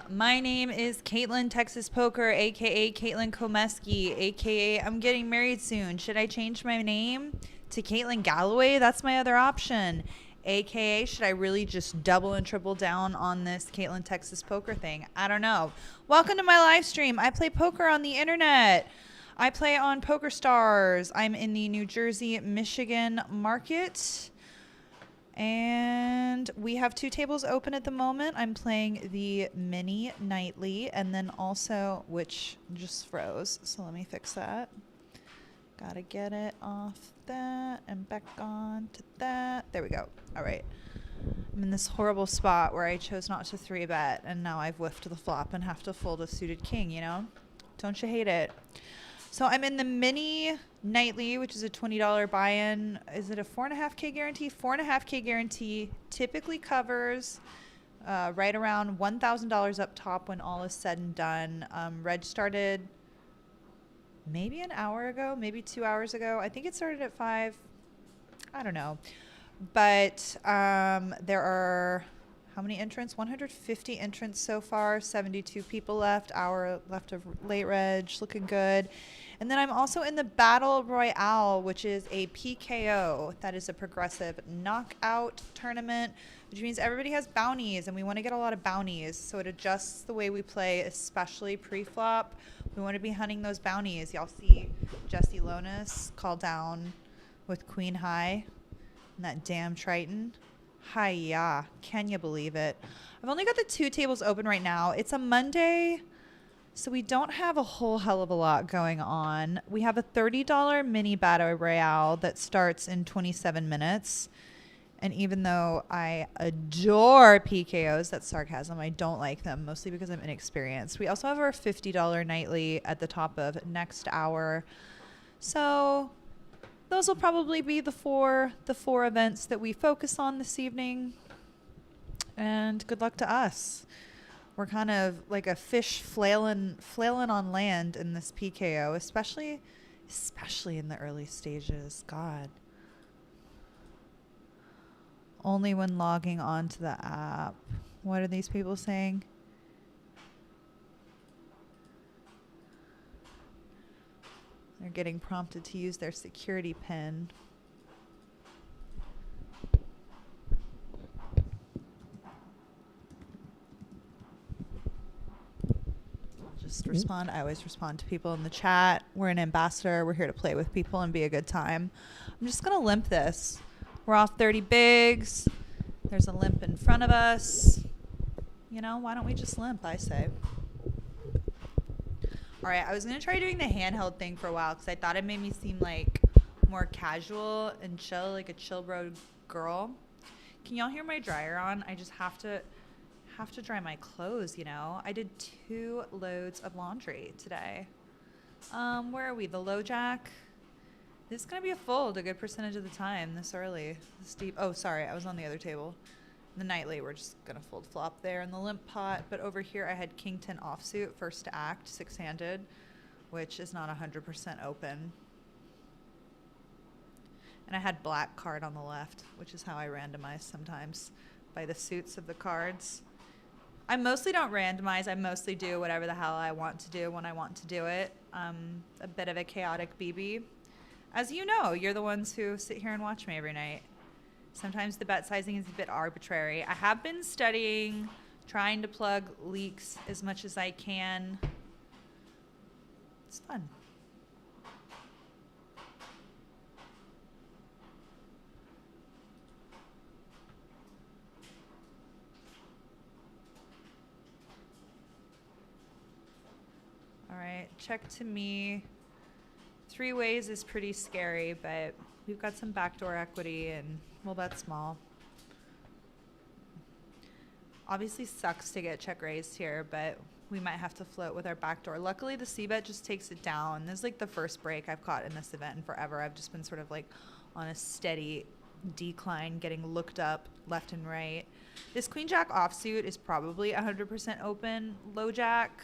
My name is Caitlin Texas Poker, aka Caitlin Comeskey, aka I'm getting married soon. Should I change my name to Caitlin Galloway? That's my other option. AKA, should I really just double and triple down on this Caitlin Texas Poker thing? I don't know. Welcome to my live stream. I play poker on the internet. I play on PokerStars. I'm in the New Jersey, Michigan market. And we have two tables open at the moment. I'm playing the mini nightly and then also, which just froze. So let me fix that. Gotta get it off that and back on to that. There we go. All right. I'm in this horrible spot where I chose not to 3-bet and now I've whiffed the flop and have to fold a suited king, you know? Don't you hate it? So I'm in the mini nightly, which is a $20 buy-in. Is it a 4.5K guarantee? 4.5K guarantee typically covers right around $1,000 up top when all is said and done. Reg started maybe an hour ago, maybe 2 hours ago. I think it started at 5. I don't know. But there are how many entrants? 150 entrants so far, 72 people left, hour left of late reg, looking good. And then I'm also in the Battle Royale, which is a PKO. That is a progressive knockout tournament, which means everybody has bounties, and we want to get a lot of bounties. So it adjusts the way we play, especially pre-flop. We want to be hunting those bounties. Y'all see Jesse Lonis call down with Queen High and that damn Triton. Hiya, can you believe it? I've only got the two tables open right now. It's a Monday, so we don't have a whole hell of a lot going on. We have a $30 mini Battle Royale that starts in 27 minutes. And even though I adore PKOs, that's sarcasm, I don't like them, mostly because I'm inexperienced. We also have our $50 nightly at the top of next hour. So those will probably be the four events that we focus on this evening. And good luck to us. We're kind of like a fish flailing on land in this PKO, especially in the early stages. God. Only when logging onto the app. What are these people saying? They're getting prompted to use their security pin. Just respond. I always respond to people in the chat. We're an ambassador. We're here to play with people and be a good time. I'm just going to limp this. We're off 30 bigs. There's a limp in front of us. You know, why don't we just limp, I say. All right, I was going to try doing the handheld thing for a while because I thought it made me seem like more casual and chill, like a chill bro girl. Can y'all hear my dryer on? I just have to dry my clothes, you know. I did 2 loads of laundry today. Where are we? The low jack. This is going to be a fold a good percentage of the time this early. This deep. Oh, sorry. I was on the other table. The nightly, we're just going to fold flop there in the limp pot. But over here, I had King 10 offsuit, first to act, 6-handed, which is not 100% open. And I had black card on the left, which is how I randomize sometimes by the suits of the cards. I mostly don't randomize. I mostly do whatever the hell I want to do when I want to do it. A bit of a chaotic BB. As you know, you're the ones who sit here and watch me every night. Sometimes the bet sizing is a bit arbitrary. I have been studying, trying to plug leaks as much as I can. It's fun. All right, check to me. 3 ways is pretty scary, but we've got some backdoor equity and we'll bet small. Obviously sucks to get check raised here, but we might have to float with our backdoor. Luckily, the C-bet just takes it down. This is like the first break I've caught in this event in forever. I've just been sort of like on a steady decline, getting looked up left and right. This queen jack offsuit is probably 100% open. Low jack,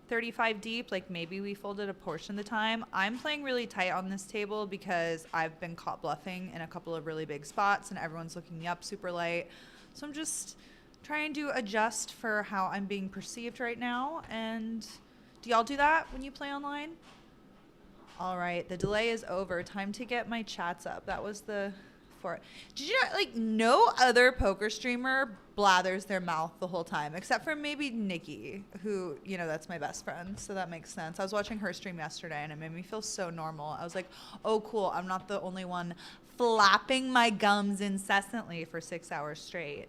35 deep, like maybe we folded a portion of the time. I'm playing really tight on this table because I've been caught bluffing in a couple of really big spots and everyone's looking me up super light. So I'm just trying to adjust for how I'm being perceived right now. And do y'all do that when you play online? All right, the delay is over. Time to get my chats up. That was the for. Did you know, like, no other poker streamer blathers their mouth the whole time, except for maybe Nikki, who, you know, that's my best friend, so that makes sense. I was watching her stream yesterday, and it made me feel so normal. I was like, oh, cool, I'm not the only one flapping my gums incessantly for 6 hours straight.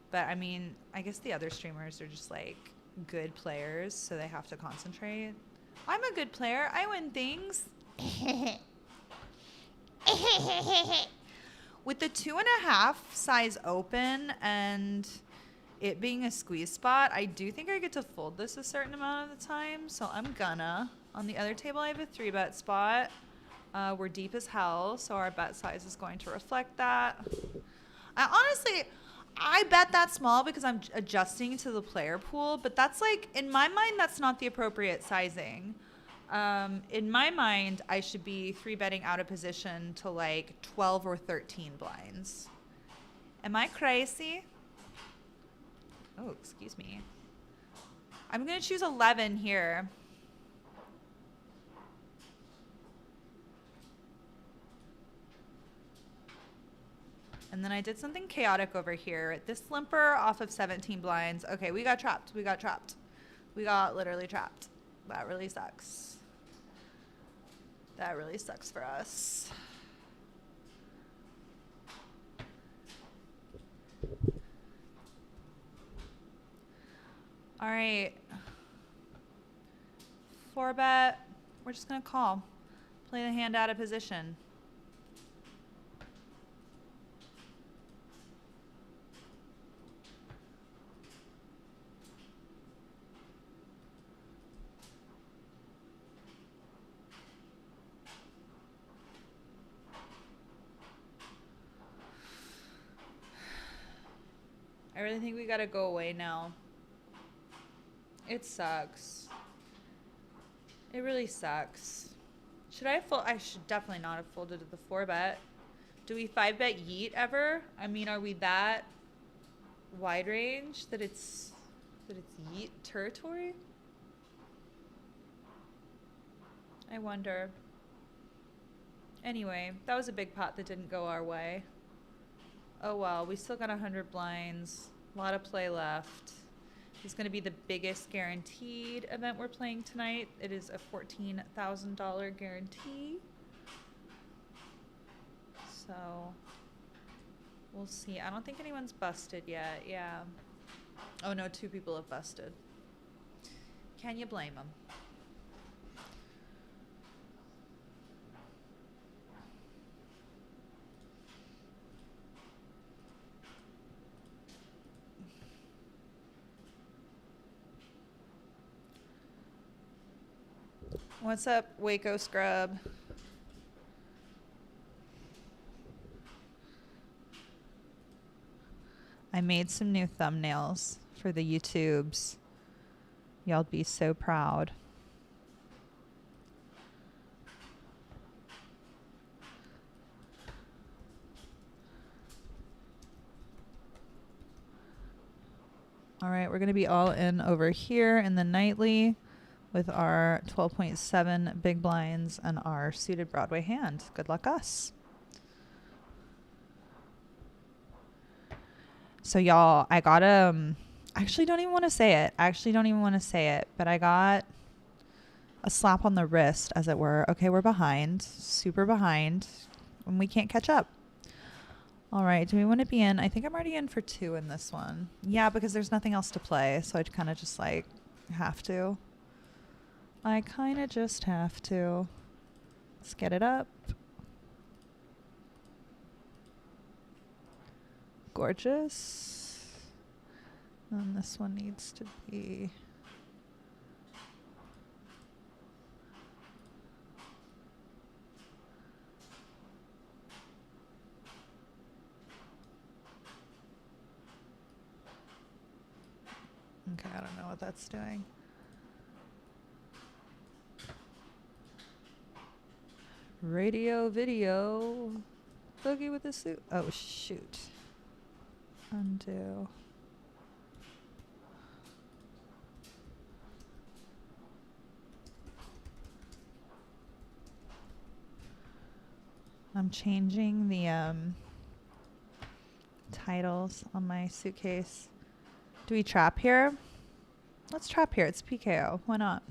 But, I mean, I guess the other streamers are just, like, good players, so they have to concentrate. I'm a good player. I win things. With the 2.5 size open and it being a squeeze spot, I do think I get to fold this a certain amount of the time, so I'm gonna. On the other table, I have a 3-bet spot. We're deep as hell, so our bet size is going to reflect that. I bet that small because I'm adjusting to the player pool, but that's like, in my mind, that's not the appropriate sizing. In my mind, I should be 3-betting out of position to like 12 or 13 blinds. Am I crazy? Oh, excuse me. I'm going to choose 11 here. And then I did something chaotic over here. This limper off of 17 blinds. Okay, we got trapped. We got trapped. We got literally trapped. That really sucks. That really sucks for us. All right. 4-bet. We're just going to call. Play the hand out of position. I really think we gotta go away now. It sucks. It really sucks. Should I fold? I should definitely not have folded to the 4-bet. Do we 5-bet yeet ever? I mean, are we that wide range that it's yeet territory? I wonder. Anyway, that was a big pot that didn't go our way. Oh well, we still got 100 blinds. A lot of play left. It's going to be the biggest guaranteed event we're playing tonight. It is a $14,000 guarantee. So, we'll see. I don't think anyone's busted yet. Yeah. Oh no, 2 people have busted. Can you blame them? What's up, Waco Scrub? I made some new thumbnails for the YouTubes. Y'all be so proud. All right, we're going to be all in over here in the nightly with our 12.7 big blinds and our suited Broadway hand. Good luck us. So y'all, I got I actually don't even want to say it. But I got a slap on the wrist, as it were. Okay, we're behind, super behind, and we can't catch up. All right, do we want to be in? I think I'm already in for 2 in this one. Yeah, because there's nothing else to play, so I'd kind of just like have to. I kind of just have to. Let's get it up. Gorgeous. And this one needs to be... Okay, I don't know what that's doing. Radio, video. Boogie with the suit. Oh, shoot. Undo. I'm changing the titles on my suitcase. Do we trap here? Let's trap here. It's PKO. Why not?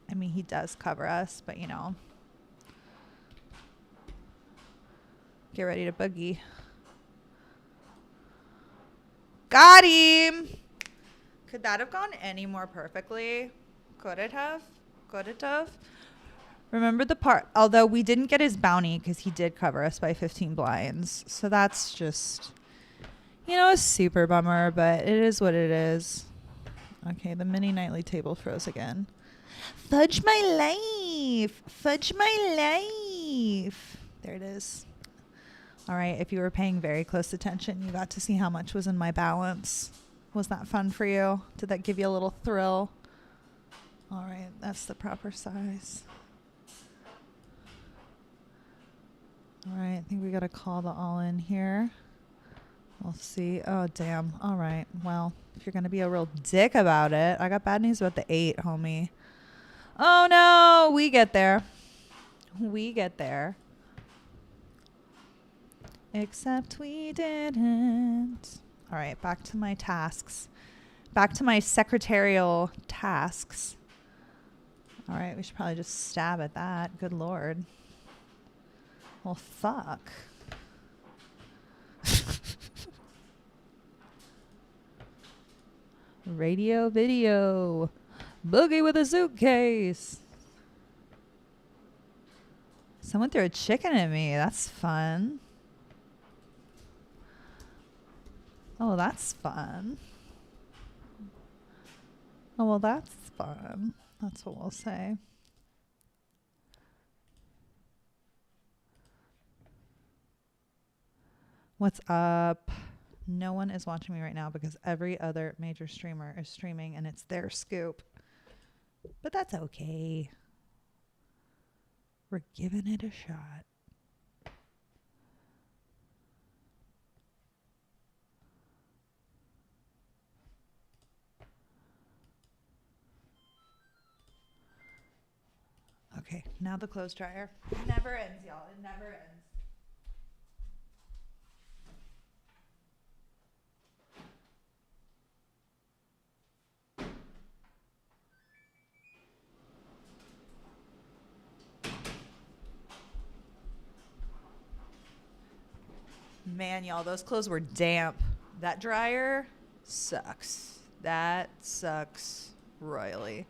I mean, he does cover us, but you know. Get ready to boogie. Got him! Could that have gone any more perfectly? Could it have? Could it have? Remember the part, although we didn't get his bounty because he did cover us by 15 blinds. So that's just, you know, a super bummer, but it is what it is. Okay, the mini nightly table froze again. Fudge my life. Fudge my life. There it is. All right, if you were paying very close attention, you got to see how much was in my balance. Was that fun for you? Did that give you a little thrill? All right, that's the proper size. All right, I think we got to call the all-in here. We'll see. Oh, damn. All right, well, if you're going to be a real dick about it, I got bad news about the 8, homie. Oh, no, we get there. We get there. Except we didn't. All right, back to my tasks. Back to my secretarial tasks. All right, we should probably just stab at that. Good Lord. Well, fuck. Radio video. Boogie with a suitcase. Someone threw a chicken at me. That's fun. Oh, that's fun. Oh, well, that's fun. That's what we'll say. What's up? No one is watching me right now because every other major streamer is streaming and it's their scoop. But that's okay. We're giving it a shot. Okay, now the clothes dryer. It never ends, y'all. It never ends. Man, y'all, those clothes were damp. That dryer sucks. That sucks royally.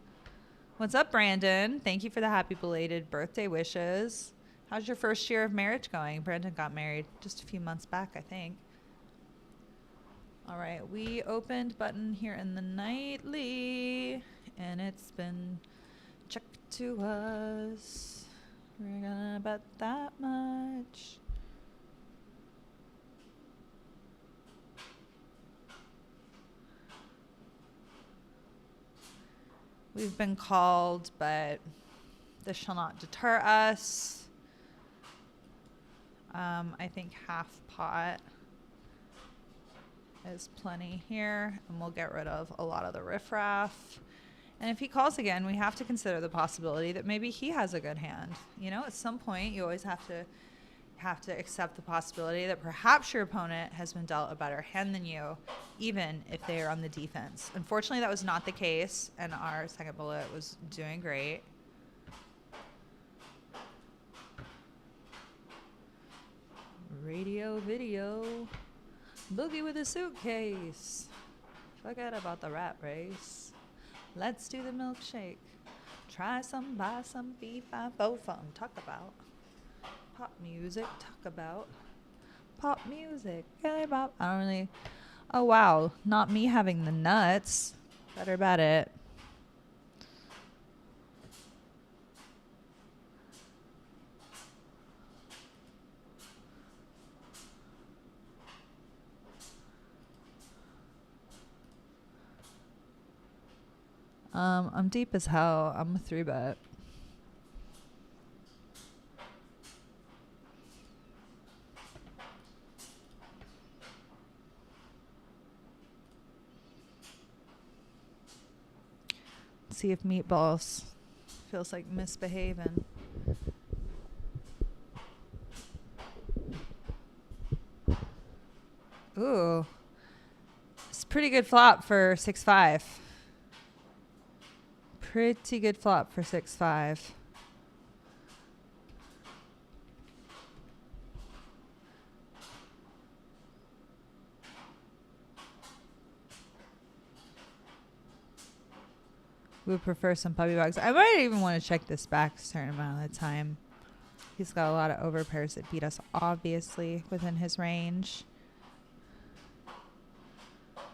What's up, Brandon? Thank you for the happy belated birthday wishes. How's your first year of marriage going? Brandon got married just a few months back, I think. All right, we opened button here in the nightly, and it's been checked to us. We're gonna bet that much. We've been called, but this shall not deter us. I think half pot is plenty here, and we'll get rid of a lot of the riffraff. And if he calls again, we have to consider the possibility that maybe he has a good hand. You know, at some point, you always have to accept the possibility that perhaps your opponent has been dealt a better hand than you, even if they are on the defense. Unfortunately, that was not the case, and our second bullet was doing great. Radio video. Boogie with a suitcase. Forget about the rat race. Let's do the milkshake. Try some, buy some, B5 fun. Talk about pop music. Talk about pop music. I don't really. Oh wow, not me having the nuts. Better bet it. I'm deep as hell. I'm a 3-bet. see if Meatballs feels like misbehaving. Ooh. It's a pretty good flop for 6-5. Pretty good flop for 6-5. We would prefer some puppy bugs. I might even want to check this back a certain amount of the time. He's got a lot of overpairs that beat us, obviously, within his range.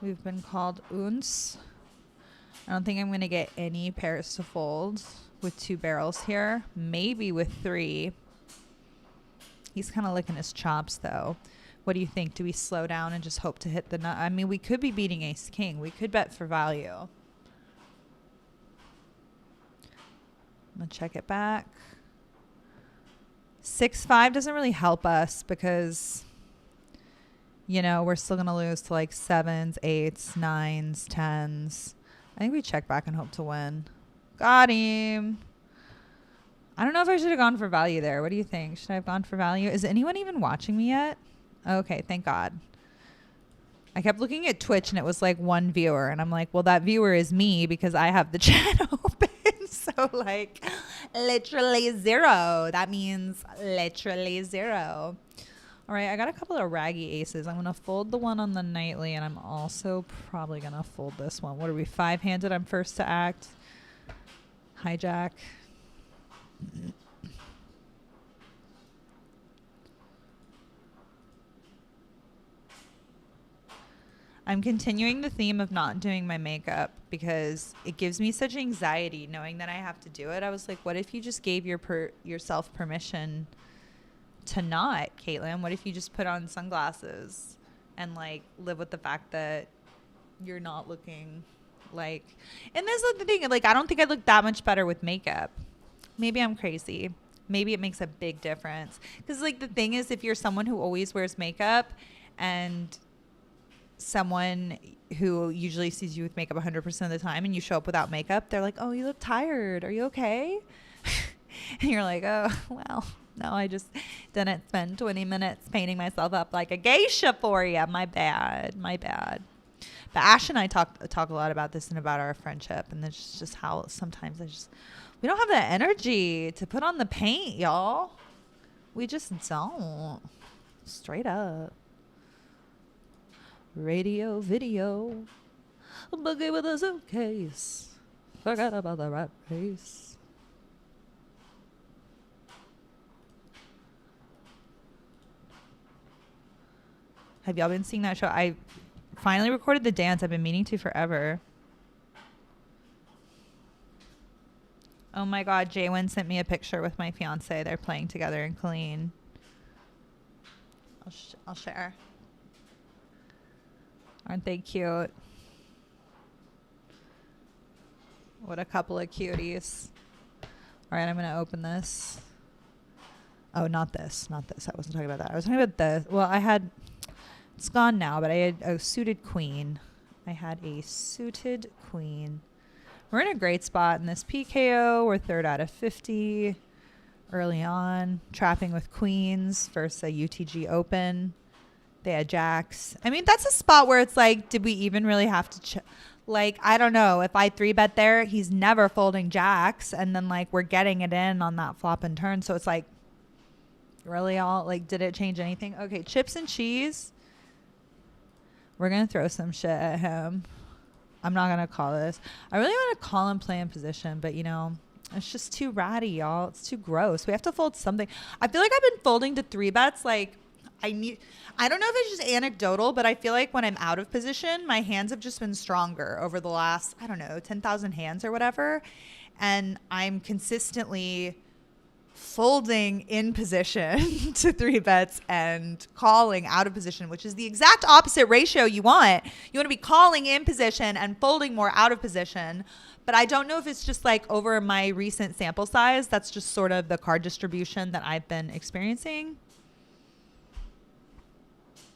We've been called uns. I don't think I'm going to get any pairs to fold with 2 barrels here. Maybe with 3. He's kind of licking his chops, though. What do you think? Do we slow down and just hope to hit the nut? I mean, we could be beating ace-king. We could bet for value. I'm going to check it back. 6-5 doesn't really help us because, you know, we're still going to lose to like 7s, 8s, 9s, 10s. I think we check back and hope to win. Got him. I don't know if I should have gone for value there. What do you think? Should I have gone for value? Is anyone even watching me yet? Okay, thank God. I kept looking at Twitch and it was like 1 viewer. And I'm like, well, that viewer is me because I have the chat open. So like literally 0. That means literally 0. All right, I got a couple of raggy aces. I'm going to fold the one on the nightly, and I'm also probably going to fold this one. What are we, 5-handed? I'm first to act. Hijack. I'm continuing the theme of not doing my makeup because it gives me such anxiety knowing that I have to do it. I was like, what if you just gave yourself permission to not, Caitlin? What if you just put on sunglasses and like live with the fact that you're not looking like, and this is the thing, like, I don't think I look that much better with makeup. Maybe I'm crazy. Maybe it makes a big difference. Because like the thing is, if you're someone who always wears makeup and someone who usually sees you with makeup 100% of the time and you show up without makeup, they're like, oh, you look tired. Are you okay? And you're like, oh, well, no, I just didn't spend 20 minutes painting myself up like a geisha for you. My bad. My bad. But Ash and I talk a lot about this and about our friendship. And it's just how sometimes we don't have the energy to put on the paint, y'all. We just don't. Straight up. Radio, video. Boogie with a suitcase. Forgot about the rat race. Have y'all been seeing that show? I finally recorded the dance I've been meaning to forever. Oh my God, Jaywin sent me a picture with my fiance. They're playing together in Colleen. I'll share. Aren't they cute? What a couple of cuties. All right, I'm going to open this. Oh, not this. Not this. I wasn't talking about that. I was talking about this. Well, it's gone now, but I had a suited queen. I had a suited queen. We're in a great spot in this PKO. We're 3rd out of 50 early on. Trapping with queens versus a UTG open. They had jacks. I mean, that's a spot where it's like, did we even really have to like, I don't know. If I 3-bet there, he's never folding jacks. And then like we're getting it in on that flop and turn. So it's like, really all like, did it change anything? Okay, chips and cheese. We're going to throw some shit at him. I'm not going to call this. I really want to call him play in position, but you know, it's just too ratty, y'all. It's too gross. We have to fold something. I feel like I've been folding to 3-bets. Like I don't know if it's just anecdotal, but I feel like when I'm out of position, my hands have just been stronger over the last, I don't know, 10,000 hands or whatever. And I'm consistently folding in position to 3-bets and calling out of position, which is the exact opposite ratio you want. You want to be calling in position and folding more out of position. But I don't know if it's just like over my recent sample size. That's just sort of the card distribution that I've been experiencing.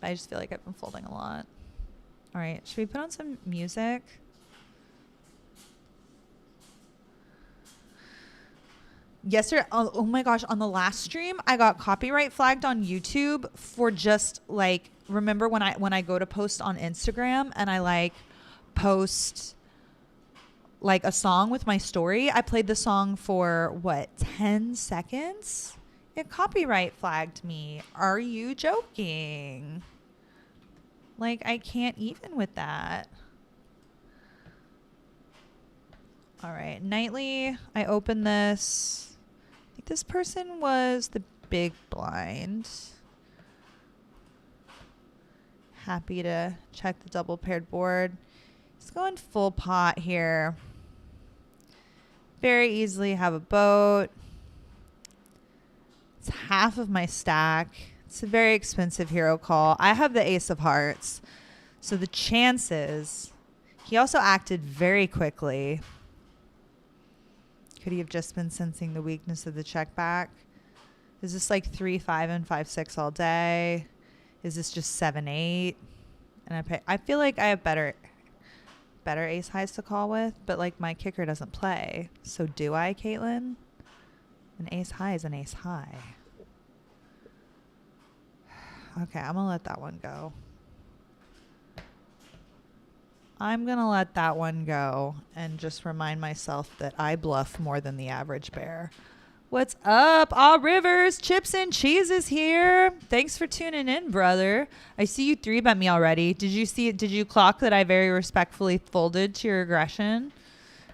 I just feel like I've been folding a lot. All right. Should we put on some music? yesterday, oh my gosh, on the last stream, I got copyright flagged on YouTube for just like, remember when I go to post on Instagram and I like post like a song with my story, I played the song for what, 10 seconds? It copyright flagged me. Are you joking? Like, I can't even with that. All right, nightly, I open this. I think this person was the big blind. Happy to check the double paired board. He's going full pot here. Very easily have a boat. It's half of my stack. It's a very expensive hero call. I have the ace of hearts. So the chances, he also acted very quickly. Could he have just been sensing the weakness of the check back? Is this like 3-5 and 5-6 all day? Is this just 7-8? And I feel like I have better ace highs to call with, but like my kicker doesn't play. So do I, Caitlin? An ace high is an ace high. Okay, I'm gonna let that one go. I'm gonna let that one go and just remind myself that I bluff more than the average bear. What's up? All Rivers, Chips and Cheese is here. Thanks for tuning in, brother. I see you 3-bet me already. Did you see it? Did you clock that I very respectfully folded to your aggression?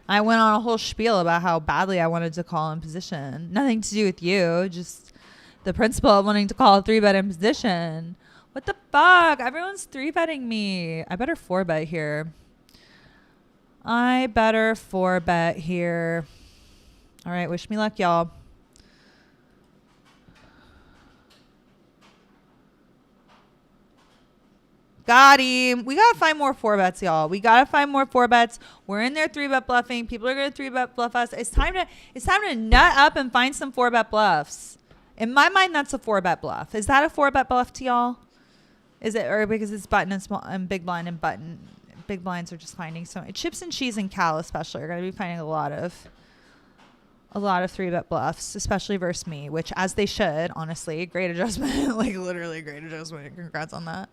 I went on a whole spiel about how badly I wanted to call in position. Nothing to do with you, just the principle of wanting to call a 3-bet in position. What the fuck? Everyone's 3-betting me. I better 4-bet here. I better 4-bet here. All right, wish me luck, y'all. Got him. We got to find more 4-bets, y'all. We got to find more 4-bets. We're in there 3-bet bluffing. People are going to 3-bet bluff us. It's time to nut up and find some 4-bet bluffs. In my mind, that's a 4-bet bluff. Is that a 4-bet bluff to y'all? Is it, or because it's button and small and big blind and button? Big blinds are just finding so many. Chips and Cheese and Cal especially are going to be finding a lot of 3-bet bluffs, especially versus me, which as they should, honestly. Great adjustment. Like literally great adjustment. Congrats on that.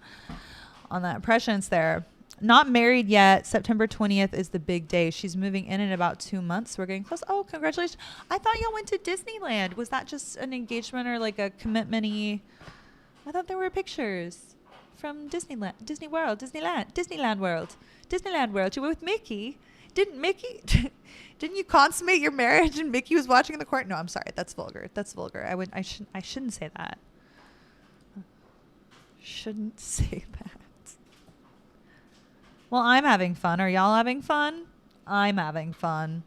On that prescience there. Not married yet. September 20th is the big day. She's moving in about 2 months. We're getting close. Oh, congratulations. I thought y'all went to Disneyland. Was that just an engagement or like a commitment-y? I thought there were pictures from Disneyland, Disney World, Disneyland World. You were with Mickey. Didn't you consummate your marriage and Mickey was watching in the court? No, I'm sorry. That's vulgar. I shouldn't say that. Shouldn't say that. Well, I'm having fun. Are y'all having fun? I'm having fun.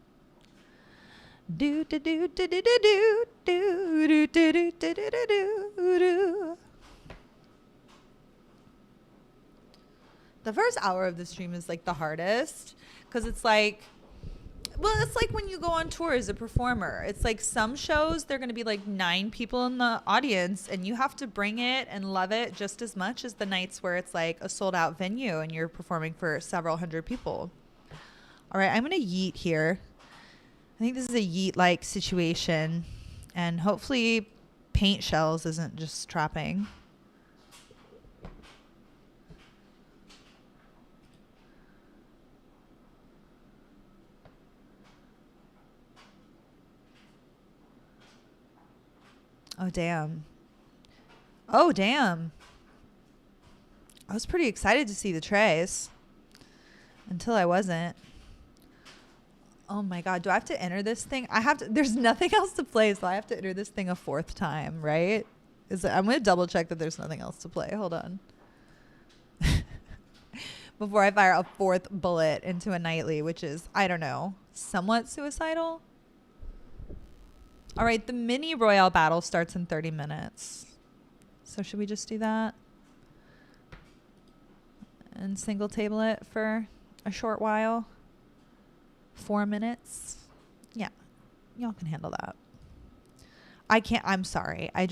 Do do do do do do do do do do do do do. The first hour of the stream is like the hardest because it's like, well, it's like when you go on tour as a performer. It's like some shows, they're going to be like 9 people in the audience and you have to bring it and love it just as much as the nights where it's like a sold out venue and you're performing for several hundred people. All right, I'm going to yeet here. I think this is a yeet-like situation and hopefully paint shells isn't just trapping. Oh, damn. Oh, damn. I was pretty excited to see the trays until I wasn't. Oh my God. Do I have to enter this thing? There's nothing else to play, so I have to enter this thing a 4th time, right? I'm going to double check that there's nothing else to play. Hold on. Before I fire a 4th bullet into a nightly, which is, I don't know, somewhat suicidal. All right, the mini Royale battle starts in 30 minutes. So should we just do that? And single table it for a short while? 4 minutes? Yeah, y'all can handle that. I can't, I'm sorry. One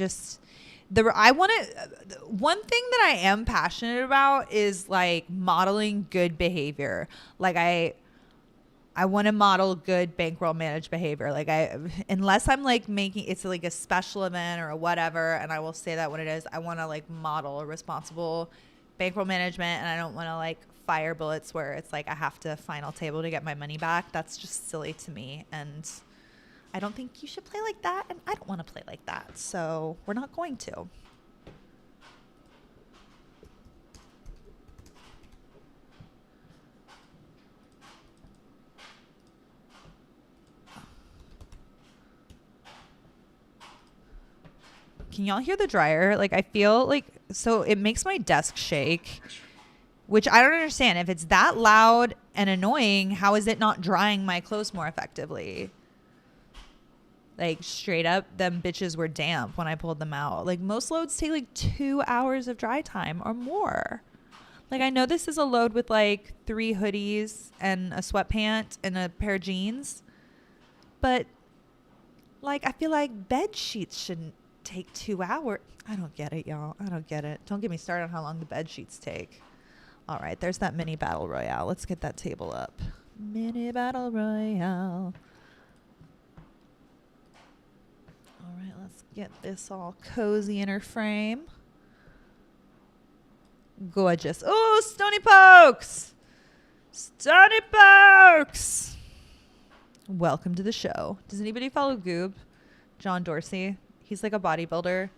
thing that I am passionate about is like modeling good behavior. Like I I want to model good bankroll managed behavior. Like unless I'm like making it's like a special event or a whatever, and I will say that when it is, I want to like model a responsible bankroll management, and I don't want to like fire bullets where it's like I have to final table to get my money back. That's just silly to me, and I don't think you should play like that, and I don't want to play like that. So we're not going to. Can y'all hear the dryer? Like, I feel like, so it makes my desk shake, which I don't understand. If it's that loud and annoying, how is it not drying my clothes more effectively? Like, straight up, them bitches were damp when I pulled them out. Like, most loads take like 2 hours of dry time or more. Like, I know this is a load with like 3 hoodies and a sweatpant and a pair of jeans, but like, I feel like bed sheets shouldn't take 2 hours. I don't get it, y'all. I don't get it. Don't get me started on how long the bed sheets take. All right, there's that mini battle royale. Let's get that table up. Mini battle royale. All right, let's get this all cozy in her frame. Gorgeous. Oh, Stony Pokes! Stony Pokes! Welcome to the show. Does anybody follow Goob? John Dorsey? He's like a bodybuilder.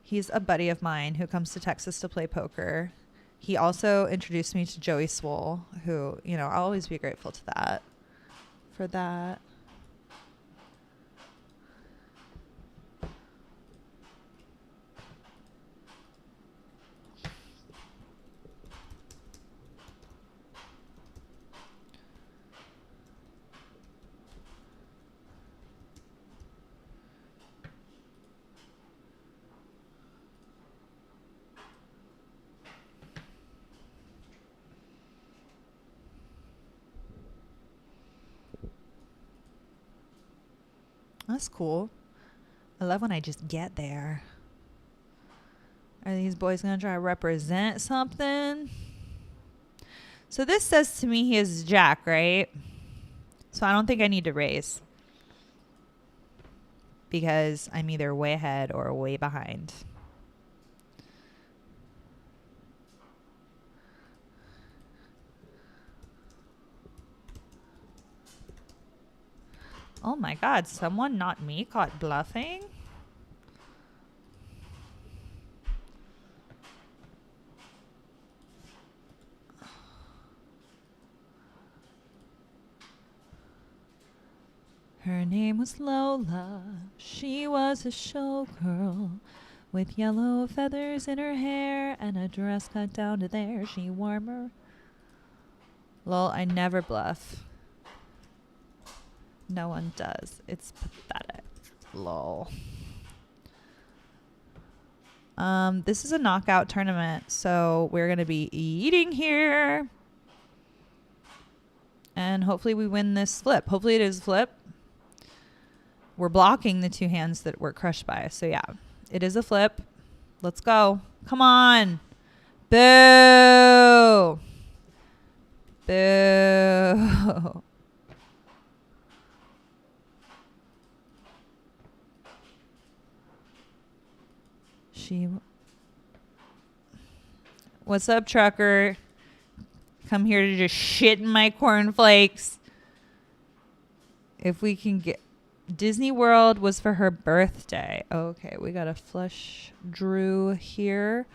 He's a buddy of mine who comes to Texas to play poker. He also introduced me to Joey Swole, who, you know, I'll always be grateful to that. For that. That's cool. I love when I just get there. Are these boys going to try to represent something? So this says to me he is Jack, right? So I don't think I need to raise, because I'm either way ahead or way behind. Oh my God, someone, not me, caught bluffing? Her name was Lola. She was a showgirl with yellow feathers in her hair and a dress cut down to there. She wore her. Lol, I never bluff. No one does. It's pathetic. Lol. This is a knockout tournament, so we're going to be eating here. And hopefully we win this flip. Hopefully it is flip. We're blocking the 2 hands that were crushed by us. So yeah, it is a flip. Let's go. Come on. Boo. Boo. What's up, trucker? Come here to just shit in my cornflakes. If we can get... Disney World was for her birthday. Okay, we got a flush drew here.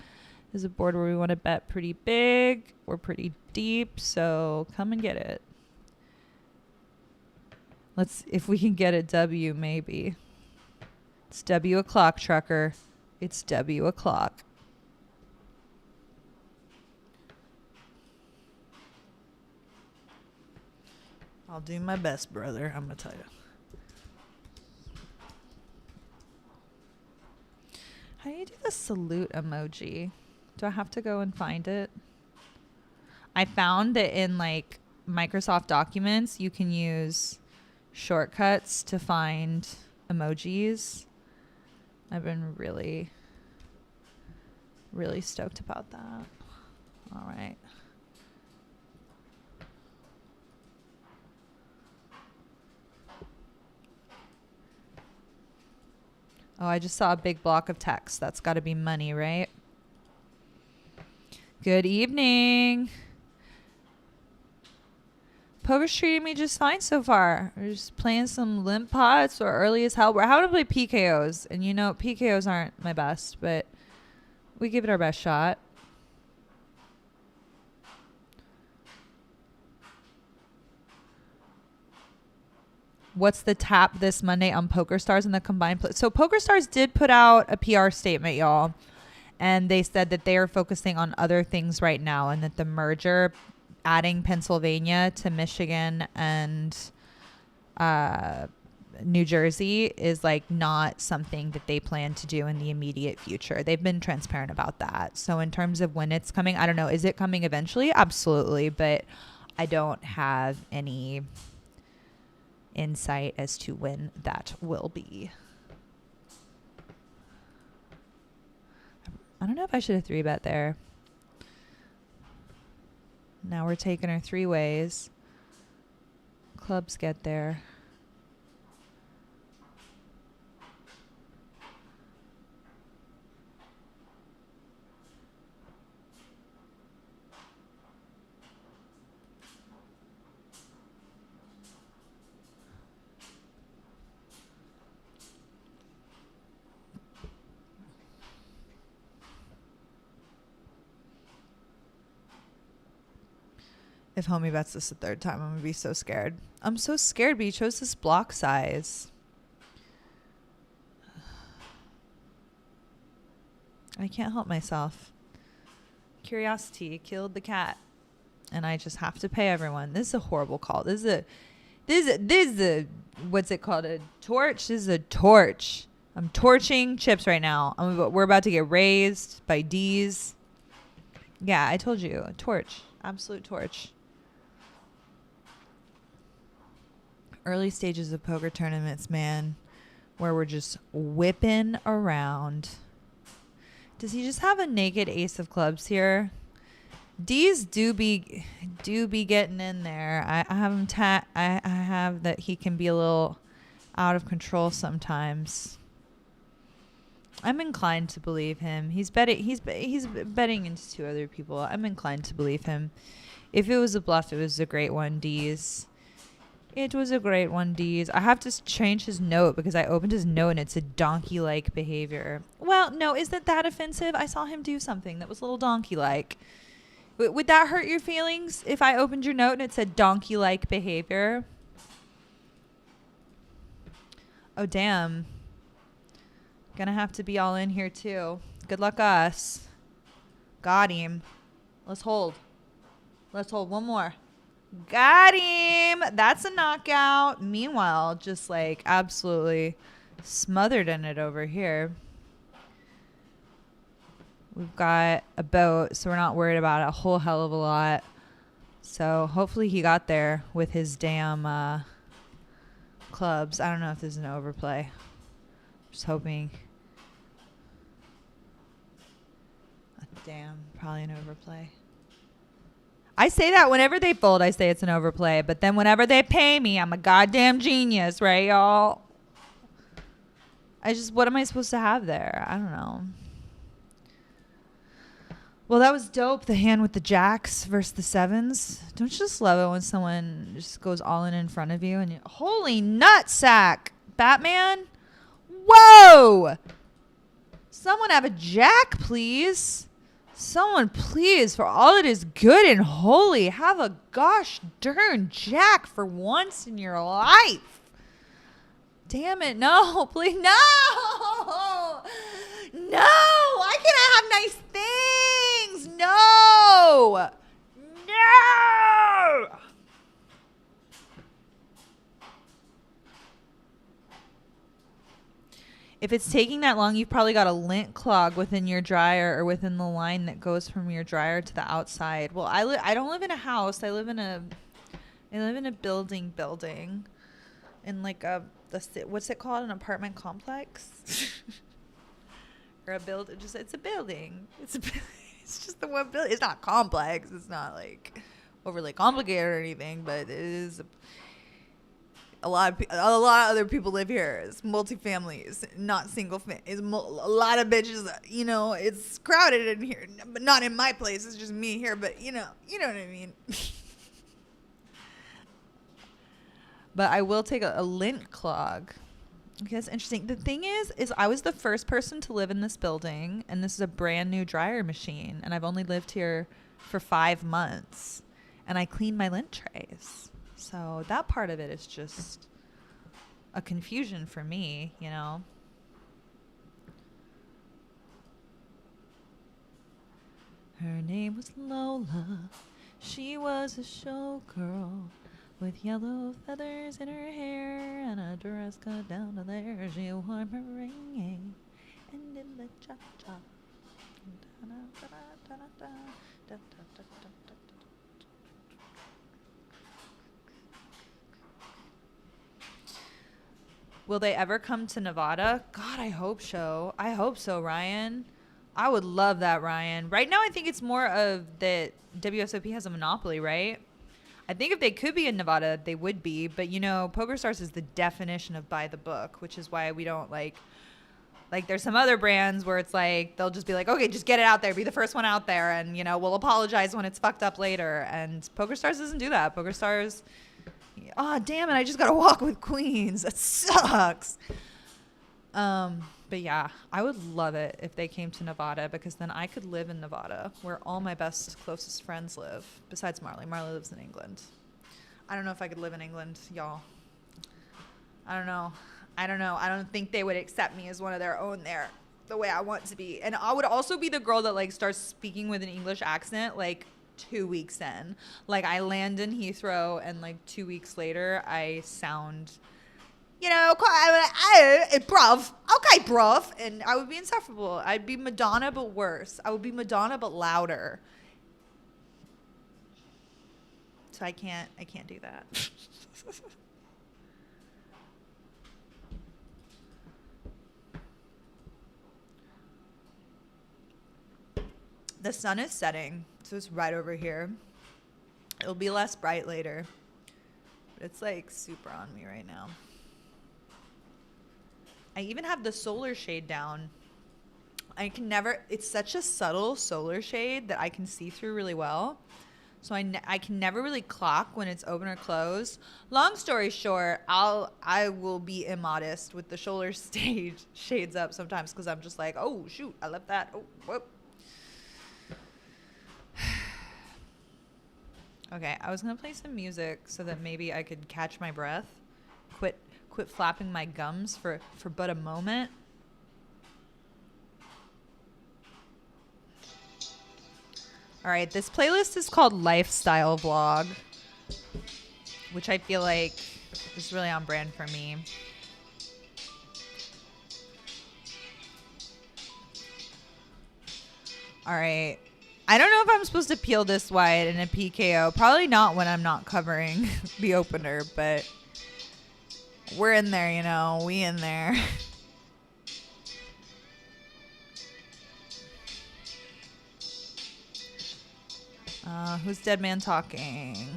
This is a board where we want to bet pretty big. We're pretty deep, so come and get it. Let's... If we can get a W, maybe. It's W o'clock, trucker. It's W o'clock. I'll do my best, brother. I'm going to tell you. How do you do the salute emoji? Do I have to go and find it? I found that in like Microsoft Documents, you can use shortcuts to find emojis. I've been really, really stoked about that. All right. Oh, I just saw a big block of text. That's got to be money, right? Good evening. Poker's treating me just fine so far. We're just playing some limp pots or early as hell. We're having to play PKOs. And you know, PKOs aren't my best, but we give it our best shot. What's the tap this Monday on PokerStars and the combined play? So PokerStars did put out a PR statement, y'all. And they said that they are focusing on other things right now and that the merger, adding Pennsylvania to Michigan and New Jersey, is like not something that they plan to do in the immediate future. They've been transparent about that. So in terms of when it's coming, I don't know. Is it coming eventually? Absolutely. But I don't have any insight as to when that will be. I don't know if I should have 3-bet there. Now we're taking her 3 ways. Clubs get there. If homie bets this a 3rd time, I'm going to be so scared. I'm so scared, but he chose this block size. I can't help myself. Curiosity killed the cat. And I just have to pay everyone. This is a horrible call. This is a what's it called? A torch? This is a torch. I'm torching chips right now. We're about to get raised by D's. Yeah, I told you. A torch. Absolute torch. Early stages of poker tournaments, man, where we're just whipping around. Does he just have a naked ace of clubs here? D's do be getting in there. I have him I have that he can be a little out of control sometimes. I'm inclined to believe him. He's betting into 2 other people. I'm inclined to believe him. If it was a bluff, it was a great one, D's. It was a great one, D's. I have to change his note because I opened his note and it's a donkey-like behavior. Well, no, isn't that offensive? I saw him do something that was a little donkey-like. Would that hurt your feelings if I opened your note and it said donkey-like behavior? Oh, damn. Gonna have to be all in here, too. Good luck, us. Got him. Let's hold. Let's hold one more. Got him. That's a knockout. Meanwhile, just like absolutely smothered in it over here. We've got a boat, so we're not worried about a whole hell of a lot. So hopefully he got there with his damn clubs. I don't know if this is an overplay. Just hoping. Damn, probably an overplay. I say that whenever they fold, I say it's an overplay. But then whenever they pay me, I'm a goddamn genius, right, y'all? What am I supposed to have there? I don't know. Well, that was dope. The hand with the jacks versus the 7s. Don't you just love it when someone just goes all in front of you? And holy nutsack, Batman. Whoa. Someone have a jack, please. Someone, please, for all it is good and holy, have a gosh darn jack for once in your life. Damn it. No, please. No. No. Why can't I have nice things? No. No. If it's taking that long, you've probably got a lint clog within your dryer or within the line that goes from your dryer to the outside. Well, I don't live in a house. I live in a building in like what's it called? An apartment complex? Or a build? It's a building. It's just the one building. It's not complex. It's not like overly complicated or anything, but A lot of other people live here. It's multi-families, not single family. It's a lot of bitches. You know, it's crowded in here, but not in my place. It's just me here. But you know what I mean. But I will take a lint clog. Okay, that's interesting. The thing is I was the first person to live in this building, and this is a brand new dryer machine, and I've only lived here for 5 months, and I clean my lint trays. So that part of it is just a confusion for me, you know. Her name was Lola. She was a showgirl with yellow feathers in her hair and a dress cut down to there. She wore meringue and did the cha-cha. Will they ever come to Nevada? God, I hope so. I hope so, Ryan. I would love that, Ryan. Right now, I think it's more of that WSOP has a monopoly, right? I think if they could be in Nevada, they would be. But, you know, PokerStars is the definition of by the book, which is why we don't like there's some other brands where it's like they'll just be like, okay, just get it out there. Be the first one out there. And, you know, we'll apologize when it's fucked up later. And PokerStars doesn't do that. PokerStars... Oh, damn it. I just got to walk with queens. That sucks. But yeah, I would love it if they came to Nevada, because then I could live in Nevada where all my best, closest friends live, besides Marley. Marley lives in England. I don't know if I could live in England, y'all. I don't know. I don't think they would accept me as one of their own there the way I want to be. And I would also be the girl that like starts speaking with an English accent like 2 weeks in. Like I land in Heathrow and like 2 weeks later I sound, you know, bruv. Okay, bruv. And I would be insufferable. I'd be Madonna but worse. I would be Madonna but louder. So I can't do that. The sun is setting, so it's right over here. It'll be less bright later, but it's like super on me right now. I even have the solar shade down. It's such a subtle solar shade that I can see through really well. So I can never really clock when it's open or closed. Long story short, I will be immodest with the solar shades up sometimes, because I'm just like, oh shoot, I left that. Oh, whoop. Okay, I was gonna play some music so that maybe I could catch my breath, quit flapping my gums for but a moment. All right, this playlist is called Lifestyle Vlog, which I feel like is really on brand for me. All right. I don't know if I'm supposed to peel this wide in a PKO. Probably not when I'm not covering the opener, but we're in there, you know. We in there. Who's Dead Man Talking?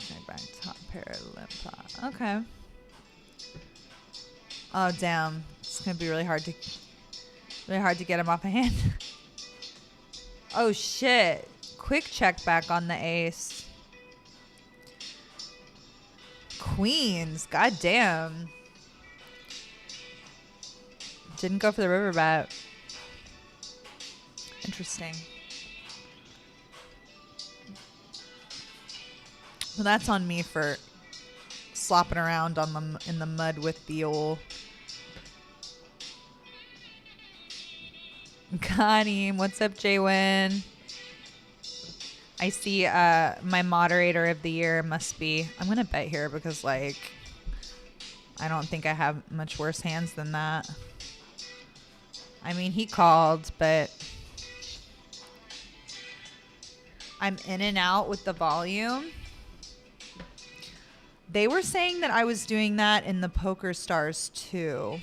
Okay, back top pair, limp pot. Okay. Oh, damn. It's going to be really hard to get him off a hand. Oh, shit. Quick check back on the ace. Queens. God damn. Didn't go for the river bet. Interesting. Well, that's on me for slopping around in the mud with the old... Got him. What's up, Jaywin? I see my moderator of the year must be... I'm going to bet here because, like, I don't think I have much worse hands than that. I mean, he called, but I'm in and out with the volume. They were saying that I was doing that in the PokerStars too.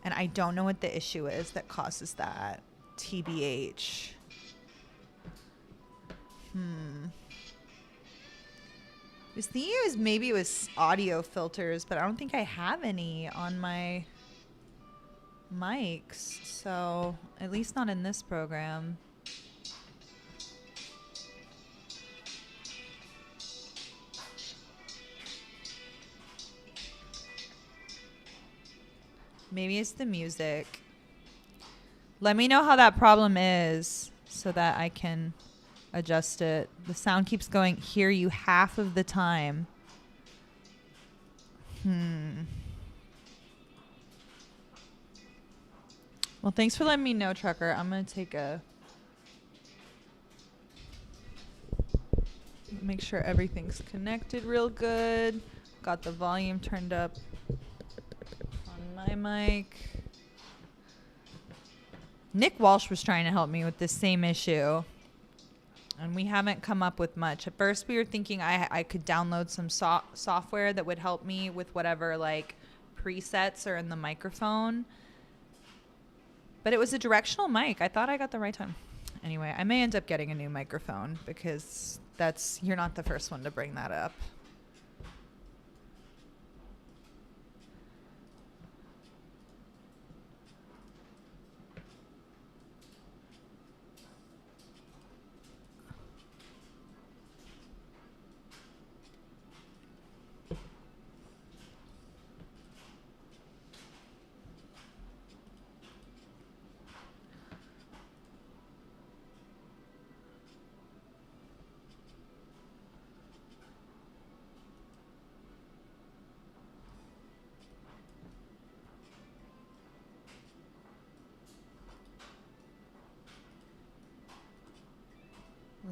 And I don't know what the issue is that causes that. TBH. was thinking it was maybe it was audio filters, but I don't think I have any on my mics, so at least not in this program. Maybe it's the music. Let me know how that problem is so that I can adjust it. The sound keeps going, hear you half of the time. Well, thanks for letting me know, Trucker. I'm going to take a... Make sure everything's connected real good. Got the volume turned up on my mic. Nick Walsh was trying to help me with this same issue, and we haven't come up with much. At first, we were thinking I could download some software that would help me with whatever like presets are in the microphone, but it was a directional mic. I thought I got the right time. Anyway, I may end up getting a new microphone because you're not the first one to bring that up.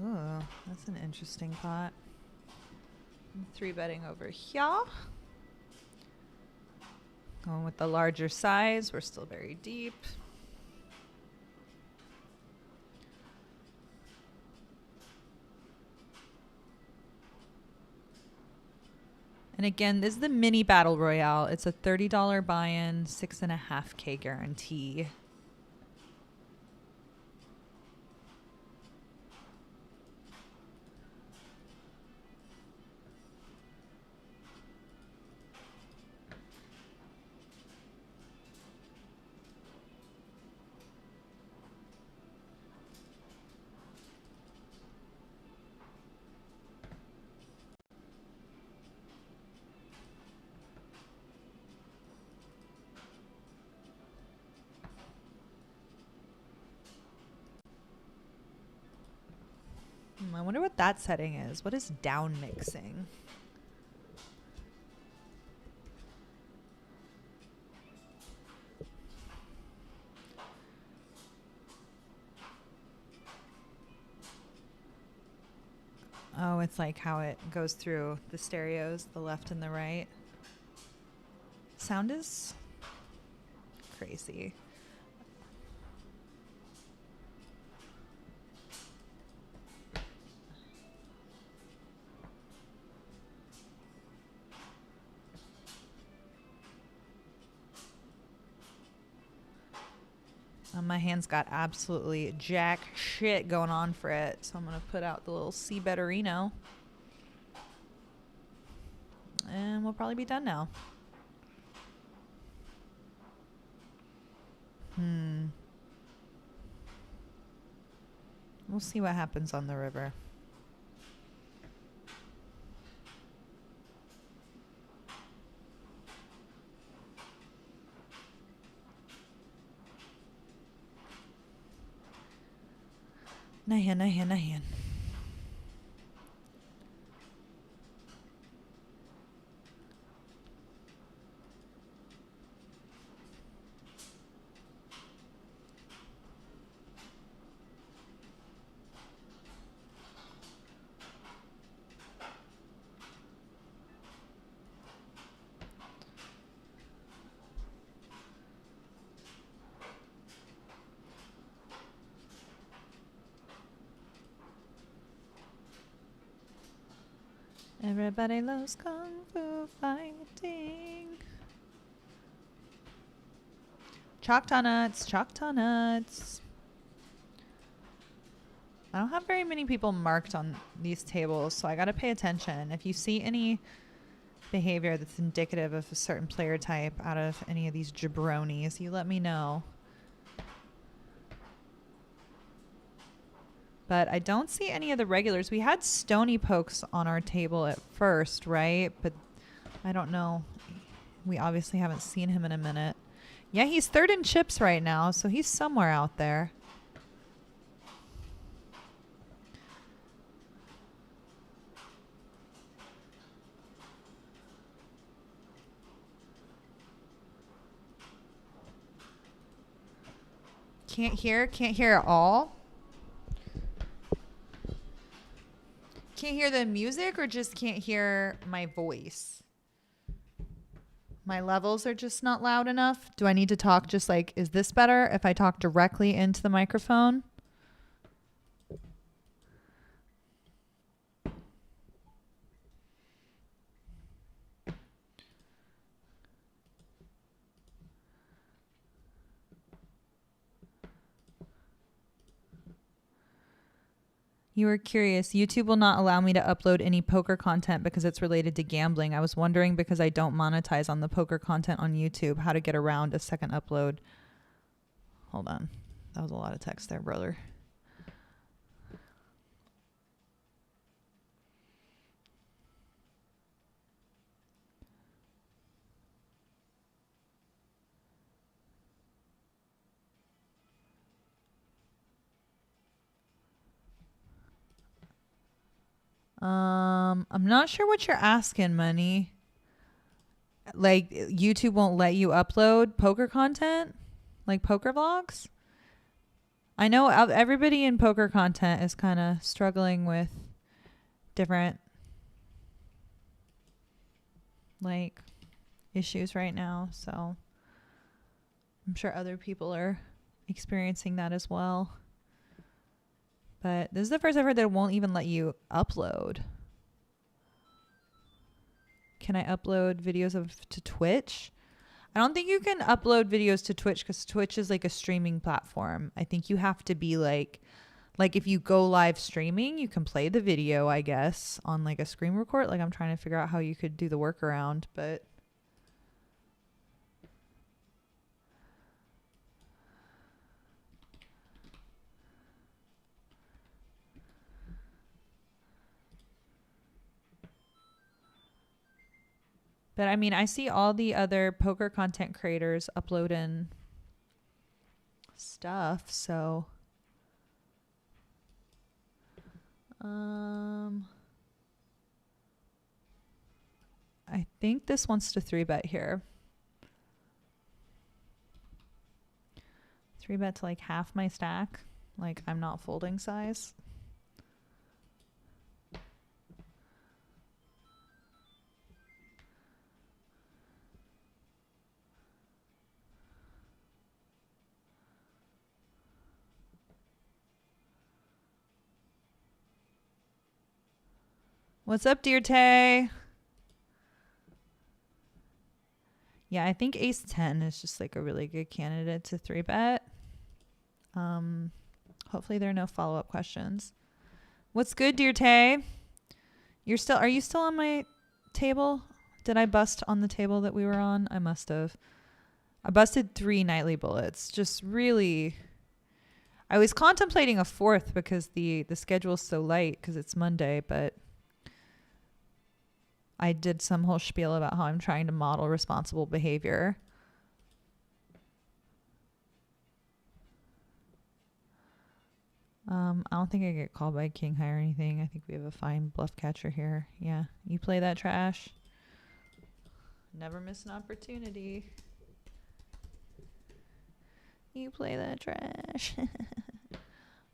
Ooh, that's an interesting pot. I'm 3-betting over here. Going with the larger size. We're still very deep. And again, this is the mini battle royale. It's a $30 buy-in, 6.5K guarantee. I wonder what that setting is. What is down mixing? Oh, it's like how it goes through the stereos, the left and the right. Sound is crazy. My hand's got absolutely jack shit going on for it, so I'm going to put out the little C Betterino. And we'll probably be done now. We'll see what happens on the river. Nahan. Everybody loves kung fu fighting. Choctaw nuts. I don't have very many people marked on these tables, so I got to pay attention. If you see any behavior that's indicative of a certain player type out of any of these jabronis, you let me know. But I don't see any of the regulars. We had Stony Pokes on our table at first, right? But I don't know. We obviously haven't seen him in a minute. Yeah, he's third in chips right now, so he's somewhere out there. Can't hear at all. Can't hear the music or just can't hear my voice? My levels are just not loud enough. Do I need to talk just like, is this better if I talk directly into the microphone? You were curious. YouTube will not allow me to upload any poker content because it's related to gambling. I was wondering, because I don't monetize on the poker content on YouTube, how to get around a second upload. Hold on. That was a lot of text there, brother. I'm not sure what you're asking, Money. Like, YouTube won't let you upload poker content? Like poker vlogs? I know everybody in poker content is kind of struggling with different, like, issues right now. So I'm sure other people are experiencing that as well. But this is the first I've heard that it won't even let you upload. Can I upload videos to Twitch? I don't think you can upload videos to Twitch because Twitch is like a streaming platform. I think you have to be like if you go live streaming, you can play the video, I guess, on like a screen record. Like, I'm trying to figure out how you could do the workaround, but I mean, I see all the other poker content creators uploading stuff, so I think this wants to 3-bet here. 3-bet to like half my stack. Like, I'm not folding size. What's up, Dear Tay? Yeah, I think ace 10 is just like a really good candidate to 3-bet. Hopefully there are no follow-up questions. What's good, Dear Tay? Are you still on my table? Did I bust on the table that we were on? I must have. I busted 3 nightly bullets. Just really, I was contemplating a 4th because the schedule's so light because it's Monday, but I did some whole spiel about how I'm trying to model responsible behavior. I don't think I get called by King High or anything. I think we have a fine bluff catcher here. Yeah, you play that trash. Never miss an opportunity. You play that trash. All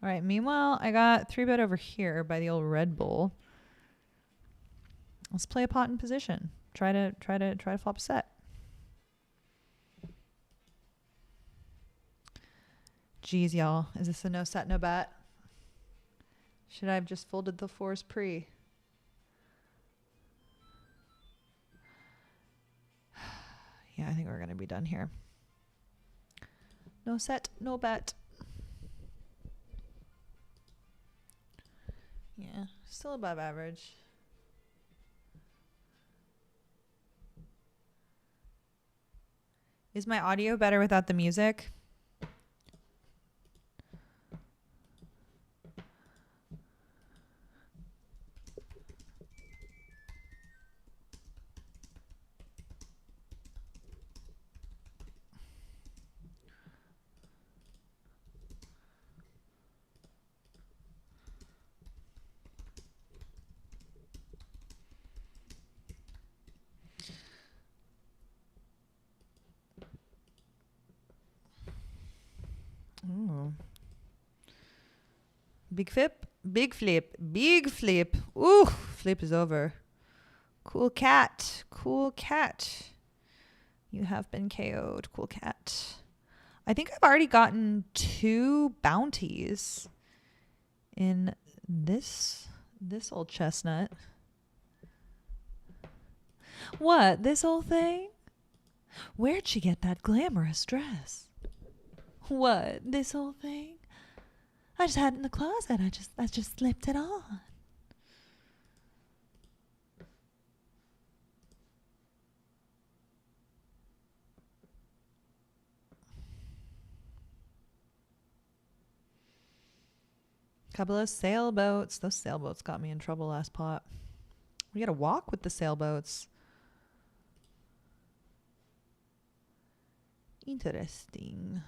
right, meanwhile, I got 3-bet over here by the old Red Bull. Let's play a pot in position. Try to flop a set. Jeez, y'all. Is this a no set, no bet? Should I have just folded the 4s pre? Yeah, I think we're going to be done here. No set, no bet. Yeah, still above average. Is my audio better without the music? Ooh. Big flip, big flip, big flip. Ooh, flip is over. Cool cat, cool cat. You have been KO'd, cool cat. I think I've already gotten 2 bounties in this old chestnut. What, this old thing? Where'd she get that glamorous dress? What, this old thing? I just had it in the closet. I just slipped it on. Couple of sailboats. Those sailboats got me in trouble last pot. We gotta walk with the sailboats. Interesting.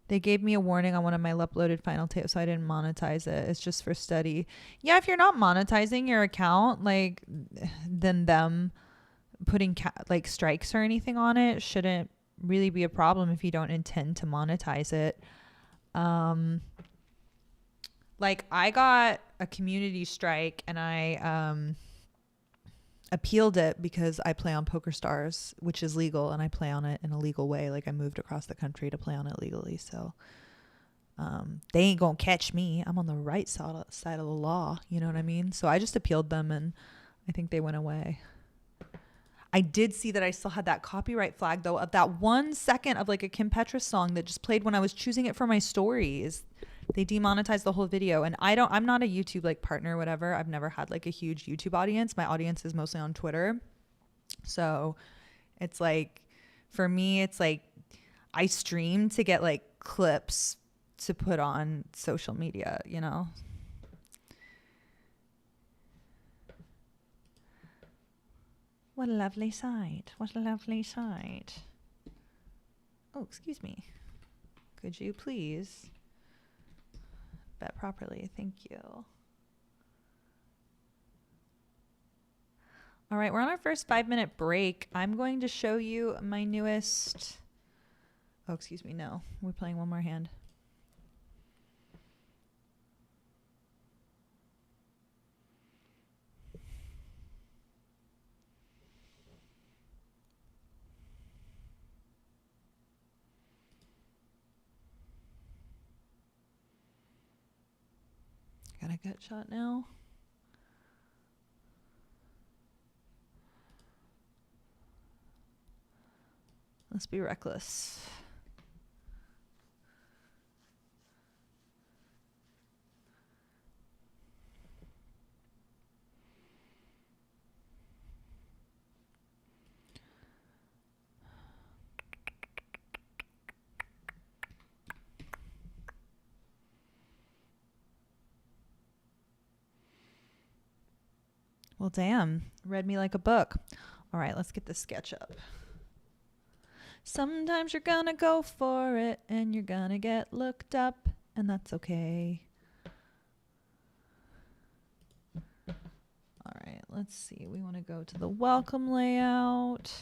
They gave me a warning on one of my uploaded final tapes, so I didn't monetize it. It's just for study. Yeah, if you're not monetizing your account, like, then them putting like strikes or anything on it shouldn't really be a problem if you don't intend to monetize it. Like, I got a community strike and I appealed it because I play on PokerStars, which is legal, and I play on it in a legal way. Like, I moved across the country to play on it legally, so they ain't gonna catch me. I'm on the right side of the law, you know what I mean? So I just appealed them, and I think they went away. I did see that I still had that copyright flag, though, of that 1 second of like a Kim Petras song that just played when I was choosing it for my stories. They demonetized the whole video, and I'm not a YouTube like partner or whatever. I've never had like a huge YouTube audience. My audience is mostly on Twitter. So it's like, for me, it's like I stream to get like clips to put on social media, you know? What a lovely sight. What a lovely sight. Oh, excuse me. Could you please bet properly? Thank you. All right, we're on our first 5-minute break. I'm going to show you my newest... Oh, excuse me. No, we're playing one more hand. Got a gut shot now. Let's be reckless. Well, damn. Read me like a book. All right, let's get the sketch up. Sometimes you're gonna go for it and you're gonna get looked up, and that's okay. All right, let's see. We want to go to the welcome layout.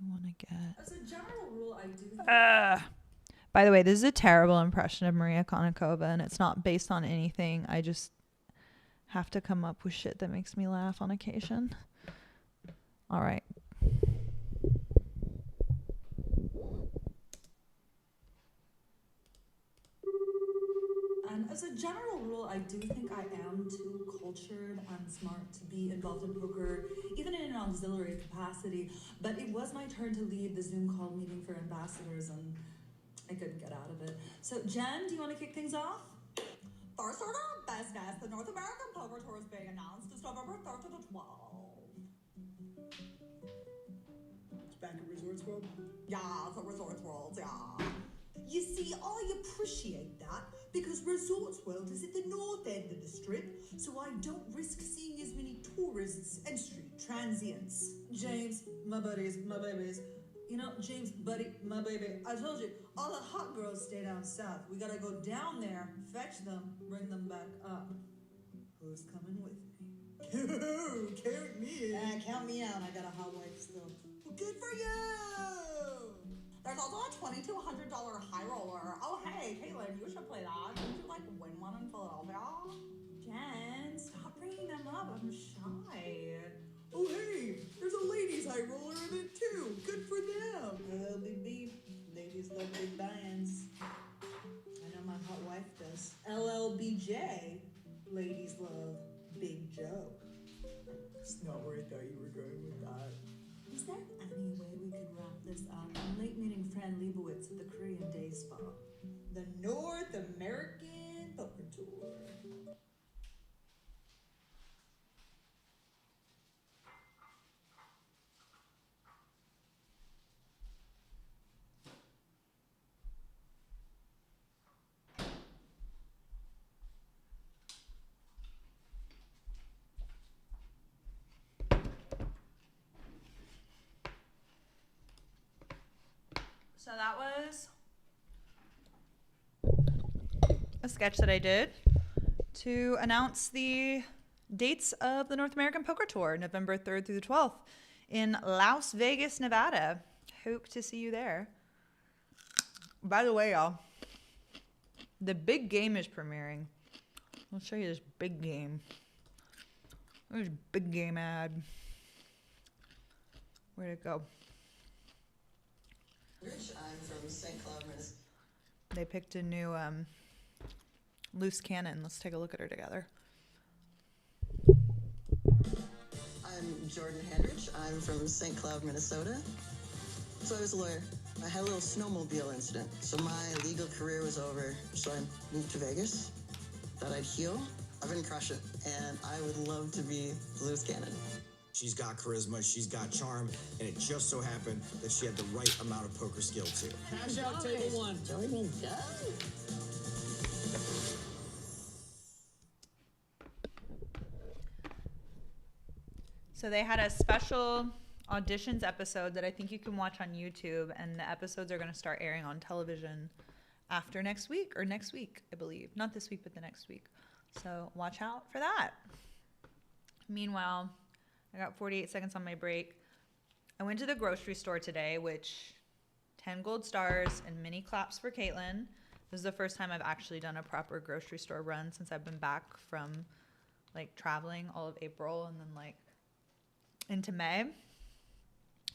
We want to get... As a general rule, I do think... By the way, this is a terrible impression of Maria Konnikova, and it's not based on anything. I just have to come up with shit that makes me laugh on occasion. All right. As a general rule, I do think I am too cultured and smart to be involved in poker, even in an auxiliary capacity. But it was my turn to lead the Zoom call meeting for ambassadors, and I couldn't get out of it. So, Jen, do you want to kick things off? First order of business, the North American Poker Tour is being announced. It's November 3rd to the 12th. It's back at Resorts World? Yeah, it's at Resorts World, yeah. You see, I appreciate that because Resorts World is at the north end of the strip, so I don't risk seeing as many tourists and street transients. James, my buddies, my babies. You know, James, buddy, my baby, I told you, all the hot girls stay down south. We gotta go down there, fetch them, bring them back up. Who's coming with me? Count me in. Count me out. I got a hot wife still. Well, good for you! There's also a $2,200 high roller. Oh, hey, Caitlin, you should play that. Didn't you, win one in Philadelphia? Jen, stop bringing them up. I'm shy. Oh, hey, there's a ladies' high roller event too. Good for them. LLBB, ladies love big buy-ins. I know my hot wife does. LLBJ, ladies love Big Joe. It's not where I thought you were going with that. Is there any way we could wrap this up? I'm late meeting Fran Leibowitz at the Korean Day Spa. The North American Poker Tour. So that was a sketch that I did to announce the dates of the North American Poker Tour, November 3rd through the 12th in Las Vegas, Nevada. Hope to see you there. By the way, y'all, the big game is premiering. I'll show you this big game. There's a big game ad. Where'd it go? I'm from St. Cloud, Minnesota. They picked a new loose cannon. Let's take a look at her together. I'm Jordan Handrich. I'm from St. Cloud, Minnesota. So I was a lawyer. I had a little snowmobile incident. So my legal career was over. So I moved to Vegas. Thought I'd heal. I've been crushing. And I would love to be the loose cannon. She's got charisma, she's got charm, and it just so happened that she had the right amount of poker skill too. Cash out table one. Join me, go. So they had a special auditions episode that I think you can watch on YouTube, and the episodes are going to start airing on television after next week, I believe. Not this week, but the next week. So watch out for that. Meanwhile, I got 48 seconds on my break. I went to the grocery store today, which 10 gold stars and mini claps for Caitlin. This is the first time I've actually done a proper grocery store run since I've been back from traveling all of April and then into May.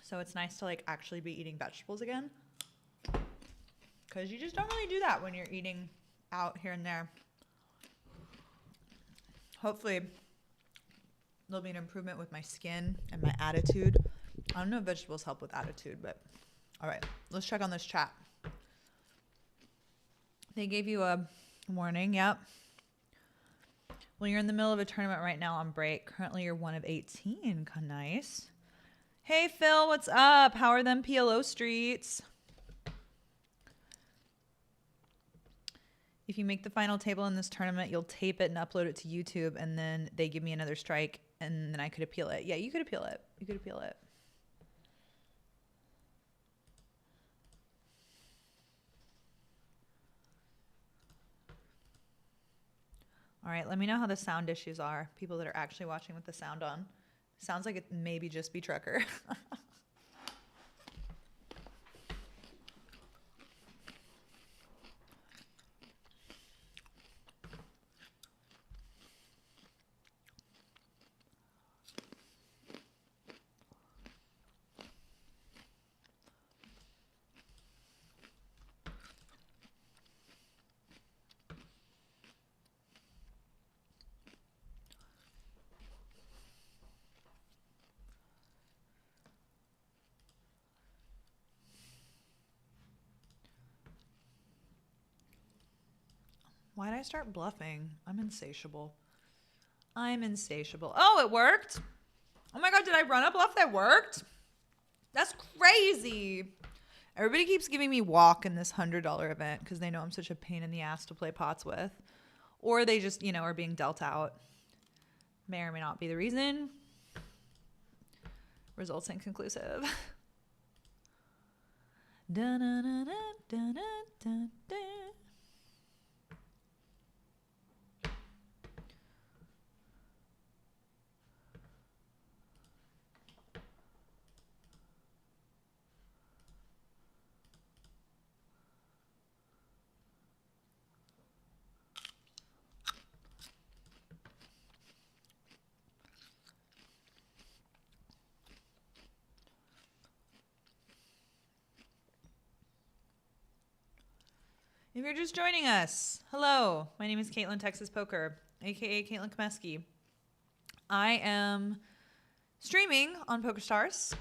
So it's nice to actually be eating vegetables again, because you just don't really do that when you're eating out here and there. Hopefully there'll be an improvement with my skin and my attitude. I don't know if vegetables help with attitude, but all right, let's check on this chat. They gave you a warning. Yep. Well, you're in the middle of a tournament right now on break. Currently, you're 1 of 18. Nice. Hey, Phil, what's up? How are them PLO streets? If you make the final table in this tournament, you'll tape it and upload it to YouTube, and then they give me another strike, and then I could appeal it. Yeah, you could appeal it. You could appeal it. All right, let me know how the sound issues are. People that are actually watching with the sound on. Sounds like it maybe just be Trucker. Why did I start bluffing? I'm insatiable. I'm insatiable. Oh, it worked. Oh my God, did I run a bluff that worked? That's crazy. Everybody keeps giving me walk in this $100 event because they know I'm such a pain in the ass to play pots with. Or they just, you know, are being dealt out. May or may not be the reason. Results inconclusive. Da-na-na-na-da-na-da-da. If you're just joining us, hello. My name is Caitlin Texas Poker, aka Caitlin Comeskey. I am streaming on PokerStars,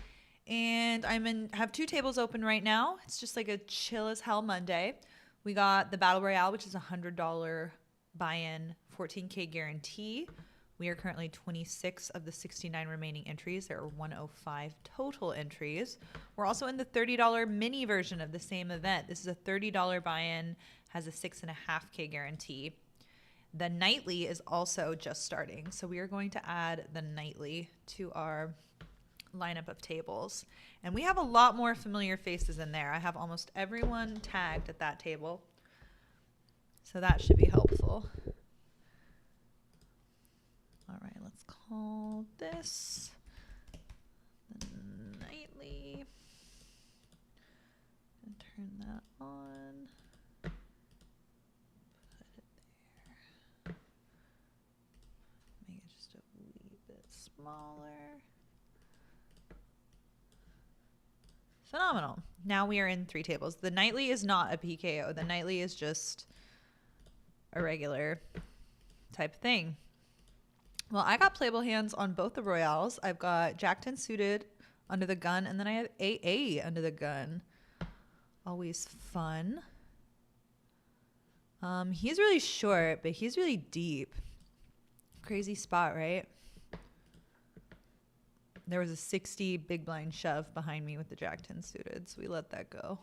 and have 2 tables open right now. It's just like a chill as hell Monday. We got the Battle Royale, which is a $100 buy-in, 14K guarantee. We are currently 26 of the 69 remaining entries. There are 105 total entries. We're also in the $30 mini version of the same event. This is a $30 buy-in, has a 6.5K guarantee. The nightly is also just starting. So we are going to add the nightly to our lineup of tables. And we have a lot more familiar faces in there. I have almost everyone tagged at that table. So that should be helpful. All right, let's call this the nightly and turn that on. Put it there. Make it just a wee bit smaller. Phenomenal. Now we are in 3 tables. The nightly is not a PKO. The nightly is just a regular type thing. Well, I got playable hands on both the Royales. I've got Jack-10 suited under the gun, and then I have AA under the gun. Always fun. He's really short, but he's really deep. Crazy spot, right? There was a 60 big blind shove behind me with the Jack-10 suited, so we let that go.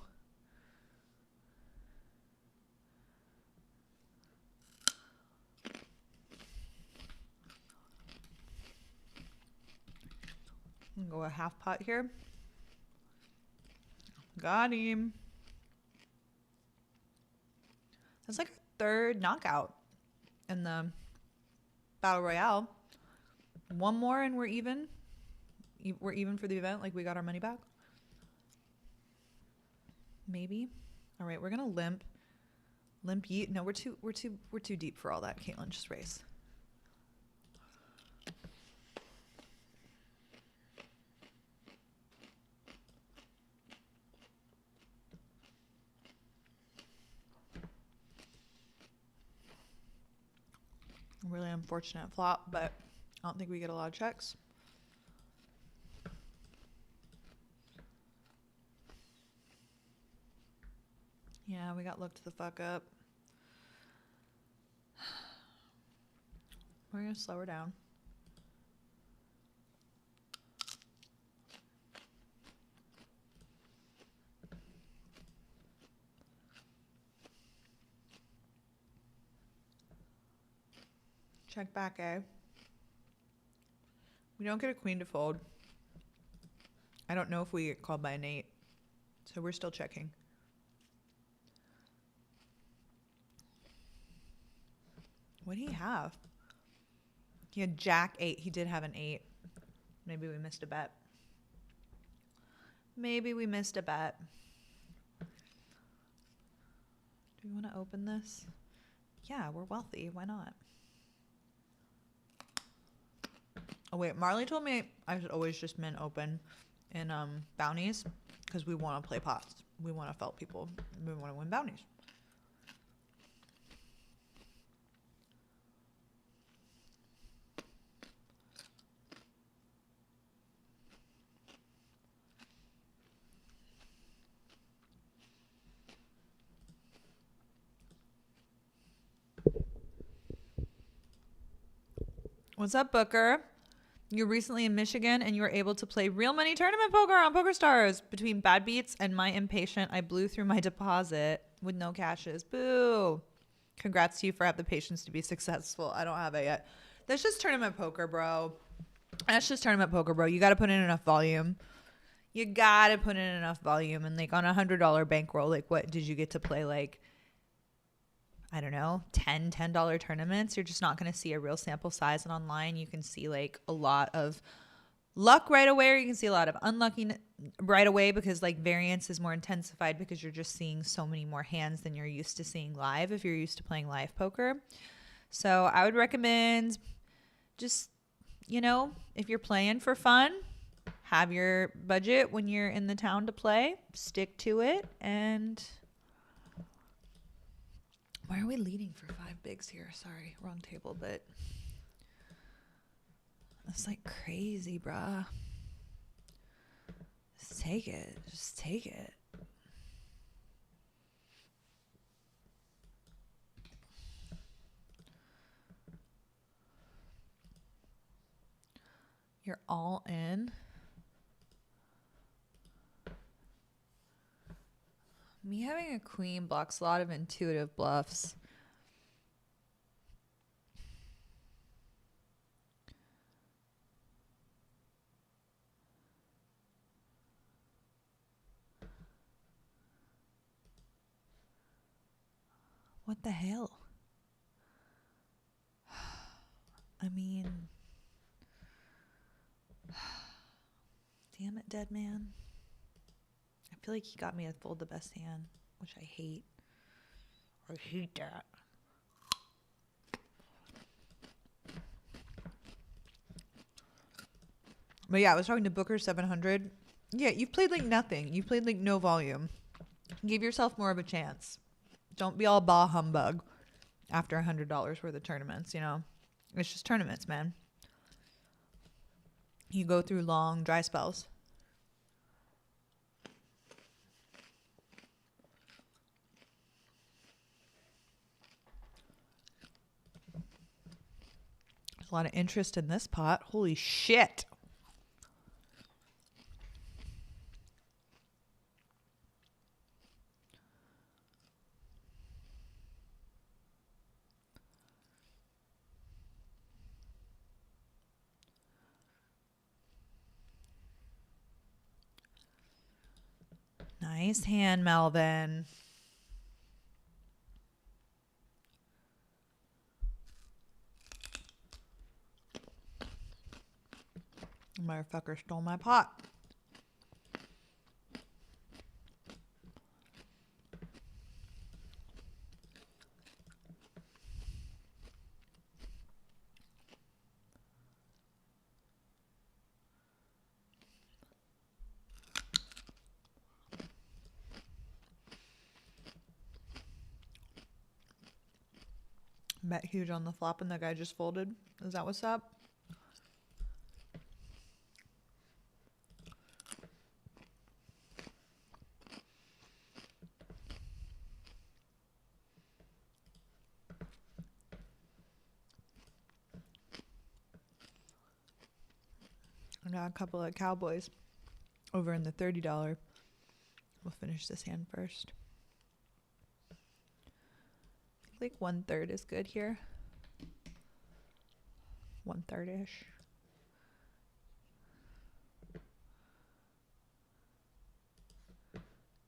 Go a half pot here. Got him. That's like a 3rd knockout in the Battle Royale. One more and we're even. We're even for the event. Like we got our money back. Maybe. All right, we're gonna limp yeet. No, we're too deep for all that. Caitlin, just raise. Really unfortunate flop, but I don't think we get a lot of checks. Yeah, we got looked the fuck up. We're gonna slow her down. Check back, eh? We don't get a queen to fold. I don't know if we get called by an 8, so we're still checking. What did he have? He had Jack-8. He did have an 8. Maybe we missed a bet. Maybe we missed a bet. Do we want to open this? Yeah, we're wealthy. Why not? Oh, wait. Marley told me I should always just min open in bounties because we want to play pots. We want to felt people. We want to win bounties. What's up, Booker? You're recently in Michigan and you were able to play real money tournament poker on PokerStars. Between bad beats and my impatient, I blew through my deposit with no cashes. Boo. Congrats to you for having the patience to be successful. I don't have it yet. That's just tournament poker, bro. That's just tournament poker, bro. You got to put in enough volume. You got to put in enough volume. And like on $100 bankroll, like what did you get to play? Like, I don't know, $10 tournaments. You're just not going to see a real sample size. And online, you can see like a lot of luck right away, or you can see a lot of unlucky right away because like variance is more intensified because you're just seeing so many more hands than you're used to seeing live if you're used to playing live poker. So I would recommend just, you know, if you're playing for fun, have your budget when you're in the town to play, stick to it. And why are we leading for 5 bigs here? Sorry, wrong table, but that's like crazy, bruh. Just take it. Just take it. You're all in. Me having a queen blocks a lot of intuitive bluffs. What the hell? I mean, damn it, dead man. I feel like he got me to fold the best hand, which I hate. I hate that. But yeah, I was talking to Booker 700. Yeah, you've played like nothing. You've played like no volume. Give yourself more of a chance. Don't be all bah humbug after $100 worth of tournaments, you know? It's just tournaments, man. You go through long, dry spells. There's a lot of interest in this pot. Holy shit. Nice hand, Melvin. Motherfucker stole my pot. Bet huge on the flop and the guy just folded. Is that what's up? I got a couple of cowboys over in the $30. We'll finish this hand first. I think like 1/3 is good here. 1/3-ish.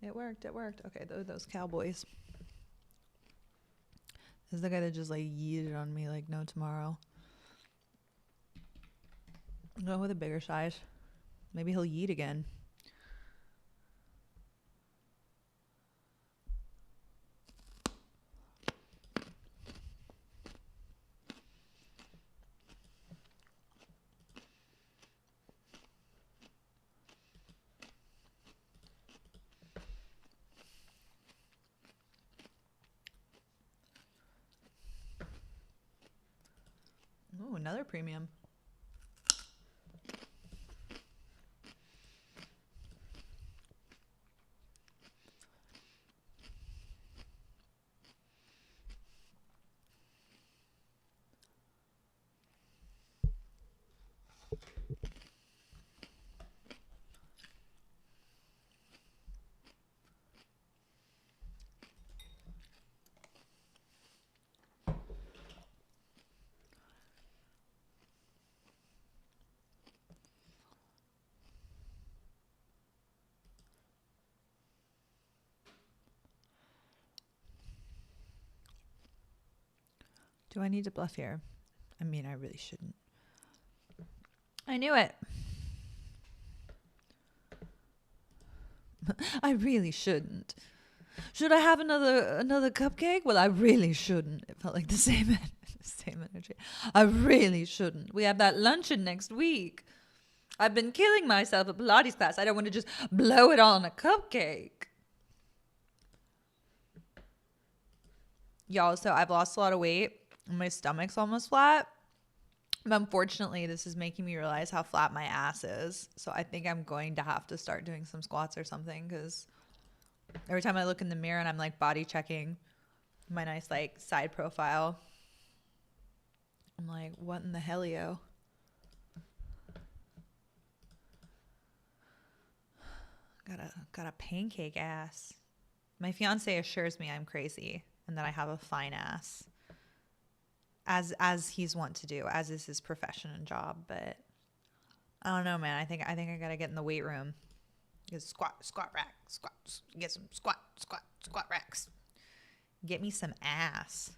It worked. It worked. Okay, those cowboys. This is the guy that just like yeeted on me like no tomorrow. Go with a bigger size. Maybe he'll yeet again. Oh, another premium. Do I need to bluff here? I mean, I really shouldn't. I knew it. I really shouldn't. Should I have another cupcake? Well, I really shouldn't. It felt like the same energy. I really shouldn't. We have that luncheon next week. I've been killing myself at Pilates class. I don't want to just blow it all on a cupcake. Y'all, so I've lost a lot of weight. My stomach's almost flat. But unfortunately, this is making me realize how flat my ass is. So I think I'm going to have to start doing some squats or something, because every time I look in the mirror and I'm like body checking my nice like side profile, I'm like, what in the hellio? Got a pancake ass. My fiance assures me I'm crazy and that I have a fine ass, as he's wont to do, as is his profession and job. But I don't know, man. I think I gotta get in the weight room. Get squat rack, squats. Get some squat racks. Get me some ass.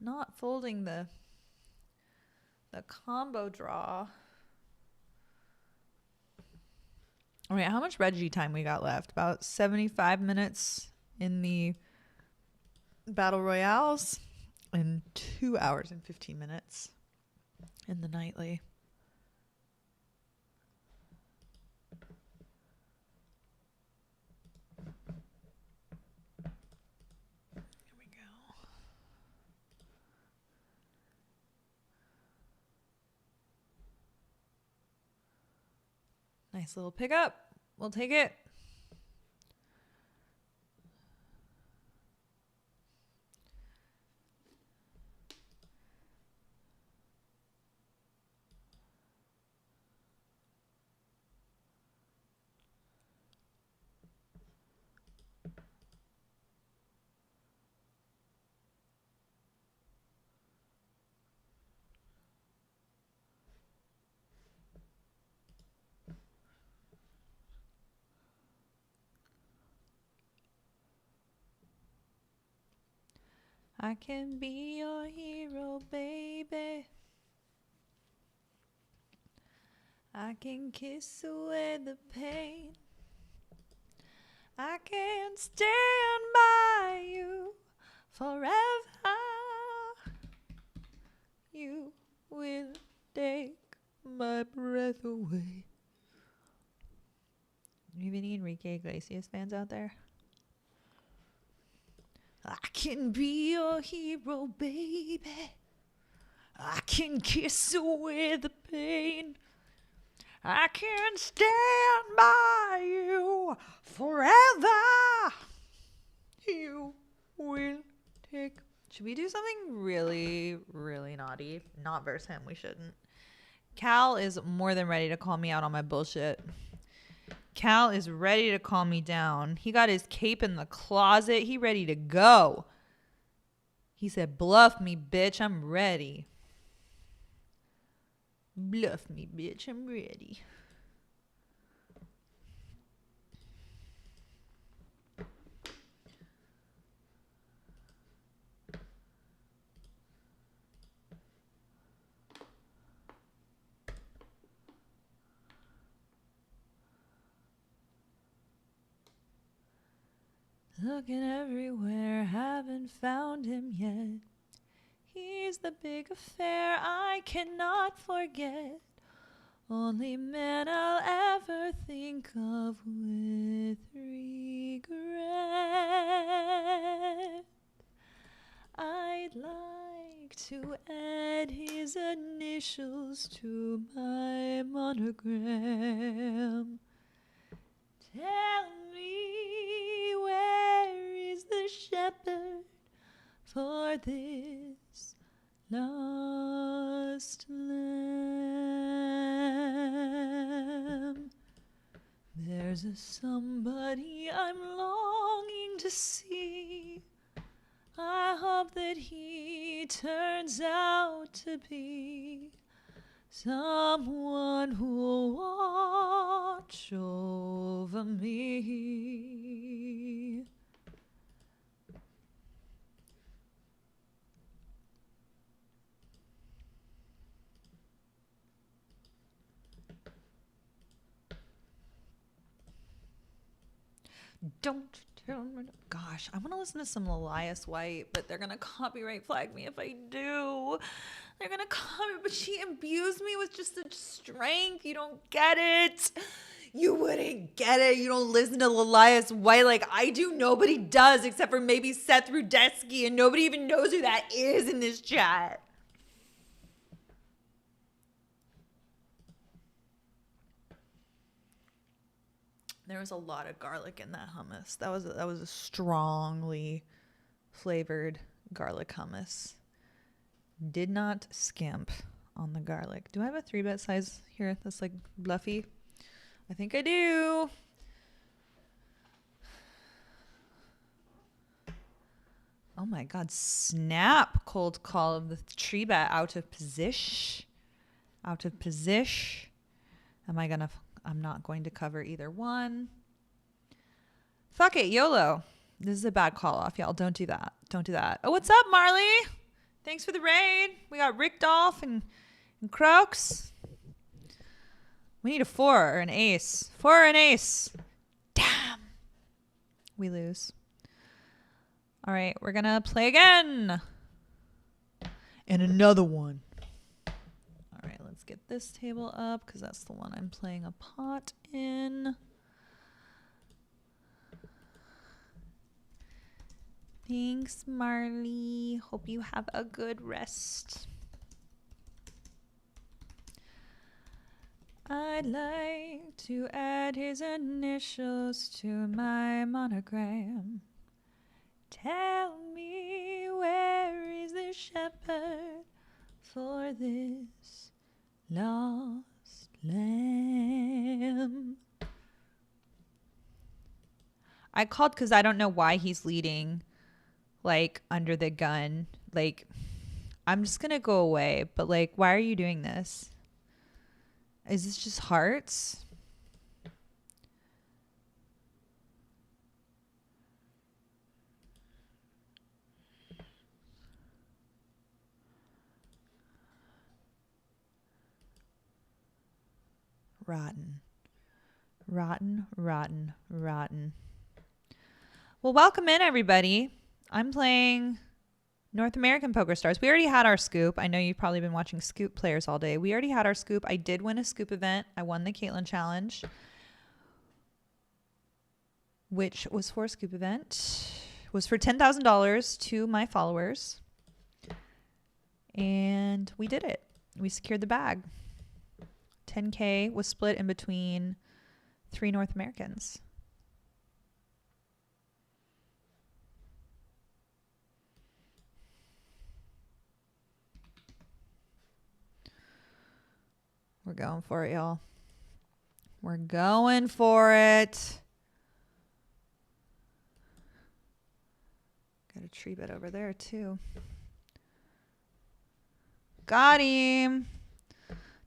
Not folding the combo draw. All right, how much Reggie time we got left? About 75 minutes in the Battle Royales and 2 hours and 15 minutes in the nightly. Here we go. Nice little pickup. We'll take it. I can be your hero, baby. I can kiss away the pain. I can stand by you forever. You will take my breath away. Do you have any Enrique Iglesias fans out there? I can be your hero, baby. I can kiss away the pain. I can stand by you forever. You will take... Should we do something really, really naughty? Not verse him. We shouldn't. Cal is more than ready to call me out on my bullshit. Cal is ready to calm me down. He got his cape in the closet. He ready to go. He said, bluff me, bitch. I'm ready. Bluff me, bitch. I'm ready. Looking everywhere, haven't found him yet. He's the big affair I cannot forget. Only man I'll ever think of with regret. I'd like to add his initials to my monogram. Tell me, where is the shepherd for this lost lamb? There's a somebody I'm longing to see. I hope that he turns out to be Someone who'll watch over me. Don't tell me. Gosh, I want to listen to some Elias White, but they're going to copyright flag me if I do. They're going to copyright, but she imbues me with just such strength. You don't get it. You wouldn't get it. You don't listen to Elias White like I do. Nobody does except for maybe Seth Rudetsky, and nobody even knows who that is in this chat. There was a lot of garlic in that hummus. That was a strongly flavored garlic hummus. Did not skimp on the garlic. Do I have a 3-bet size here that's like bluffy? I think I do. Oh my God, snap. Cold call of the 3-bet out of position. Out of position. I'm not going to cover either one. Fuck it, YOLO. This is a bad call off, y'all. Don't do that. Don't do that. Oh, what's up, Marley? Thanks for the raid. We got Rick Dolph and Croaks. We need a 4 or an ace. 4 or an ace. Damn. We lose. All right, we're going to play again. And another one. All right, let's get this table up because that's the one I'm playing a pot in. Thanks, Marley. Hope you have a good rest. I'd like to add his initials to my monogram. Tell me, where is the shepherd for this lost lamb? I called because I don't know why he's leading, like, under the gun. Like, I'm just going to go away. But, like, why are you doing this? Is this just hearts? Rotten. Rotten, rotten, rotten. Well, welcome in, everybody. I'm playing North American PokerStars. We already had our scoop. I know you've probably been watching scoop players all day. We already had our scoop. I did win a scoop event. I won the Caitlin challenge, which was for a scoop event. It was for $10,000 to my followers. And we did it. We secured the bag. 10K was split in between 3 North Americans. We're going for it, y'all. We're going for it. Got a tree bed over there, too. Got him.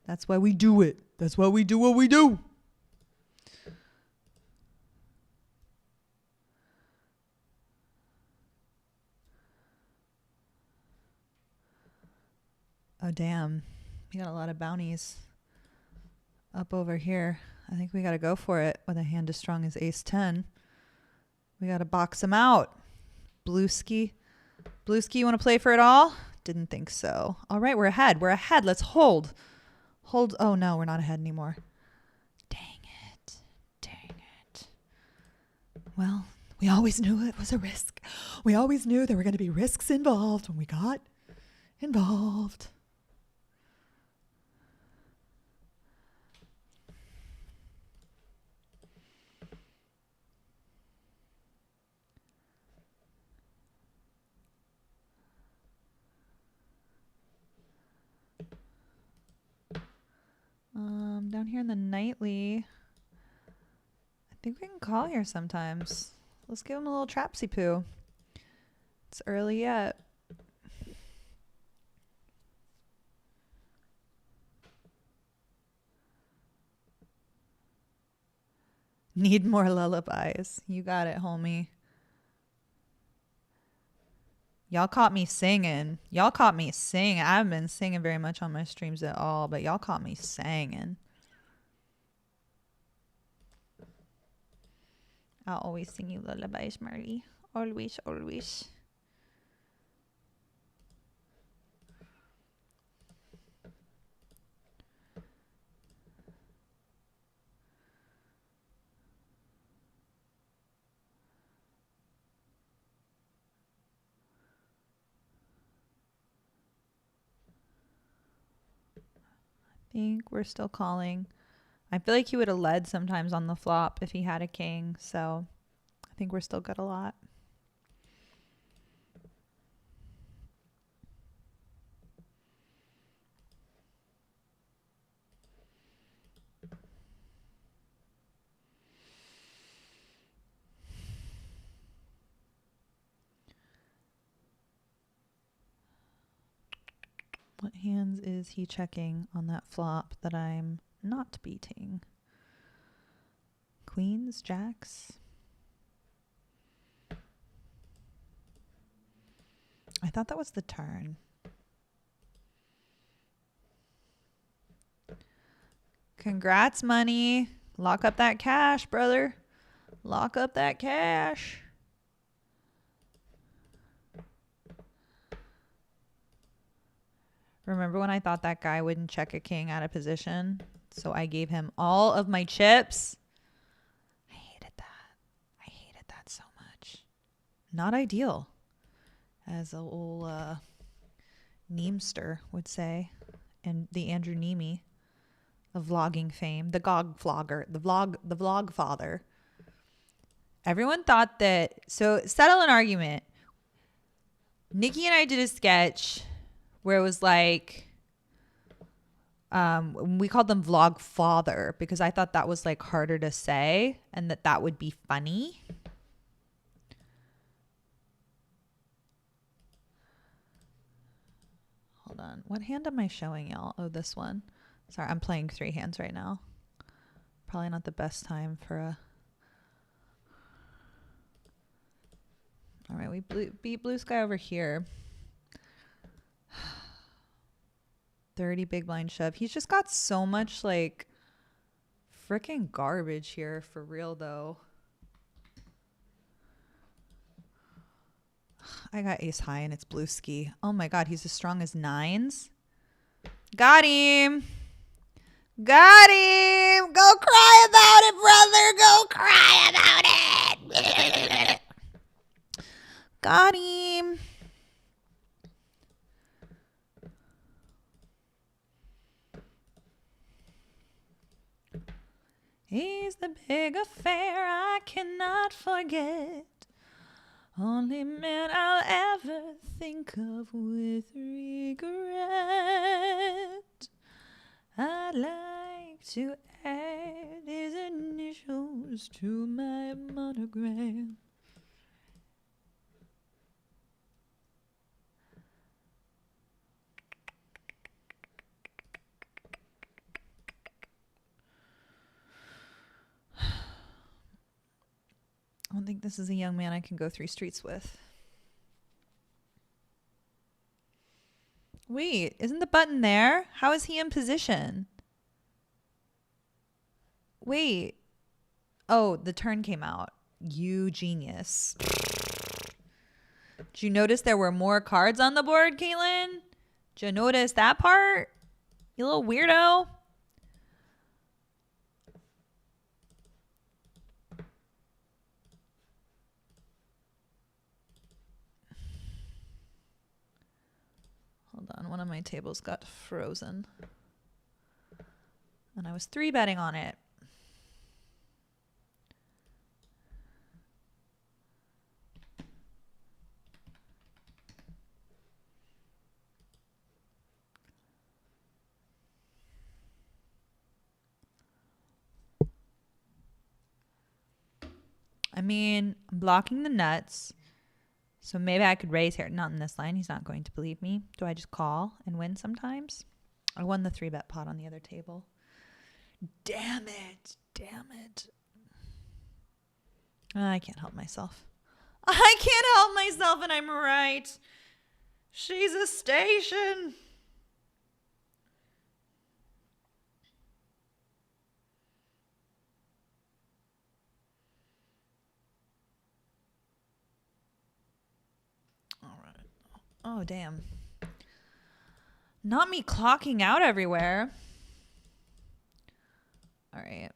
That's why we do it. That's why we do what we do. Oh, damn. We got a lot of bounties up over here. I think we got to go for it with a hand as strong as ace 10. We got to box him out. Blueski. Blueski, you want to play for it all? Didn't think so. All right, we're ahead. We're ahead. Let's hold. Hold. Oh, no, we're not ahead anymore. Dang it. Dang it. Well, we always knew it was a risk. We always knew there were going to be risks involved when we got involved. Down here in the nightly, I think we can call here sometimes. Let's give him a little trapsy poo. It's early yet. Need more lullabies. You got it, homie. Y'all caught me singing. Y'all caught me singing. I haven't been singing very much on my streams at all, but y'all caught me singing. I'll always sing you lullabies, Marley. Always, always. I think we're still calling. I feel like he would have led sometimes on the flop if he had a king, so I think we're still good a lot. What hands is he checking on that flop that I'm not beating? Queens, jacks. I thought that was the turn. Congrats, money. Lock up that cash, brother. Lock up that cash. Remember when I thought that guy wouldn't check a king out of position? So I gave him all of my chips. I hated that. I hated that so much. Not ideal, as a old Neemster would say, and the Andrew Neeme of vlogging fame, the GOG vlogger, the vlog father. Everyone thought that. So settle an argument. Nikki and I did a sketch where it was like, we called them vlog father because I thought that was like harder to say and that would be funny. Hold on. What hand am I showing y'all? Oh, this one. Sorry, I'm playing 3 hands right now. Probably not the best time for a... All right, we beat Blue Sky over here. 30 big blind shove. He's just got so much like freaking garbage here for real though. I got ace high and it's blue ski. Oh my God, he's as strong as 9s. Got him. Got him. Go cry about it, brother. Go cry about it. Got him. He's the big affair I cannot forget. Only man I'll ever think of with regret. I'd like to add his initials to my monogram. I don't think this is a young man I can go 3 streets with. Wait, isn't the button there? How is he in position? Wait. Oh, the turn came out. You genius. Did you notice there were more cards on the board, Caitlin? Did you notice that part? You little weirdo. Hold on, one of my tables got frozen. And I was 3-betting on it. I mean, I'm blocking the nuts. So maybe I could raise here. Not in this line. He's not going to believe me. Do I just call and win sometimes? I won the 3-bet pot on the other table. Damn it. Damn it. I can't help myself. I can't help myself, and I'm right. She's a station. All right. Oh, damn. Not me clocking out everywhere. All right.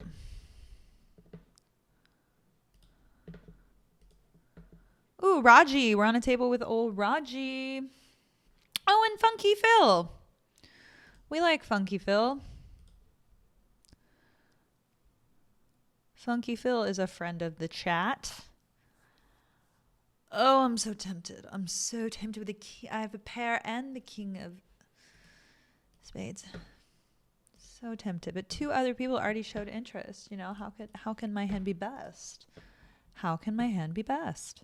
Ooh, Raji. We're on a table with old Raji. Oh, and Funky Phil. We like Funky Phil. Funky Phil is a friend of the chat. Oh, I'm so tempted. I'm so tempted with the king. I have a pair and the king of spades. So tempted. But 2 other people already showed interest. You know, how can my hand be best? How can my hand be best?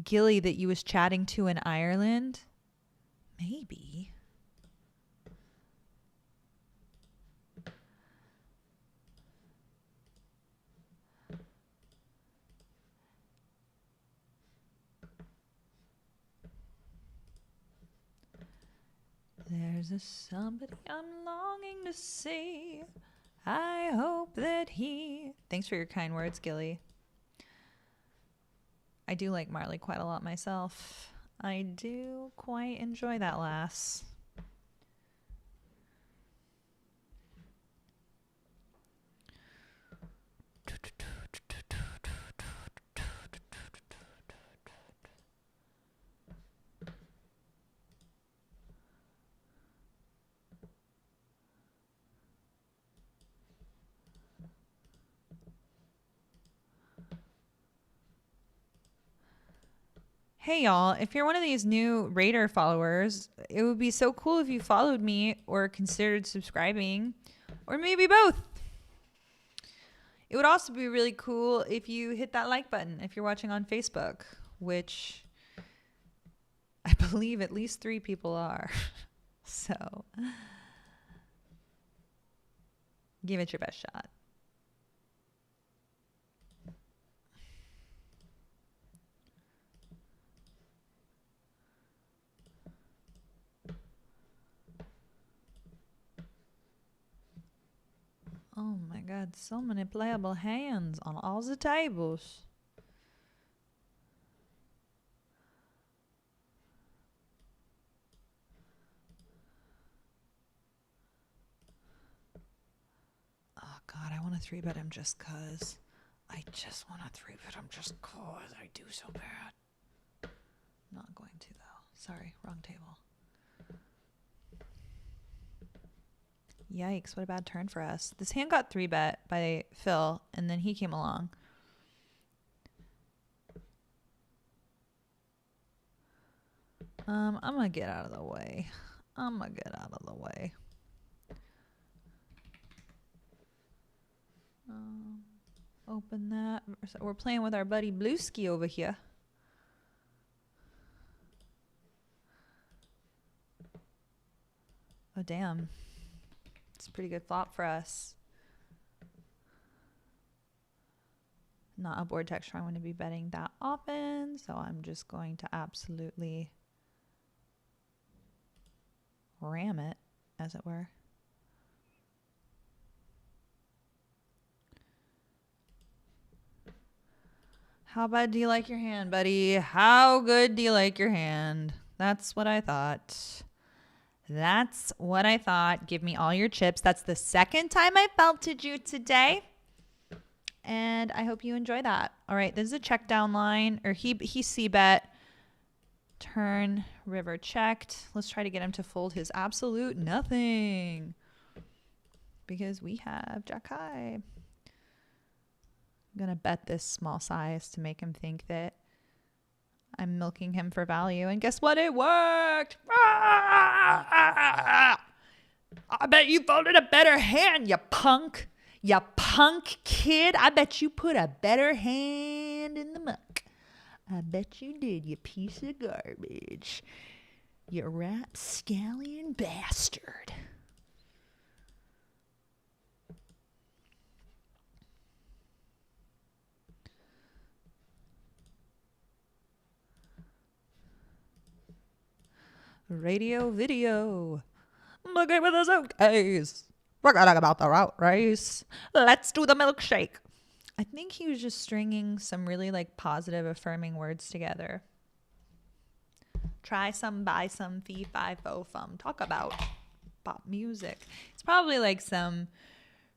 Gilly that you was chatting to in Ireland? Maybe. There's a somebody I'm longing to see. I hope that he... Thanks for your kind words, Gilly. I do like Marley quite a lot myself. I do quite enjoy that lass. Hey y'all, if you're one of these new Raider followers, it would be so cool if you followed me or considered subscribing, or maybe both. It would also be really cool if you hit that like button if you're watching on Facebook, which I believe at least 3 people are. So give it your best shot. Oh my god, so many playable hands on all the tables. Oh god, I want to 3-bet him just cause. I just want to 3-bet him just cause I do so bad. Not going to though. Sorry, wrong table. Yikes, what a bad turn for us. This hand got 3-bet by Phil, and then he came along. I'm going to get out of the way. Open that. We're playing with our buddy Blueski over here. Oh, damn. It's a pretty good flop for us. Not a board texture I'm going to be betting that often, so I'm just going to absolutely ram it, as it were. How bad do you like your hand, buddy? How good do you like your hand? That's what I thought. That's what I thought. Give me all your chips. That's the second time I felted you today. And I hope you enjoy that. All right, this is a check down line. Or he c-bet. Turn, river checked. Let's try to get him to fold his absolute nothing. Because we have jack high. I'm going to bet this small size to make him think that I'm milking him for value. And guess what? It worked. I bet you folded a better hand, you punk. You punk kid. I bet you put a better hand in the muck. I bet you did, you piece of garbage. You rapscallion bastard. Radio video. The game with the suitcase. We're gonna talk about the route race. Let's do the milkshake. I think he was just stringing some really like positive, affirming words together. Try some, buy some, fee, fi, fo, fum. Talk about pop music. It's probably like some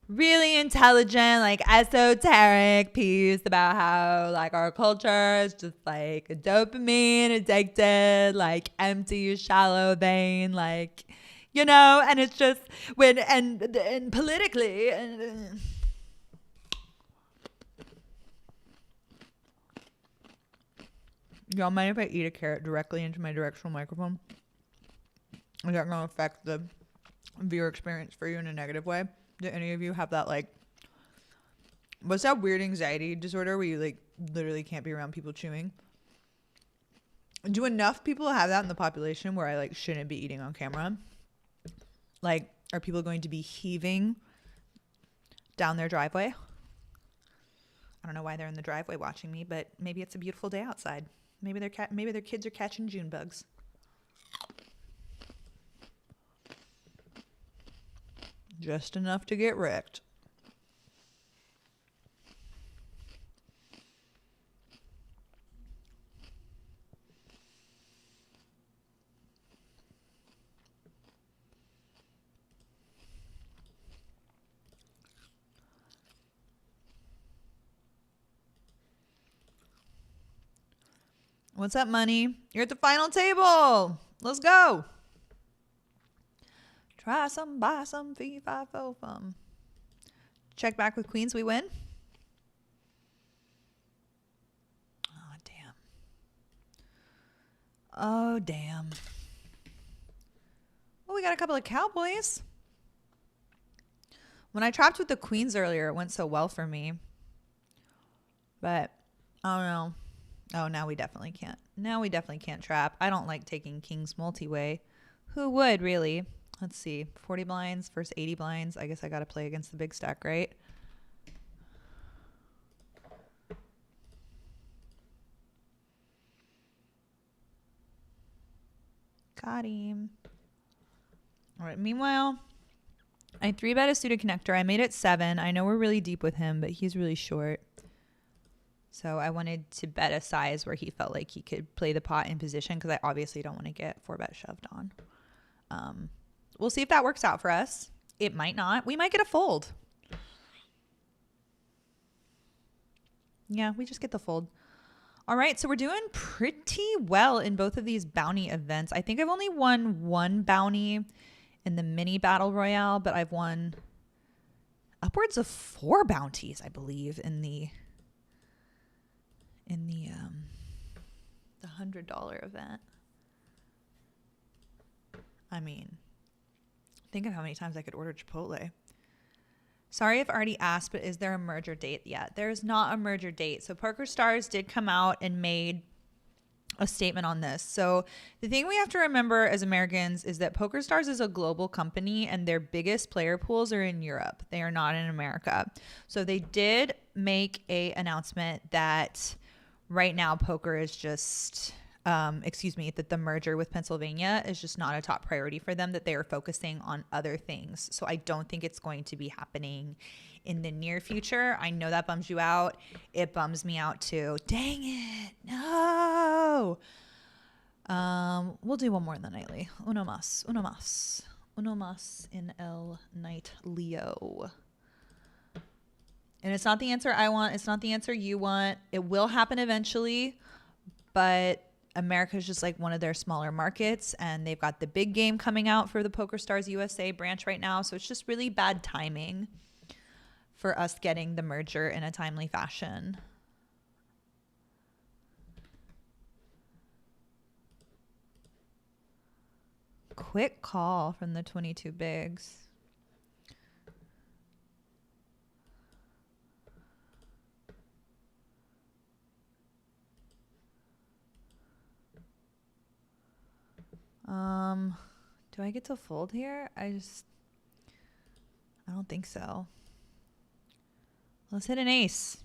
really intelligent, like esoteric piece about how like our culture is just like a dopamine addicted, like empty, shallow vein, like, you know, and it's just when and politically and y'all mind if I eat a carrot directly into my directional microphone? Is that gonna affect the viewer experience for you in a negative way? Do any of you have that, like, what's that weird anxiety disorder where you like literally can't be around people chewing? Do enough people have that in the population where I like shouldn't be eating on camera? Like, are people going to be heaving down their driveway? I don't know why they're in the driveway watching me, but maybe it's a beautiful day outside. Maybe their kids are catching June bugs. Just enough to get wrecked. What's up, money? You're at the final table. Let's go. Try some, buy some, fee, fi, fo, fum. Check back with queens, we win. Oh, damn. Oh, damn. Well, we got a couple of cowboys. When I trapped with the queens earlier, it went so well for me. But, I don't know. Oh, now we definitely can't. Now we definitely can't trap. I don't like taking kings multi-way. Who would, really? Let's see. 40 blinds versus 80 blinds. I guess I got to play against the big stack, right? Got him. All right. Meanwhile, I 3-bet a suited connector. I made it 7. I know we're really deep with him, but he's really short. So I wanted to bet a size where he felt like he could play the pot in position because I obviously don't want to get 4-bet shoved on. We'll see if that works out for us. It might not. We might get a fold. Yeah, we just get the fold. All right, so we're doing pretty well in both of these bounty events. I think I've only won 1 bounty in the mini battle royale, but I've won upwards of 4 bounties, I believe, in the $100 event. I mean, think of how many times I could order Chipotle. Sorry if I already asked, but is there a merger date yet? There's not a merger date. So PokerStars did come out and made a statement on this. So the thing we have to remember as Americans is that PokerStars is a global company and their biggest player pools are in Europe. They are not in America. So they did make a announcement that right now poker is just that the merger with Pennsylvania is just not a top priority for them, that they are focusing on other things. So I don't think it's going to be happening in the near future. I know that bums you out. It bums me out too. Dang it. No. We'll do one more in the nightly. Uno mas in el night Leo. And it's not the answer I want. It's not the answer you want. It will happen eventually, but America is just like one of their smaller markets, and they've got the big game coming out for the PokerStars USA branch right now. So it's just really bad timing for us getting the merger in a timely fashion. Quick call from the 22 bigs. Do I get to fold here? I don't think so. Let's hit an ace.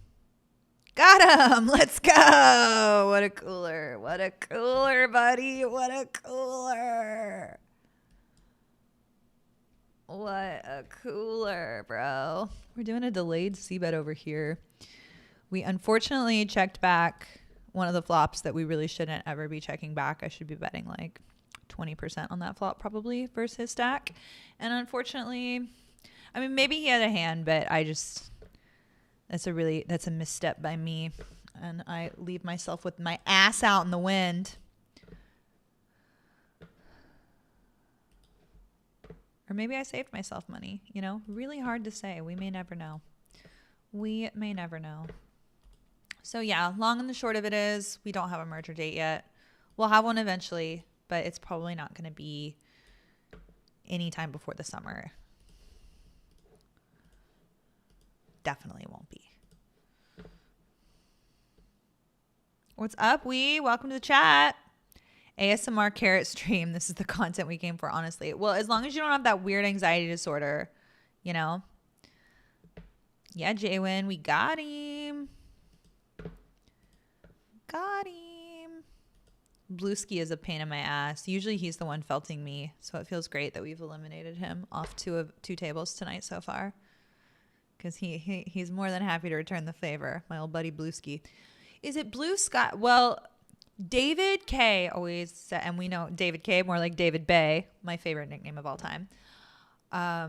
Got him. Let's go. What a cooler. What a cooler, buddy. What a cooler. What a cooler, bro. We're doing a delayed c-bet over here. We unfortunately checked back one of the flops that we really shouldn't ever be checking back. I should be betting like 20% on that flop probably versus his stack. And unfortunately, I mean, maybe he had a hand, but that's a misstep by me. And I leave myself with my ass out in the wind. Or maybe I saved myself money, you know? Really hard to say. We may never know. We may never know. So yeah, long and the short of it is we don't have a merger date yet. We'll have one eventually, but it's probably not going to be anytime before the summer. Definitely won't be. What's up, welcome to the chat. ASMR carrot stream. This is the content we came for, honestly. Well, as long as you don't have that weird anxiety disorder, you know. Yeah, Jaywin, we got him. Got him. Blueski is a pain in my ass. Usually he's the one felting me, so it feels great that we've eliminated him off two tables tonight so far. Because he's more than happy to return the favor, my old buddy Blueski. Is it Blue Sky? Well, David K always said, and we know David K, more like David Bay, my favorite nickname of all time. But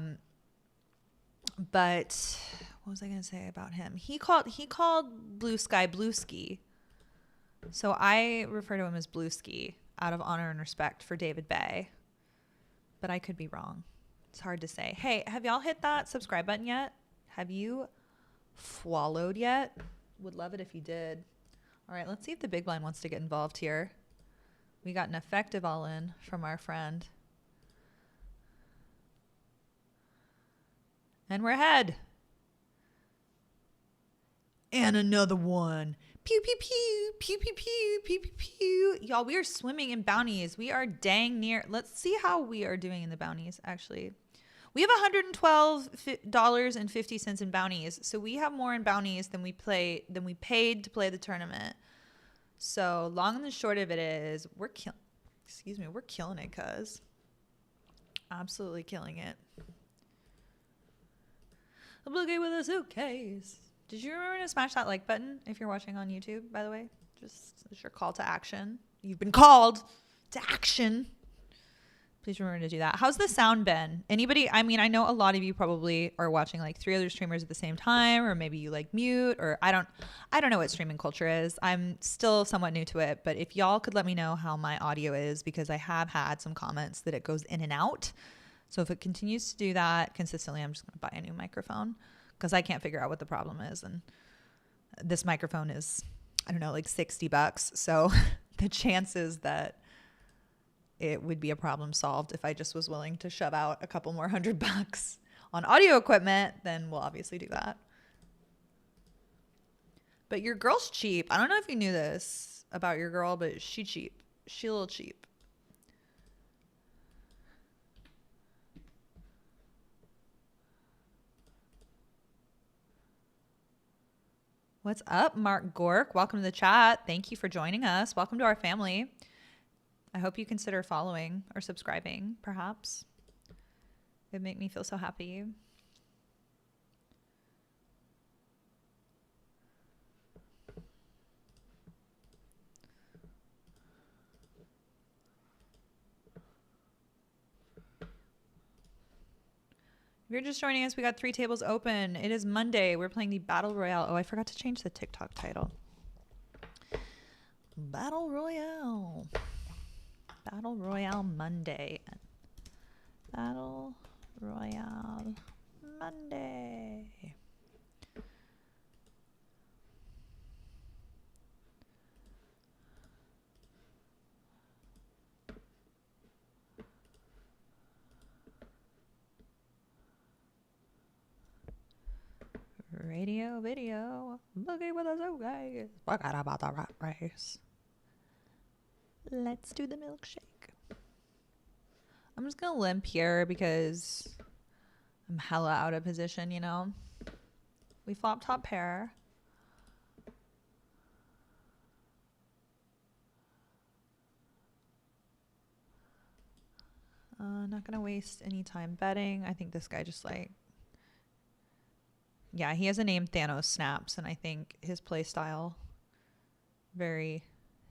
what was I going to say about him? He called Blue Sky Blueski. So I refer to him as Blueski out of honor and respect for David Bay. But I could be wrong. It's hard to say. Hey, have y'all hit that subscribe button yet? Have you followed yet? Would love it if you did. All right, let's see if the big blind wants to get involved here. We got an effective all-in from our friend. And we're ahead. And another one. Pew, pew, pew, pew, pew, pew, pew, pew, pew. Y'all, we are swimming in bounties. We are dang near. Let's see how we are doing in the bounties, actually. We have $112.50 in bounties. So we have more in bounties than we paid to play the tournament. So long and the short of it is we're killing it, cuz. Absolutely killing it. A boogie with a suitcase. Did you remember to smash that like button if you're watching on YouTube, by the way? Just as your call to action. You've been called to action. Please remember to do that. How's the sound been? Anybody? I mean, I know a lot of you probably are watching like 3 other streamers at the same time, or maybe you like mute, or I don't know what streaming culture is. I'm still somewhat new to it, but if y'all could let me know how my audio is, because I have had some comments that it goes in and out. So if it continues to do that consistently, I'm just going to buy a new microphone because I can't figure out what the problem is. And this microphone is, I don't know, like $60. So the chances that it would be a problem solved if I just was willing to shove out a couple more $100 on audio equipment, then we'll obviously do that. But your girl's cheap. I don't know if you knew this about your girl, but she cheap. She a little cheap. What's up, Mark Gork? Welcome to the chat. Thank you for joining us. Welcome to our family. I hope you consider following or subscribing, perhaps. It'd make me feel so happy. If you're just joining us, we got 3 tables open. It is Monday. We're playing the Battle Royale. Oh, I forgot to change the TikTok title. Battle Royale. Battle Royale Monday. Battle Royale Monday. Radio, video, boogie with us, okay. Forgot about the rat race. Let's do the milkshake. I'm just going to limp here because I'm hella out of position, you know. We flop top pair. Not going to waste any time betting. I think this guy just like, yeah, he has a name Thanos Snaps, and I think his play style very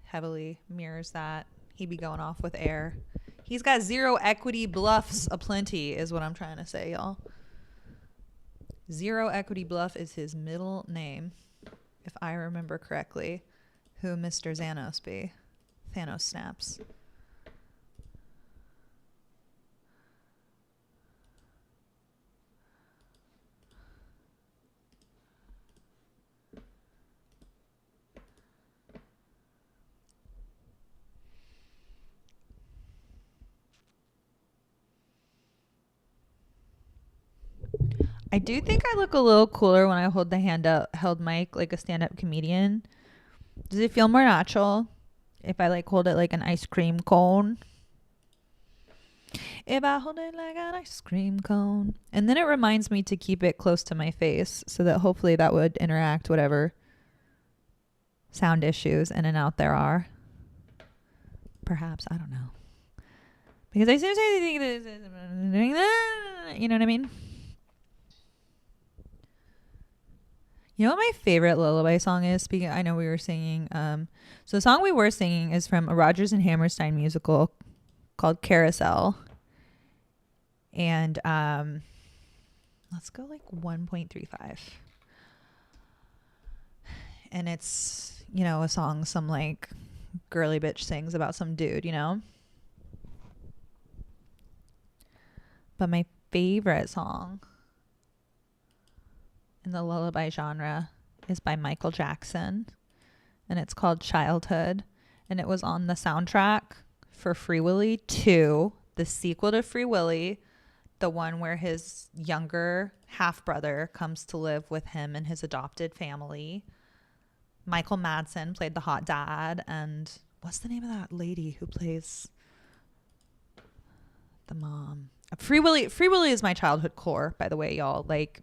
heavily mirrors that. He'd be going off with air. He's got zero equity bluffs aplenty is what I'm trying to say, y'all. Zero equity bluff is his middle name, if I remember correctly. Who Mr. Xanos be? Thanos Snaps. I do think I look a little cooler when I hold the held mic like a stand-up comedian. Does it feel more natural if I like hold it like an ice cream cone? If I hold it like an ice cream cone. And then it reminds me to keep it close to my face so that hopefully that would interact whatever sound issues in and out there are. Perhaps, I don't know. Because I sometimes think this is doing that. You know what I mean? You know what my favorite lullaby song is? Speaking, I know we were singing. So the song we were singing is from a Rodgers and Hammerstein musical called Carousel. And let's go like 1.35. And it's, you know, a song some like girly bitch sings about some dude, you know? But my favorite song in the lullaby genre is by Michael Jackson, and it's called Childhood, and it was on the soundtrack for Free Willy 2, the sequel to Free Willy, the one where his younger half-brother comes to live with him and his adopted family. Michael Madsen played the hot dad, and what's the name of that lady who plays the mom? Free Willy is my childhood core, by the way, y'all. Like,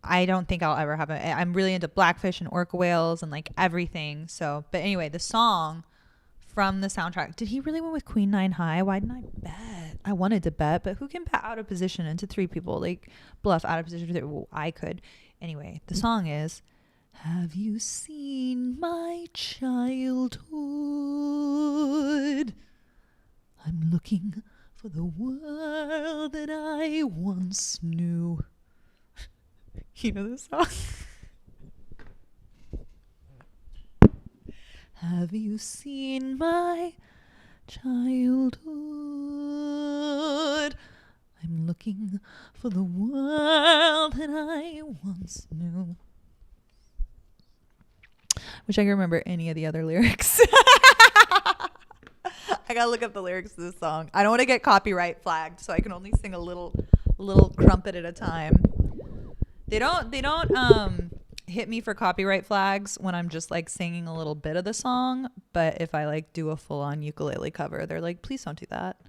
I don't think I'll ever have I'm really into Blackfish and orca whales and like everything. So, but anyway, the song from the soundtrack. Did he really win with Queen 9 high? Why didn't I bet? I wanted to bet, but who can bet out of position into three people? Like bluff out of position. Well, I could. Anyway, the song is, have you seen my childhood? I'm looking for the world that I once knew. You know this song? Have you seen my childhood? I'm looking for the world that I once knew. Wish I could remember any of the other lyrics. I gotta look up the lyrics to this song. I don't want to get copyright flagged, so I can only sing a little crumpet at a time. They don't hit me for copyright flags when I'm just like singing a little bit of the song, but if I like do a full-on ukulele cover, they're like, please don't do that.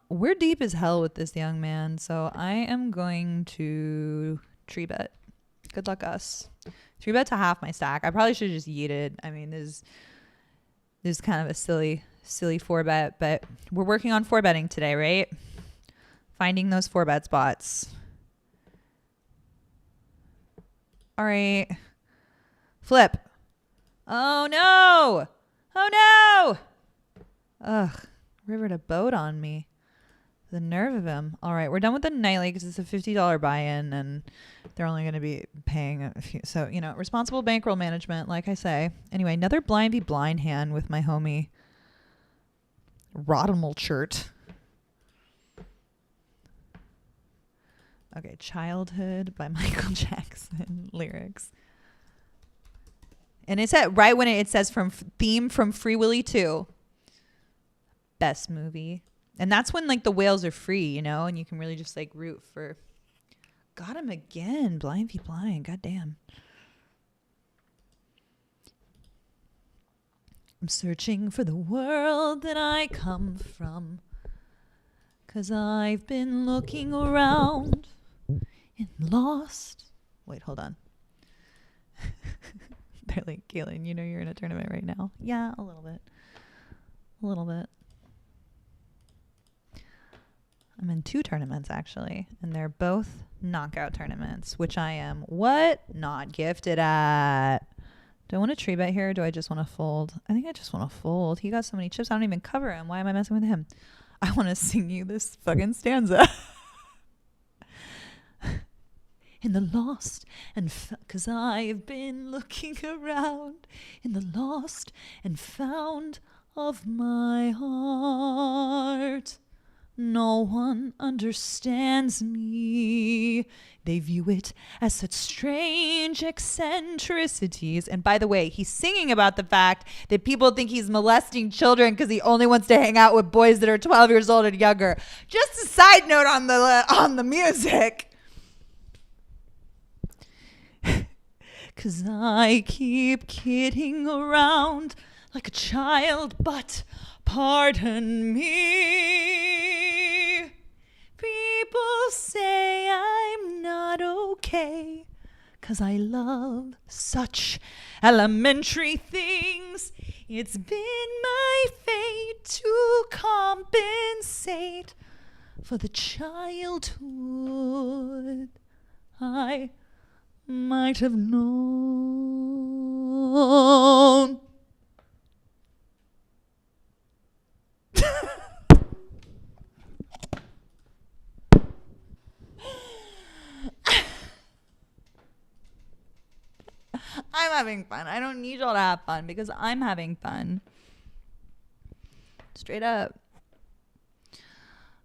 We're deep as hell with this young man, so I am going to tree bet. Good luck us. Tree bet to half my stack. I probably should have just yeeted. I mean, this is kind of a silly 4-bet, but we're working on 4-betting today, right? Finding those 4-bet spots. All right. Flip. Oh, no. Oh, no. Ugh. River to boat on me. The nerve of him. All right. We're done with the nightly because it's a $50 buy-in and they're only going to be paying a few. So, you know, responsible bankroll management, like I say. Anyway, another blind v blind hand with my homie Rodmelchert. Okay, Childhood by Michael Jackson lyrics. And it's at right when it says from theme from Free Willy 2. Best movie. And that's when like the whales are free, you know, and you can really just like root for. Got him again. Blind v blind. God damn. I'm searching for the world that I come from, 'cause I've been looking around and lost. Wait, hold on. They're like, Caitlin, you know you're in a tournament right now. Yeah, a little bit. A little bit. I'm in 2 tournaments, actually, and they're both knockout tournaments, which I am not gifted at. Do I want to tree bet here, or do I just want to fold? I think I just want to fold. He got so many chips, I don't even cover him. Why am I messing with him? I want to sing you this fucking stanza. In the lost and 'cause I've been looking around in the lost and found of my heart. No one understands me. They view it as such strange eccentricities. And by the way, he's singing about the fact that people think he's molesting children because he only wants to hang out with boys that are 12 years old and younger. Just a side note on the music. 'Cause I keep kidding around like a child, but pardon me. People say I'm not okay, 'cause I love such elementary things. It's been my fate to compensate for the childhood I might have known. I'm having fun. I don't need y'all to have fun because I'm having fun. Straight up.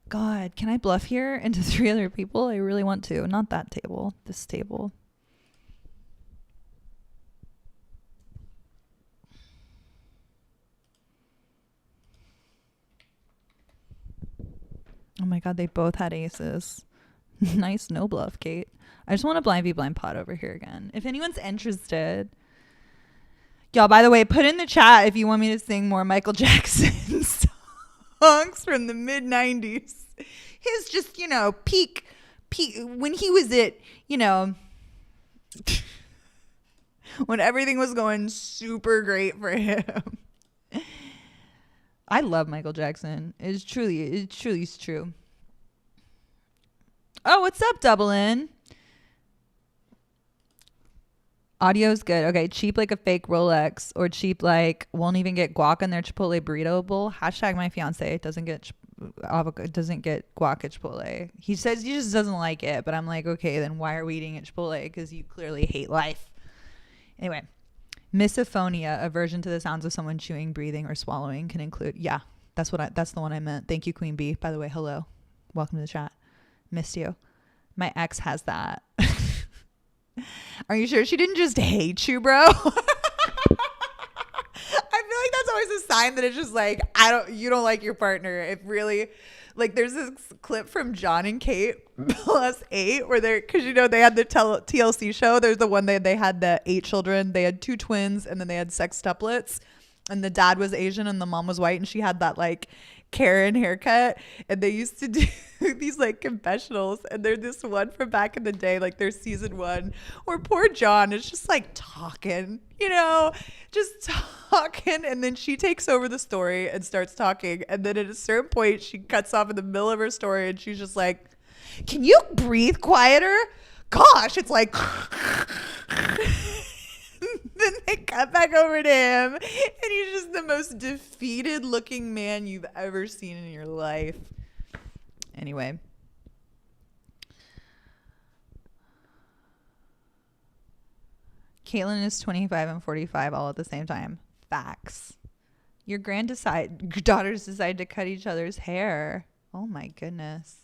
God, can I bluff here into 3 other people? I really want to. Not that table. This table. Oh my God, they both had aces. Nice no bluff, Kate. I just want a blind v blind pot over here again. If anyone's interested. Y'all, by the way, put in the chat if you want me to sing more Michael Jackson songs from the mid-90s. His just, peak, when he was at, when everything was going super great for him. I love Michael Jackson. It's truly true. Oh, what's up, Double In? Audio's good. Okay, cheap like a fake Rolex, or cheap like won't even get guac in their Chipotle burrito bowl. Hashtag my fiance doesn't get guac at Chipotle. He says he just doesn't like it, but I'm like, okay, then why are we eating at Chipotle? Because you clearly hate life. Anyway, misophonia, aversion to the sounds of someone chewing, breathing, or swallowing, can include. Yeah, that's the one I meant. Thank you, Queen Bee. By the way, hello, welcome to the chat. Missed you. My ex has that. Are you sure she didn't just hate you, bro? I feel like that's always a sign that it's just like, you don't like your partner. It really, like, there's this clip from John and Kate +8 where because they had the TLC show. There's the one they had the 8 children. They had 2 twins and then they had sextuplets. And the dad was Asian and the mom was white, and she had that like Karen haircut. And they used to do these like confessionals, and there's this one from back in the day, like there's season 1 where poor John is just like talking, just talking, and then she takes over the story and starts talking, and then at a certain point she cuts off in the middle of her story and she's just like, can you breathe quieter? Gosh, it's like then they cut back over to him, and he's just the most defeated looking man you've ever seen in your life. Anyway. Caitlin is 25 and 45 all at the same time. Facts. Your daughters decide to cut each other's hair. Oh my goodness.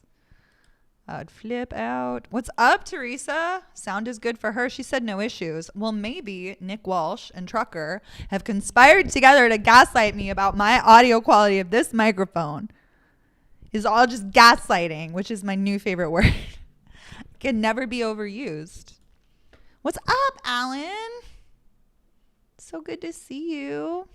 I'd flip out. What's up, Teresa? Sound is good for her. She said no issues. Well, maybe Nick Walsh and Trucker have conspired together to gaslight me about my audio quality of this microphone. It's all just gaslighting, which is my new favorite word. Can never be overused. What's up, Alan? So good to see you.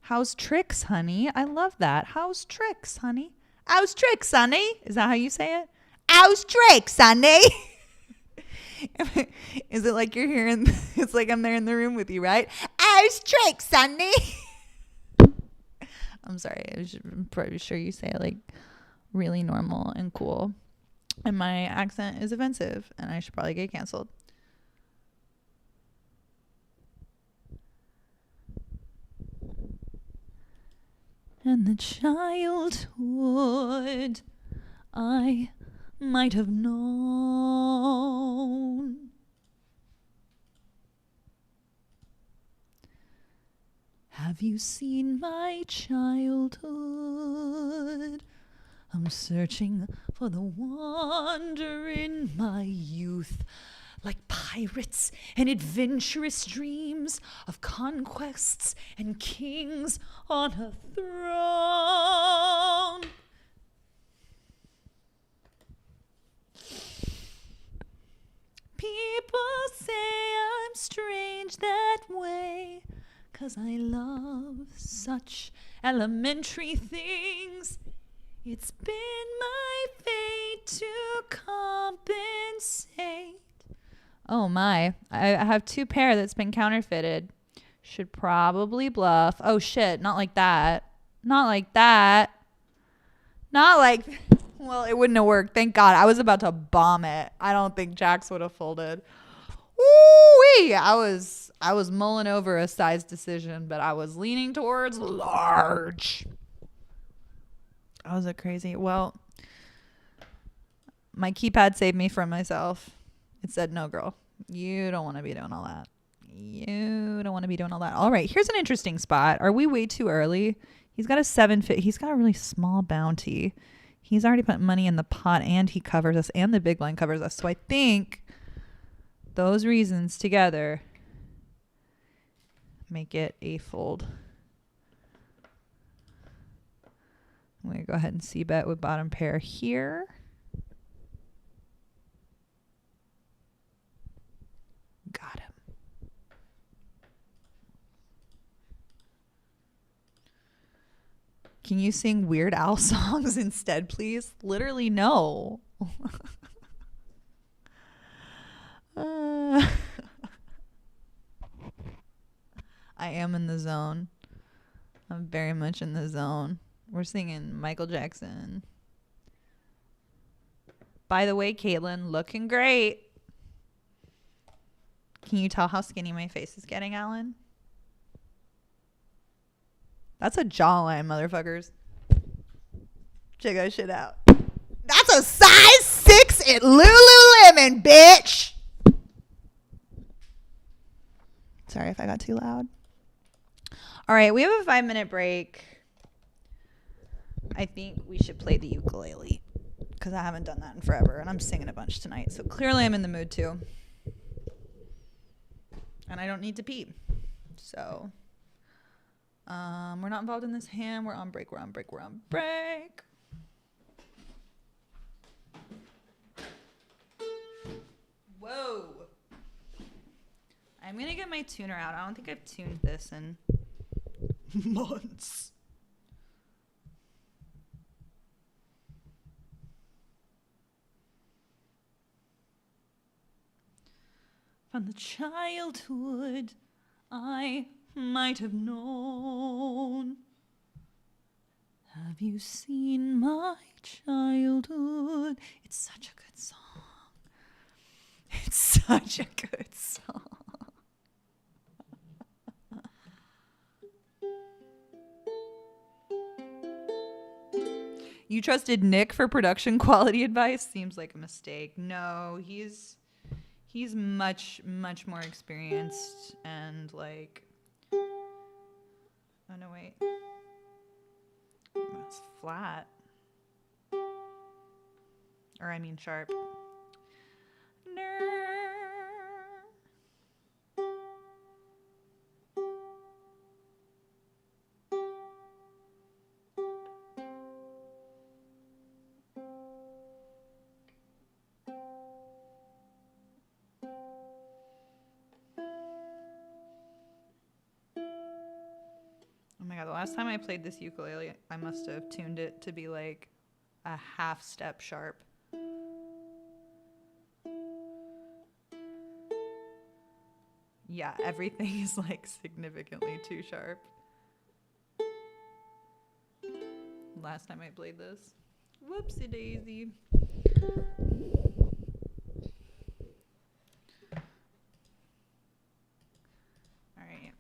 How's tricks, honey? I love that. How's tricks, honey? How's tricks, honey? Is that how you say it? How's tricks, honey? Is it like you're hearing? It's like I'm there in the room with you, right? How's tricks, honey? I'm sorry. I'm pretty sure you say it like really normal and cool. And my accent is offensive, and I should probably get canceled. And the childhood I might have known. Have you seen my childhood? I'm searching for the wonder in my youth, like pirates and adventurous dreams of conquests and kings on a throne. People say I'm strange that way, 'cause I love such elementary things. It's been my fate to compensate. Oh my, I have 2 pair that's been counterfeited. Should probably bluff. Oh shit, not like that. Not like that. Not like, well, it wouldn't have worked. Thank God. I was about to bomb it. I don't think jacks would have folded. Woo-wee. I was mulling over a size decision, but I was leaning towards large. Oh, was it crazy? Well, my keypad saved me from myself. It said, no, girl, you don't want to be doing all that. You don't want to be doing all that. All right, here's an interesting spot. Are we way too early? He's got a 750. He's got a really small bounty. He's already put money in the pot, and he covers us, and the big line covers us. So I think those reasons together make it a fold. I'm going to go ahead and c-bet with bottom pair here. Got him. Can you sing Weird Al songs instead, please? Literally, no. I am in the zone. I'm very much in the zone. We're singing Michael Jackson. By the way, Caitlin, looking great. Can you tell how skinny my face is getting, Alan? That's a jawline, motherfuckers. Check that shit out. That's a size 6 at Lululemon, bitch. Sorry if I got too loud. All right, we have a 5-minute break. I think we should play the ukulele because I haven't done that in forever, and I'm singing a bunch tonight. So clearly I'm in the mood too. And I don't need to pee. So we're not involved in this hand. We're on break. We're on break. We're on break. Whoa. I'm going to get my tuner out. I don't think I've tuned this in months. From the childhood I might have known. Have you seen my childhood? It's such a good song. It's such a good song. You trusted Nick for production quality advice? Seems like a mistake. No, he's much more experienced and like, oh no, wait, that's flat, or I mean sharp. Yeah, the last time I played this ukulele, I must have tuned it to be like a half step sharp. Yeah, everything is like significantly too sharp. Last time I played this. Whoopsie daisy. All right.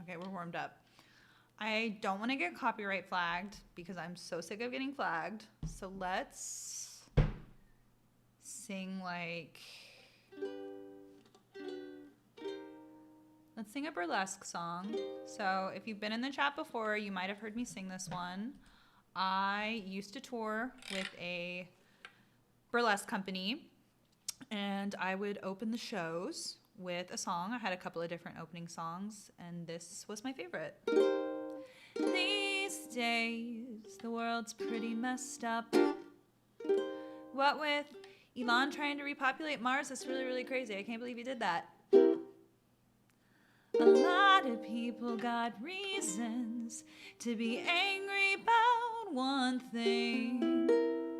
Okay, we're warmed up. I don't want to get copyright flagged because I'm so sick of getting flagged. So let's sing let's sing a burlesque song. So if you've been in the chat before, you might have heard me sing this one. I used to tour with a burlesque company, and I would open the shows with a song. I had a couple of different opening songs, and this was my favorite. These days, the world's pretty messed up. What with Elon trying to repopulate Mars, it's really, really crazy. I can't believe he did that. A lot of people got reasons to be angry about one thing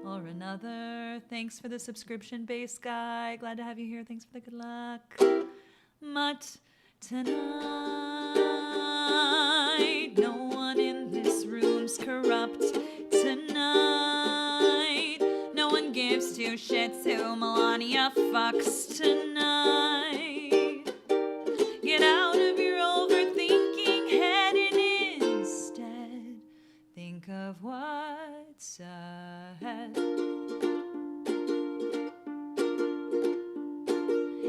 or another. Thanks for the subscription base guy. Glad to have you here. Thanks for the good luck. But tonight, no one in this room's corrupt. Tonight, no one gives two shits who Melania fucks tonight. Get out of your overthinking head and instead think of what's ahead.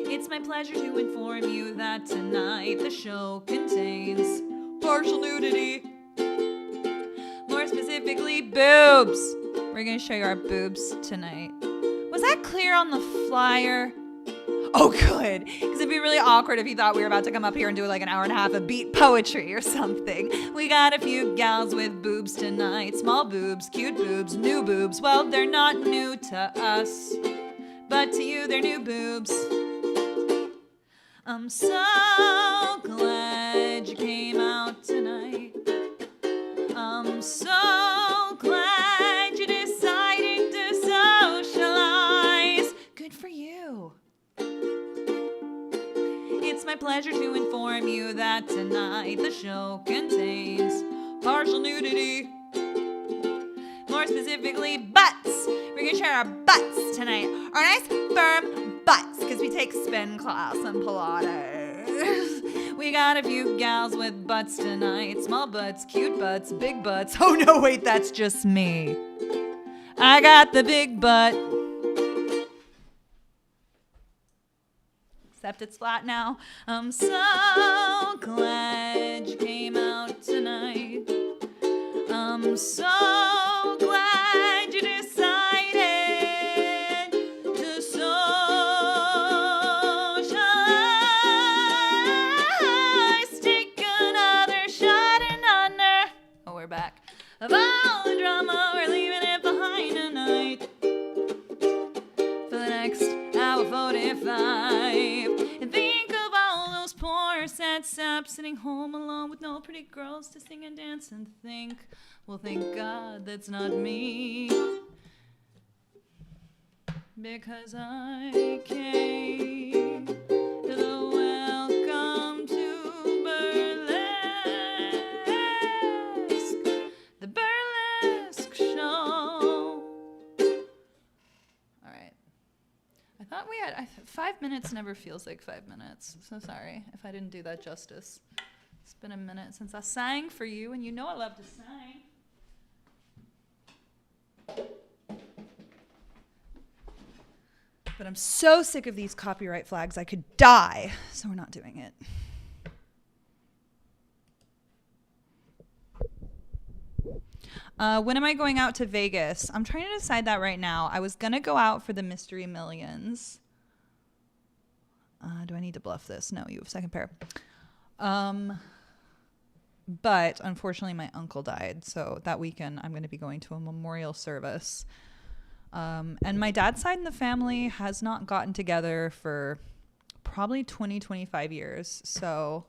It's my pleasure to inform you that tonight the show contains partial nudity. More specifically, boobs. We're going to show you our boobs tonight. Was that clear on the flyer? Oh, good. Because it'd be really awkward if you thought we were about to come up here and do like an hour and a half of beat poetry or something. We got a few gals with boobs tonight. Small boobs, cute boobs, new boobs. Well, they're not new to us, but to you, they're new boobs. I'm so glad you came out tonight. I'm so glad you decided to socialize. Good for you. It's my pleasure to inform you that tonight the show contains partial nudity. More specifically, butts. We're gonna share our butts tonight. Our nice firm butts, because we take spin class and Pilates. We got a few gals with butts tonight. Small butts, cute butts, big butts. Oh no, wait, that's just me. I got the big butt. Except it's flat now. I'm so glad you came out tonight. I'm so glad you decided to socialize. Take another shot and under. Oh, we're back. Of all the drama, we're leaving it behind tonight. For the next hour 45. And think of all those poor sad saps sitting home alone with no pretty girls to sing and dance and think, well, thank God that's not me. Because I came to the Welcome to Burlesque, the Burlesque Show. All right. I thought we had 5 minutes. Never feels like 5 minutes. So sorry if I didn't do that justice. It's been a minute since I sang for you, and you know I love to sing. But I'm so sick of these copyright flags, I could die. So we're not doing it. When am I going out to Vegas? I'm trying to decide that right now. I was going to go out for the Mystery Millions. Do I need to bluff this? No, you have second pair. But unfortunately, my uncle died. So that weekend, I'm going to be going to a memorial service. And my dad's side in the family has not gotten together for probably 20, 25 years. So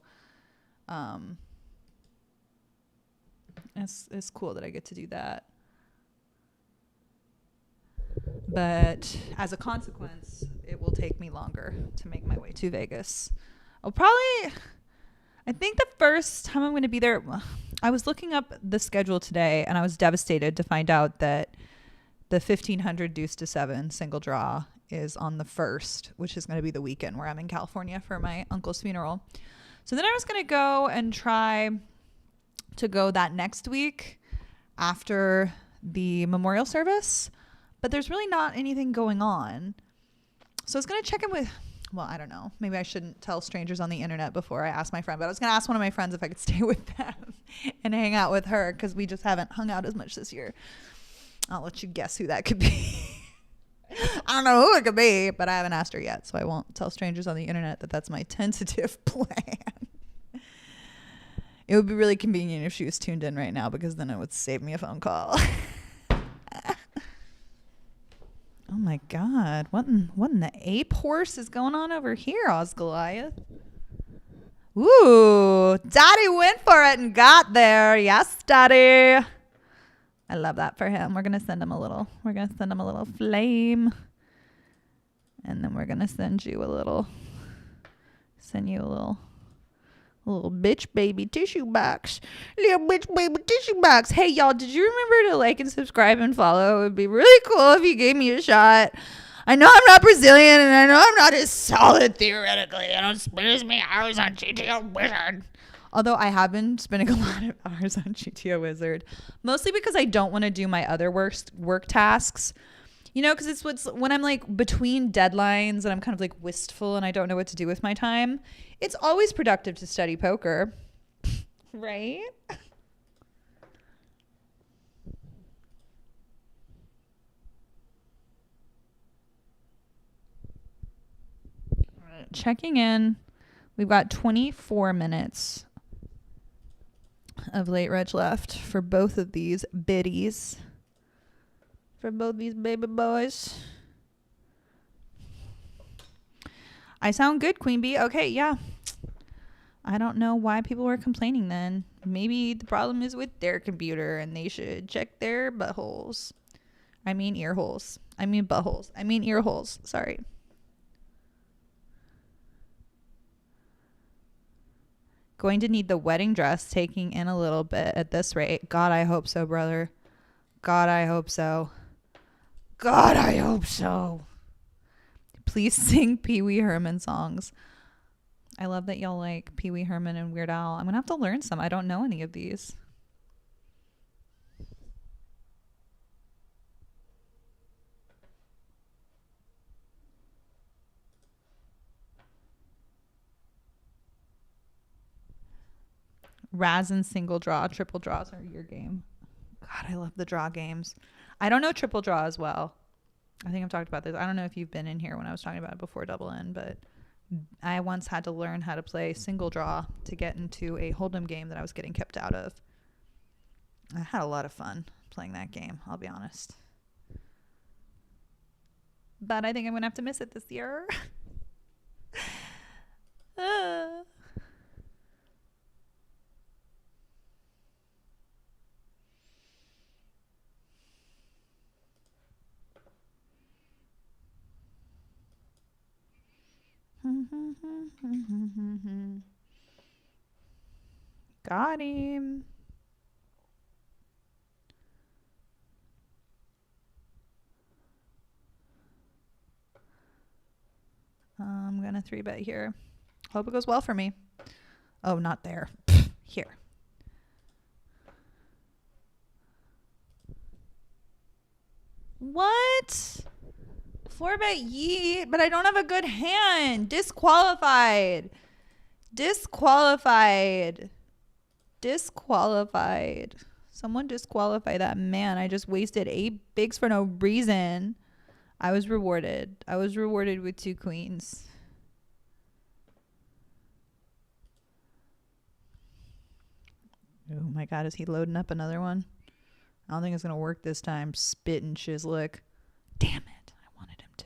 it's cool that I get to do that. But as a consequence, it will take me longer to make my way to Vegas. I think the first time I'm going to be there, I was looking up the schedule today and I was devastated to find out that the 1500 deuce to 7 single draw is on the 1st, which is going to be the weekend where I'm in California for my uncle's funeral. So then I was going to go and try to go that next week after the memorial service, but there's really not anything going on. So I was going to check in with, well, I don't know. Maybe I shouldn't tell strangers on the internet before I ask my friend, but I was going to ask one of my friends if I could stay with them and hang out with her because we just haven't hung out as much this year. I'll let you guess who that could be. I don't know who it could be, but I haven't asked her yet, so I won't tell strangers on the internet that that's my tentative plan. It would be really convenient if she was tuned in right now because then it would save me a phone call. Oh my God. What in the ape horse is going on over here, Osgoliath? Ooh, Daddy went for it and got there. Yes, Daddy. I love that for him. We're going to send him a little flame. And then we're going to send you a little bitch baby tissue box. Little bitch baby tissue box. Hey, y'all, did you remember to like and subscribe and follow? It would be really cool if you gave me a shot. I know I'm not Brazilian, and I know I'm not as solid theoretically. I don't spend as many hours on GTO Wizard. Although I have been spending a lot of hours on GTO Wizard. Mostly because I don't want to do my other work tasks. You know, because when I'm like between deadlines and I'm kind of like wistful and I don't know what to do with my time, it's always productive to study poker. Right? All right, checking in. We've got 24 minutes of late reg left for both of these biddies. For both these baby boys. I sound good, Queen Bee. Okay, yeah. I don't know why people were complaining then. Maybe the problem is with their computer and they should check their buttholes. I mean ear holes. I mean buttholes. I mean ear holes. Sorry. Going to need the wedding dress taking in a little bit at this rate. God, I hope so, brother. God, I hope so. God, I hope so. Please sing Pee Wee Herman songs. I love that y'all like Pee Wee Herman and Weird Al. I'm going to have to learn some. I don't know any of these. Raz and single draw, triple draws are your game. God, I love the draw games. I don't know triple draw as well. I think I've talked about this. I don't know if you've been in here when I was talking about it before Double N, but I once had to learn how to play single draw to get into a Hold'em game that I was getting kept out of. I had a lot of fun playing that game, I'll be honest. But I think I'm going to have to miss it this year. Got him. I'm gonna 3-bet here. Hope it goes well for me. Oh, not there. Here. What? 4-bet yeet, but I don't have a good hand. Disqualified. Someone disqualify that man. I just wasted 8 bigs for no reason. I was rewarded with 2 queens. Oh my God, is he loading up another one? I don't think it's going to work this time. Spit and chislick. Damn it. I wanted him to.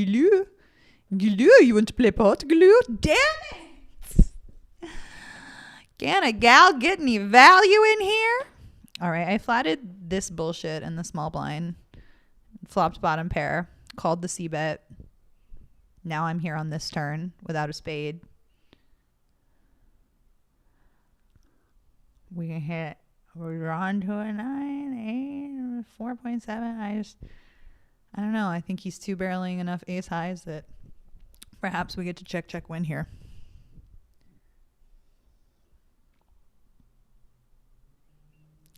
Glue? Glue? You want to play pot glue? Damn it. Can a gal get any value in here? All right, I flatted this bullshit in the small blind. Flopped bottom pair. Called the c-bet. Now I'm here on this turn without a spade. We can hit. We're on to a 9, 8, 4.7. I don't know. I think he's two barreling enough ace highs that perhaps we get to check win here.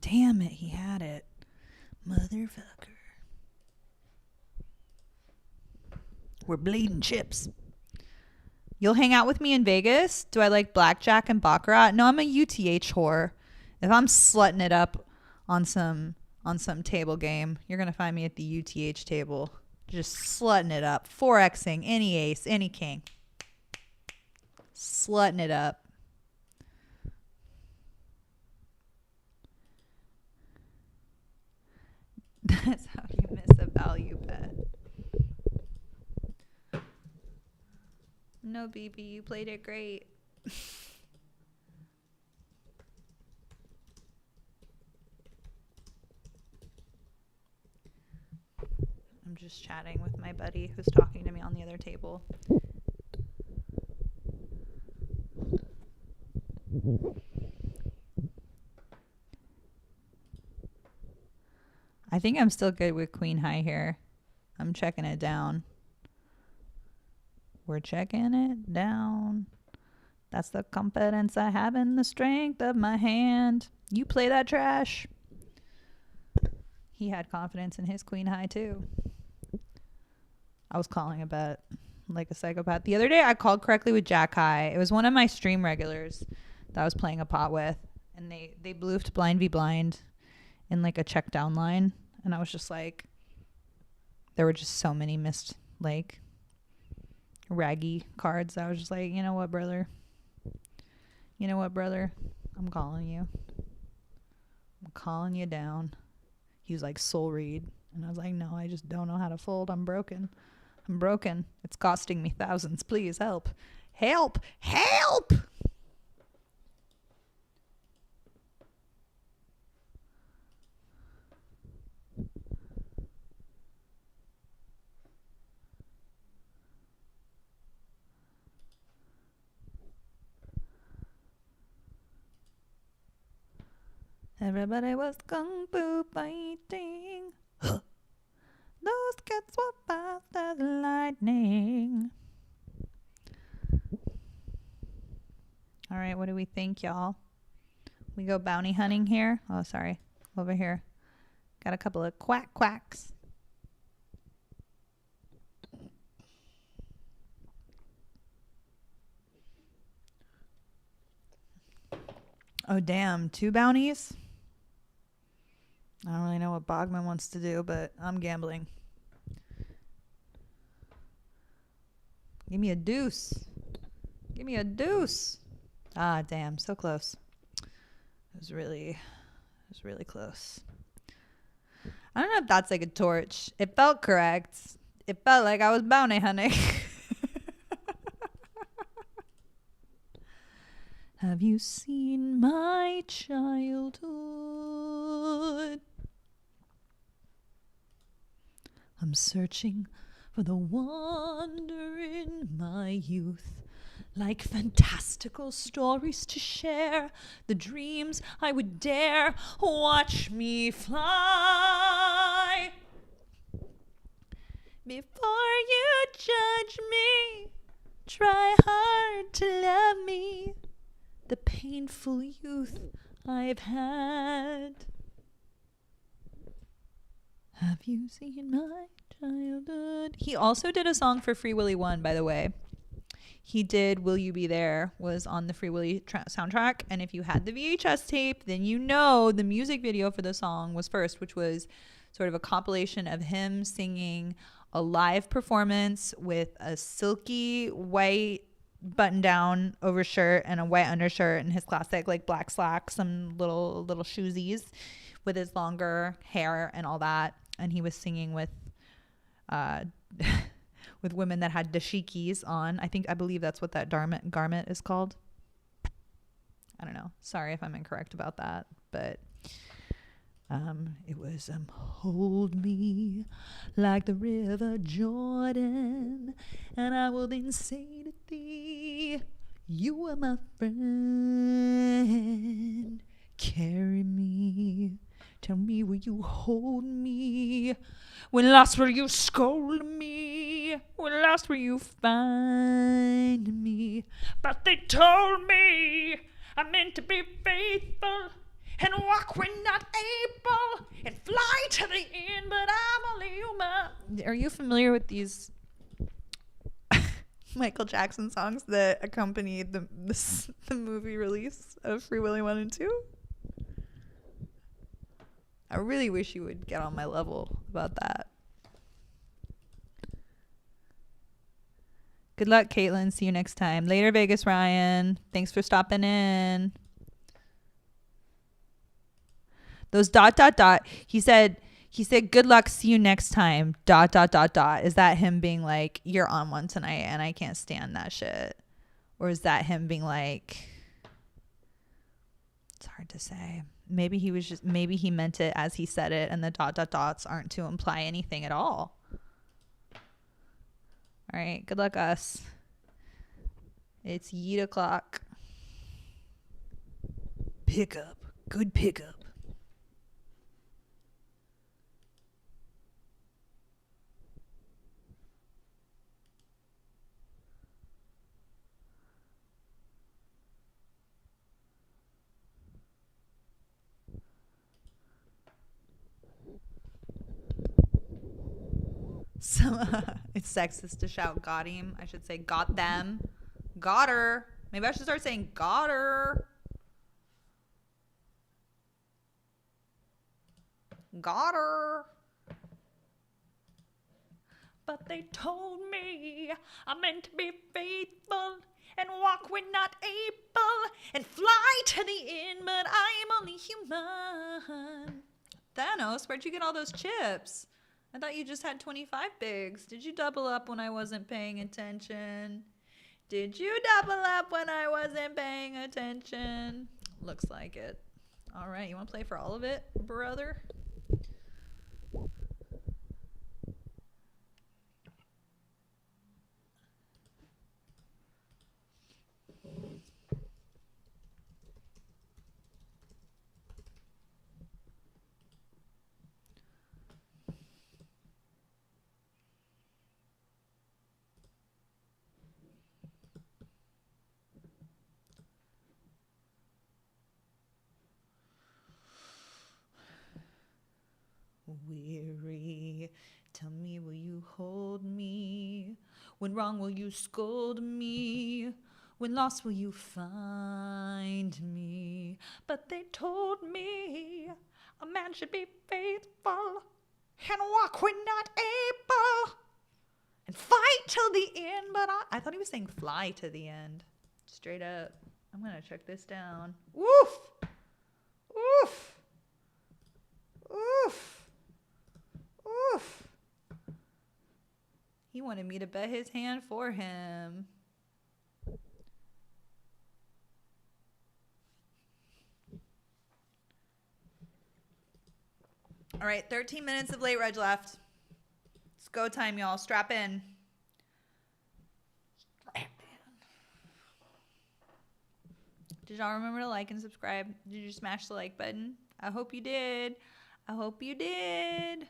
Damn it, he had it. Motherfucker. We're bleeding chips. You'll hang out with me in Vegas? Do I like blackjack and baccarat? No, I'm a UTH whore. If I'm slutting it up on some table game, you're going to find me at the UTH table. Just slutting it up. 4Xing any ace, any king. Slutting it up. That's how you miss a value bet. No, BB, you played it great. I'm just chatting with my buddy who's talking to me on the other table. I think I'm still good with queen high here. I'm checking it down. We're checking it down. That's the confidence I have in the strength of my hand. You play that trash. He had confidence in his queen high too. I was calling a bet like a psychopath. The other day I called correctly with jack high. It was one of my stream regulars that I was playing a pot with. And they bluffed blind v blind in like a check down line. And I was just like, there were just so many missed like raggy cards. I was just like, you know what, brother? You know what, brother? I'm calling you. I'm calling you down. He was like, soul read. And I was like, no, I just don't know how to fold. I'm broken. I'm broken. It's costing me thousands. Please help. Help. Help. Everybody was kung fu fighting. Those cats were fast as lightning. All right, what do we think, y'all? We go bounty hunting here. Oh, sorry. Over here. Got a couple of quacks. Oh, damn. 2 bounties? I don't really know what Bogman wants to do, but I'm gambling. Give me a deuce. Give me a deuce. Ah, damn. So close. It was really close. I don't know if that's like a torch. It felt correct. It felt like I was bounty hunting. Have you seen my childhood? I'm searching for the wonder in my youth, like fantastical stories to share, the dreams I would dare. Watch me fly. Before you judge me, try hard to love me, the painful youth I've had. Have you seen my childhood? He also did a song for Free Willy 1, by the way. He did Will You Be There, was on the Free Willy soundtrack. And if you had the VHS tape, then you know the music video for the song was first, which was sort of a compilation of him singing a live performance with a silky white button down over shirt and a white undershirt and his classic like black slacks, some little shoesies with his longer hair and all that. And he was singing with with women that had dashikis on. I believe that's what that garment is called. I don't know. Sorry if I'm incorrect about that, but it was hold me like the river Jordan, and I will then say to thee, you are my friend. Carry me, tell me will you hold me? When last will you scold me? When last will you find me? But they told me I meant to be faithful and walk when not able and fly to the end, but I'm only human. Are you familiar with these Michael Jackson songs that accompanied the movie release of Free Willy 1 and 2? I really wish you would get on my level about that. Good luck, Caitlin. See you next time. Later, Vegas Ryan. Thanks for stopping in. Those ... He said, good luck. See you next time. ... Is that him being like, you're on one tonight and I can't stand that shit? Or is that him being like, it's hard to say. Maybe he meant it as he said it and the ... aren't to imply anything at all. All right. Good luck, us. It's yeet o'clock. Pickup. Good pickup. It's sexist to shout got him. I should say got them. Got her. Maybe I should start saying got her. Got her. But they told me I meant to be faithful and walk when not able and fly to the end, but I'm only human. Thanos, where'd you get all those chips? I thought you just had 25 bigs. Did you double up when I wasn't paying attention? Did you double up when I wasn't paying attention? Looks like it. All right, you want to play for all of it, brother? Weary, tell me will you hold me? When wrong will you scold me? When lost will you find me? But they told me a man should be faithful and walk when not able and fight till the end. But I thought he was saying fly to the end. Straight up. I'm gonna check this down. Woof! Oof! Oof! Oof. He wanted me to bet his hand for him. All right, 13 minutes of late reg left. It's go time, y'all. Strap in. Did y'all remember to like and subscribe? Did you smash the like button? I hope you did. I hope you did.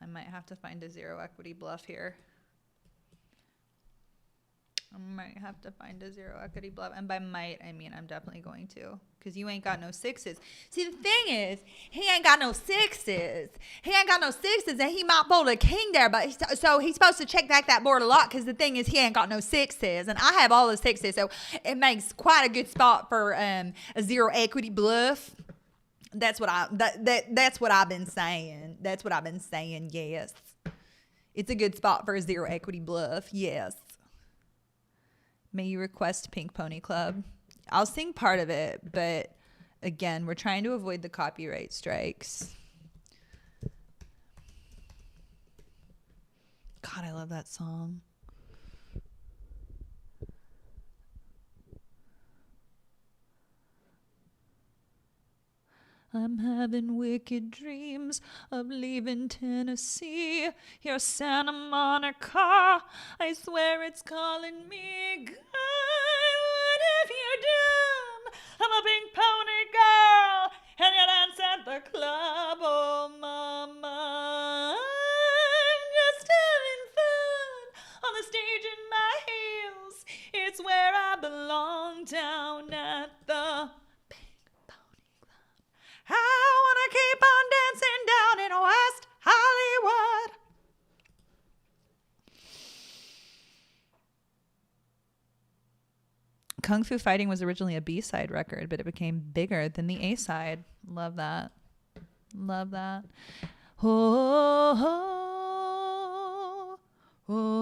I might have to find a zero equity bluff here. I might have to find a zero equity bluff. And by might, I mean I'm definitely going to. Because you ain't got no sixes. See, the thing is, he ain't got no sixes. He ain't got no sixes, and he might fold a king there. But so he's supposed to check back that board a lot, because the thing is, he ain't got no sixes. And I have all the sixes, so it makes quite a good spot for a zero equity bluff. That's what that's what I've been saying. That's what I've been saying, yes. It's a good spot for a zero equity bluff, yes. May you request Pink Pony Club? I'll sing part of it, but again, we're trying to avoid the copyright strikes. God, I love that song. I'm having wicked dreams of leaving Tennessee. Your Santa Monica, I swear it's calling me. God, what if you're dumb? I'm a pink pony girl, and you dance at the club. Oh, mama, I'm just having fun on the stage in my heels. It's where I belong, down at the I want to keep on dancing down in West Hollywood. Kung Fu Fighting was originally a B-side record, but it became bigger than the A-side. Love that. Love that. Oh, oh, oh.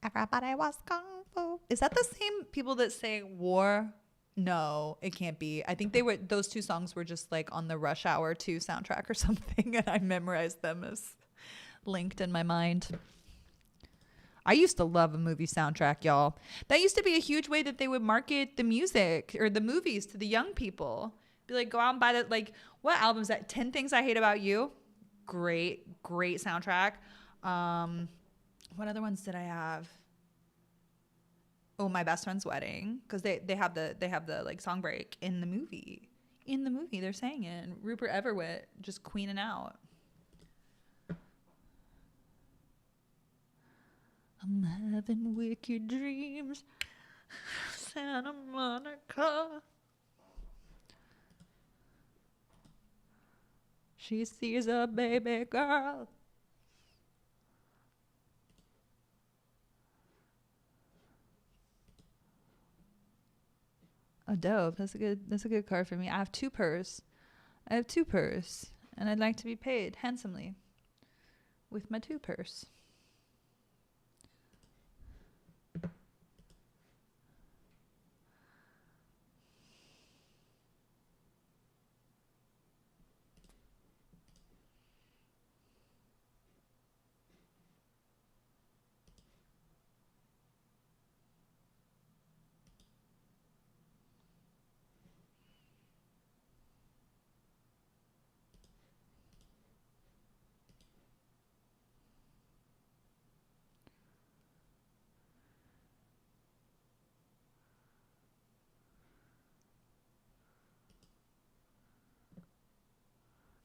Everybody was Kung Fu. Is that the same people that say war? No, it can't be. I think those two songs were just like on the Rush Hour 2 soundtrack or something, and I memorized them as linked in my mind. I used to love a movie soundtrack, y'all. That used to be a huge way that they would market the music or the movies to the young people. Be like, go out and buy that. Like, what album is that? 10 Things I Hate About You. Great soundtrack. What other ones did I have? Oh, My Best Friend's Wedding, because they have the like song break in the movie. In the movie, they're saying it. And Rupert Everett just queening out. I'm having wicked dreams, Santa Monica. She sees a baby girl. Oh, dope. That's a good card for me. I have two purse, and I'd like to be paid handsomely with my 2 purse.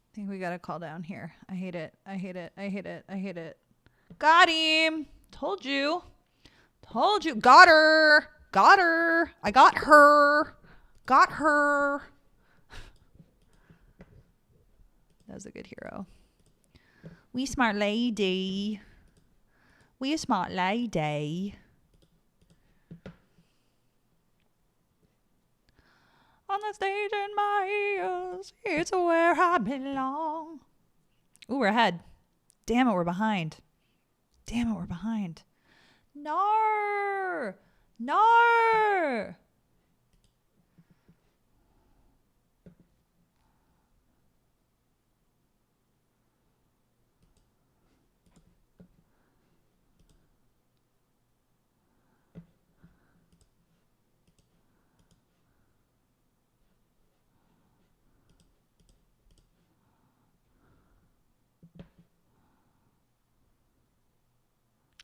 I think we got to call down here. I hate it. Got him. Told you. Got her. I got her. That was a good hero. We smart lady. On the stage in my ears, it's where I belong. Ooh, we're ahead. Damn it, we're behind. No.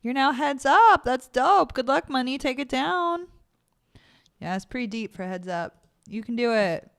You're now heads up. That's dope. Good luck, money. Take it down. Yeah, it's pretty deep for heads up. You can do it.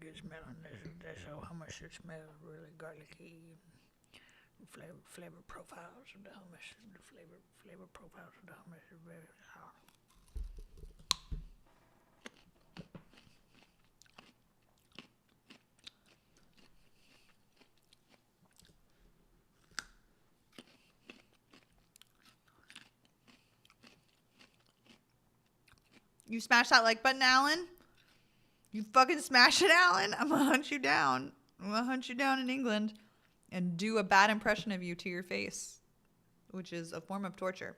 good smelling. That's how much it smells really garlicky. Flavor profiles of the hummus. The flavor profiles of the hummus are very hot. You smash that like button, Alan. You fucking smash it, Alan. I'm gonna hunt you down. I'm gonna hunt you down in England and do a bad impression of you to your face, which is a form of torture.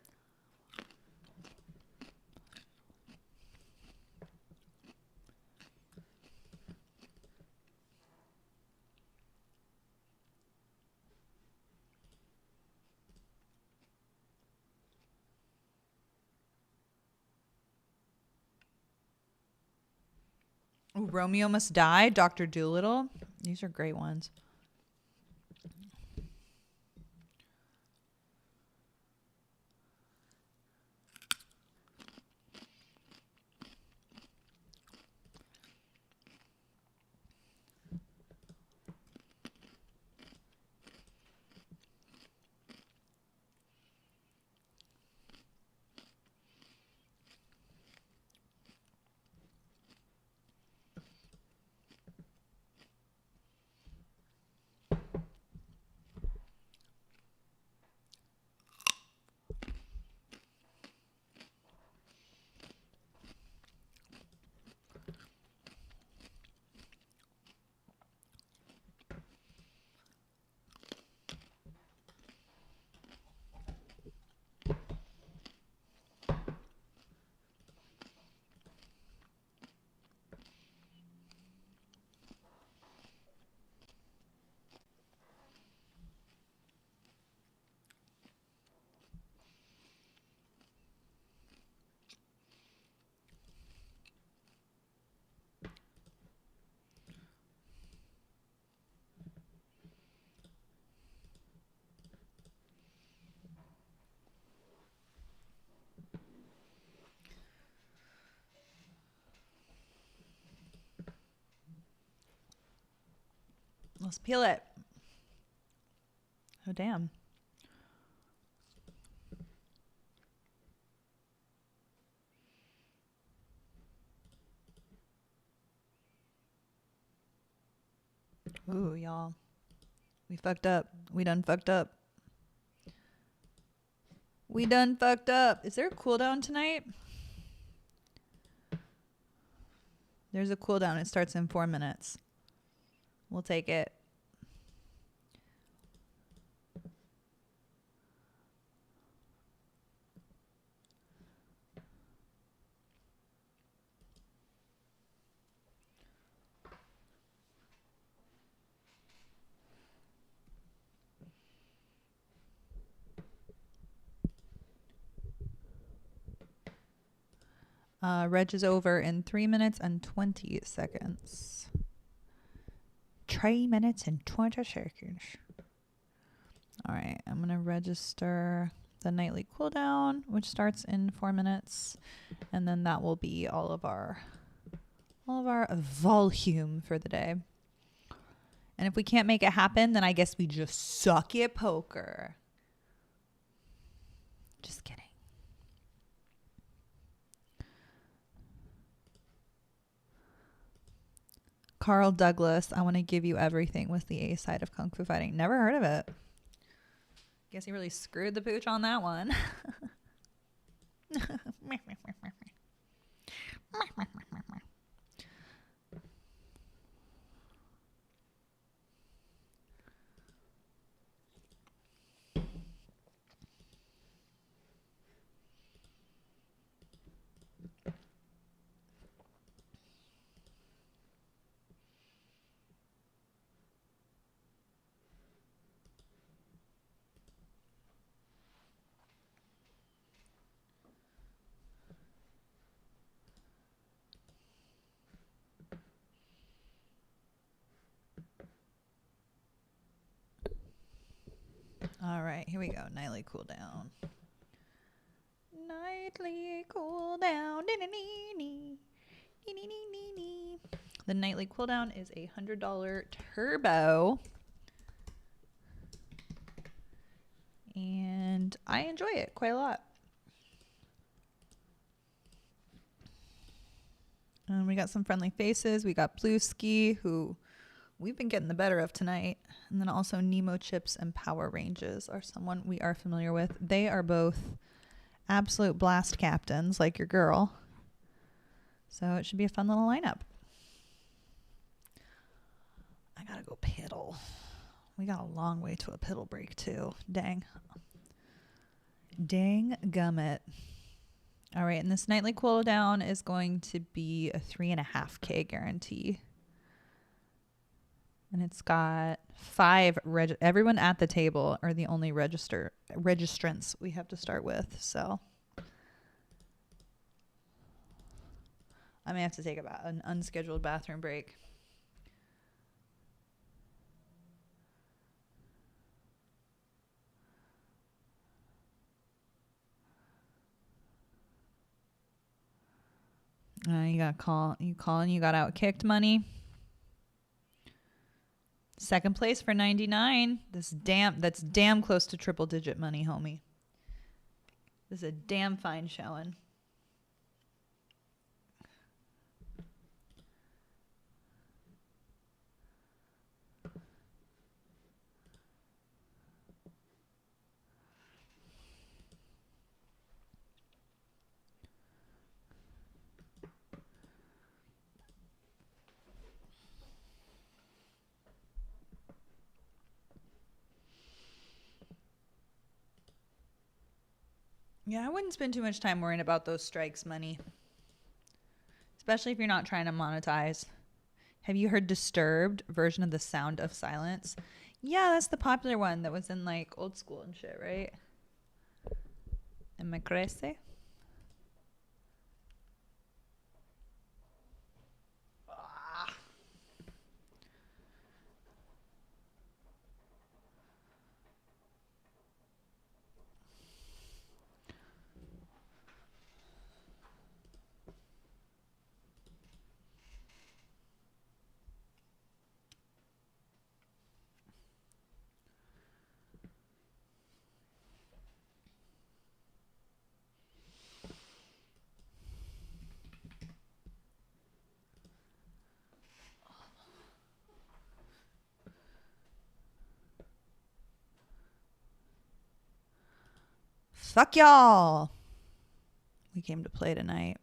Ooh, Romeo Must Die, Dr. Dolittle. These are great ones. Let's peel it. Oh, damn. Ooh, y'all. We fucked up. We done fucked up. We done fucked up. Is there a cooldown tonight? There's a cooldown. It starts in 4 minutes. We'll take it. Reg is over in 3 minutes and 20 seconds. 3 minutes and 20 seconds. All right, I'm going to register the nightly cooldown, which starts in 4 minutes. And then that will be all of our volume for the day. And if we can't make it happen, then I guess we just suck at poker. Just kidding. Carl Douglas, I Want to Give You Everything was the A side of Kung Fu Fighting. Never heard of it. Guess he really screwed the pooch on that one. All right, here we go. Nightly cooldown. Nightly cooldown. The nightly cooldown is a $100 turbo. And I enjoy it quite a lot. And we got some friendly faces. We got Blue Ski, who we've been getting the better of tonight. And then also Nemo Chips and Power Ranges are someone we are familiar with. They are both absolute blast captains, like your girl. So it should be a fun little lineup. I gotta go piddle. We got a long way to a piddle break too. Dang. Dang gummit. All right, and this nightly cooldown is going to be a 3.5K guarantee. And it's got 5 everyone at the table are the only registrants we have to start with. So I may have to take an unscheduled bathroom break. You got calling, you got out kicked money. Second place for 99. That's damn close to triple digit money, homie. This is a damn fine showing. Yeah, I wouldn't spend too much time worrying about those strikes money. Especially if you're not trying to monetize. Have you heard Disturbed version of The Sound of Silence? Yeah, that's the popular one that was in like old school and shit, right? Am I crazy? Fuck y'all. We came to play tonight.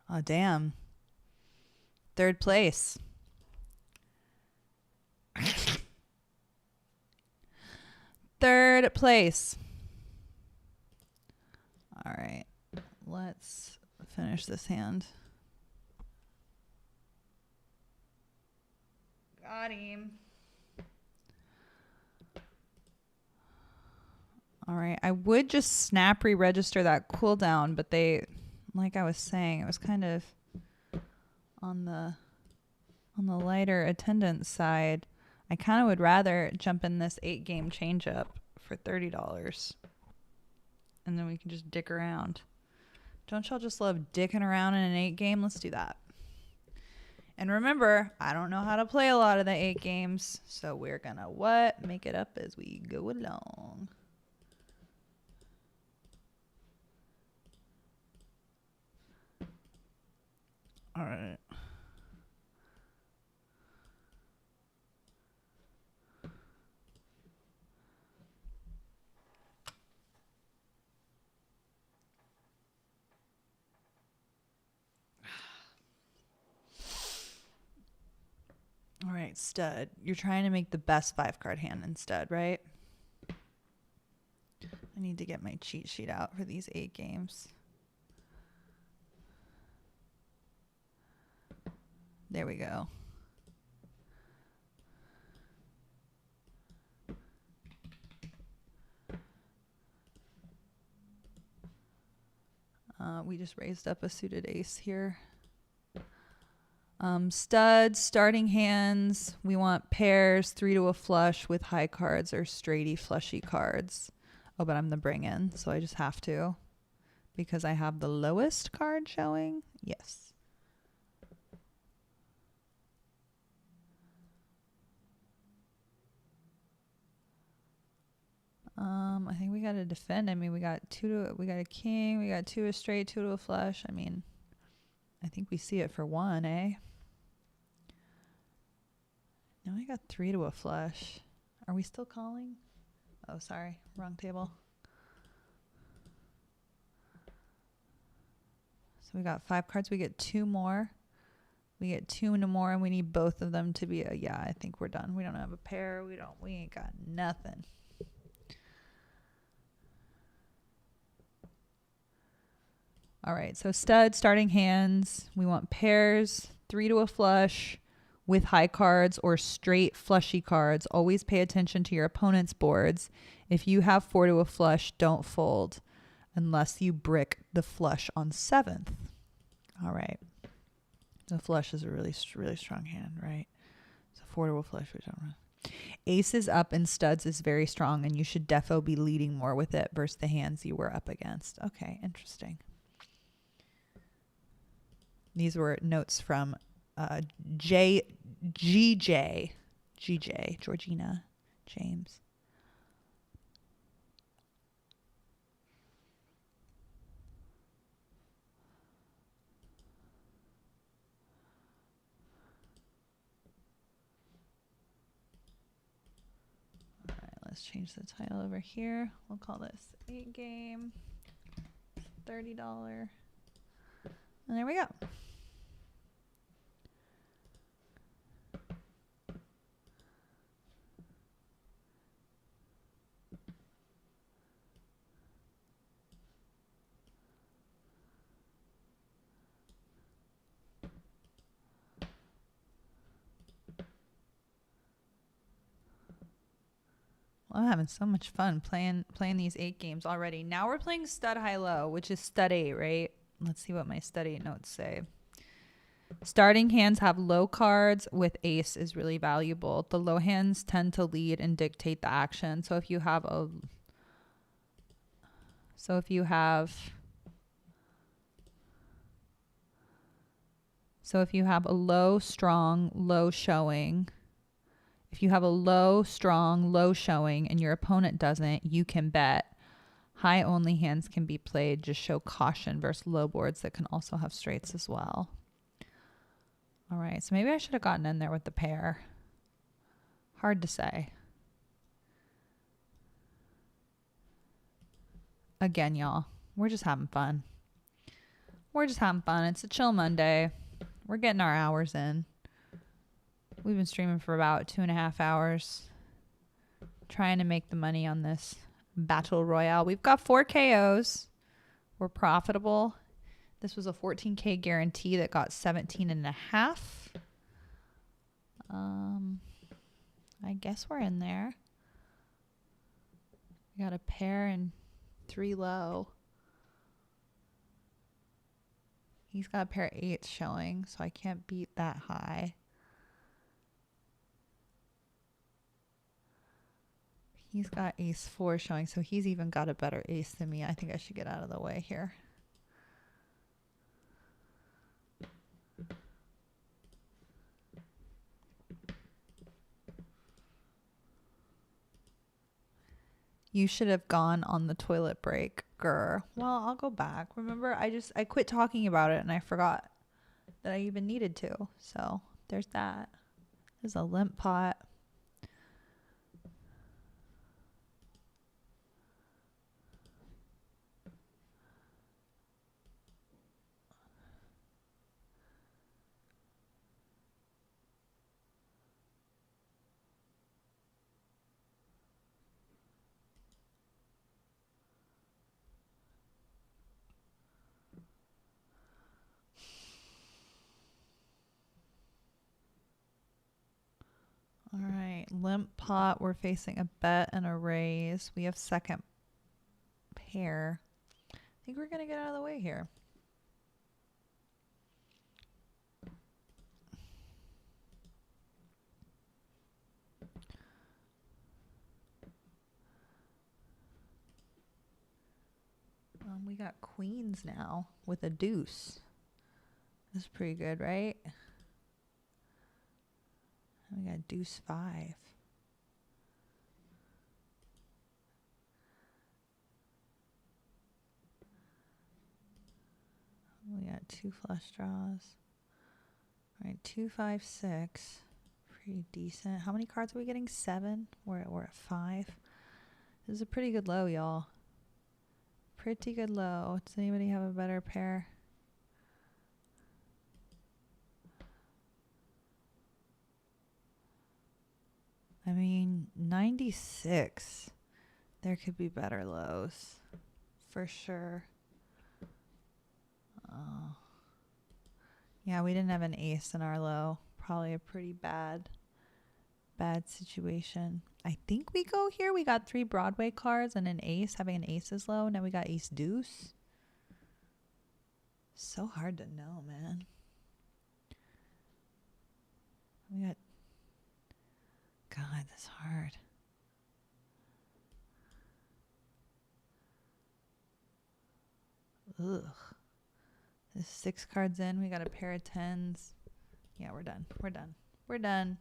Oh, damn. Third place. Third place. All right. Let's finish this hand. Got him. All right. I would just snap re-register that cooldown, but they, like I was saying, it was kind of on the lighter attendance side. I kind of would rather jump in this 8-game change-up for $30. And then we can just dick around. Don't y'all just love dicking around in an 8-game? Let's do that. And remember, I don't know how to play a lot of the 8 games. So we're going to what? Make it up as we go along. All right. All right, stud. You're trying to make the best 5-card hand in stud, right? I need to get my cheat sheet out for these 8 games. There we go. We just raised up a suited ace here. Studs, starting hands. We want pairs, 3 to a flush with high cards or straighty flushy cards. Oh, but I'm the bring in, so I just have to. because I have the lowest card showing. Yes. I think we got to defend. I mean, we got a king, we got 2 a straight, 2 to a flush. I mean, I think we see it for 1, eh? Now I got 3 to a flush. Are we still calling? Oh, sorry. Wrong table. So we got 5 cards. We get 2 more. We get 2 more, and we need both of them to be a, yeah, I think we're done. We don't have a pair. We ain't got nothing. All right, so stud, starting hands. We want pairs, 3 to a flush with high cards or straight flushy cards. Always pay attention to your opponent's boards. If you have 4 to a flush, don't fold unless you brick the flush on 7th. All right. The flush is a really strong hand, right? So 4 to a flush, we don't run. Aces up and studs is very strong, and you should defo be leading more with it versus the hands you were up against. Okay, interesting. These were notes from GJ, Georgina James. All right, let's change the title over here. We'll call this 8 game, $30. And there we go. I'm having so much fun playing these 8 games already. Now we're playing stud high low, which is stud 8, right? Let's see what my stud 8 notes say. Starting hands have low cards with ace is really valuable. The low hands tend to lead and dictate the action. So if you have a low, strong, low showing, if you have a low, strong, low showing and your opponent doesn't, you can bet. High only hands can be played. Just show caution versus low boards that can also have straights as well. All right, so maybe I should have gotten in there with the pair. Hard to say. Again, y'all, we're just having fun. It's a chill Monday. We're getting our hours in. We've been streaming for about 2.5 hours, trying to make the money on this battle royale. We've got 4 KOs. We're profitable. This was a 14K guarantee that got 17.5. I guess we're in there. We got a pair and 3 low. He's got a pair of 8s showing, so I can't beat that high. He's got ace 4 showing, so he's even got a better ace than me. I think I should get out of the way here. You should have gone on the toilet break, grr. Well, I'll go back. Remember, I quit talking about it and I forgot that I even needed to. So there's that. There's a limp pot. All right, limp pot. We're facing a bet and a raise. We have second pair. I think we're going to get out of the way here. We got queens now with a deuce. That's pretty good, right? We got deuce 5. We got 2 flush draws. All right, 2, 5, 6. Pretty decent. How many cards are we getting? 7? We're at 5. This is a pretty good low, y'all. Pretty good low. Does anybody have a better pair? I mean, 96. There could be better lows. For sure. Oh. Yeah, we didn't have an ace in our low. Probably a pretty bad situation. I think we go here. We got 3 Broadway cards and an ace. Having an ace is low. Now we got ace deuce. So hard to know, man. We got... God, that's hard. Ugh. There's 6 cards in. We got a pair of 10s. Yeah, we're done. We're done. We're done.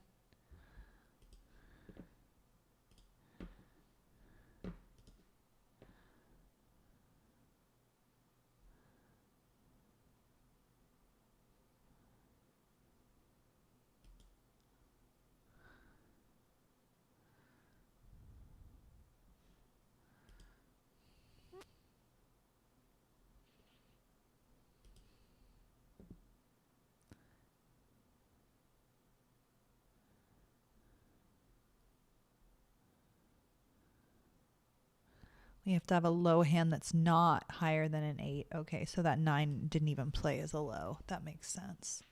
We have to have a low hand that's not higher than an 8. Okay, so that 9 didn't even play as a low. That makes sense.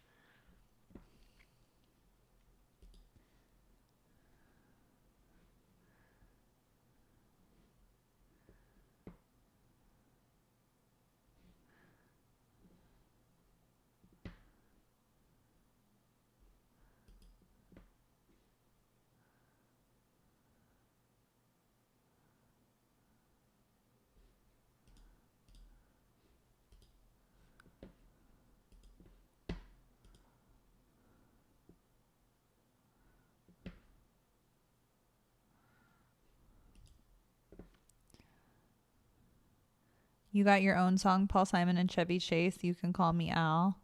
You got your own song, Paul Simon and Chevy Chase. You can call me Al.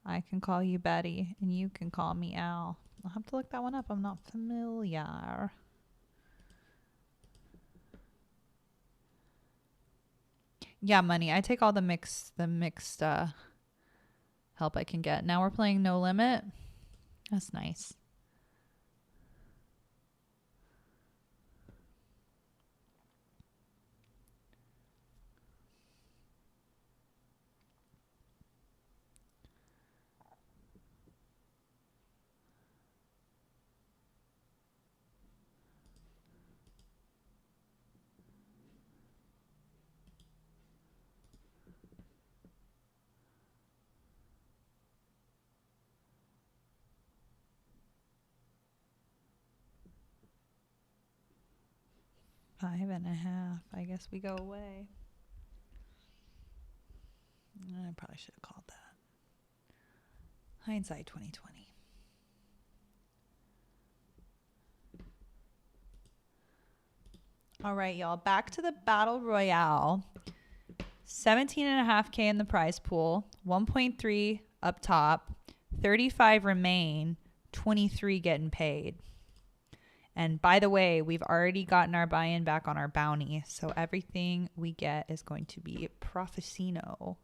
I can call you Betty, and you can call me Al. I'll have to look that one up. I'm not familiar. Yeah, money. I take all the mixed help I can get. Now we're playing No Limit. That's nice. Five and a half. I guess we go away. I probably should have called that. Hindsight 2020. All right, y'all. Back to the Battle Royale. 17.5K in the prize pool. 1.3 up top. 35 remain. 23 getting paid. And by the way, we've already gotten our buy-in back on our bounty. So everything we get is going to be Profesino.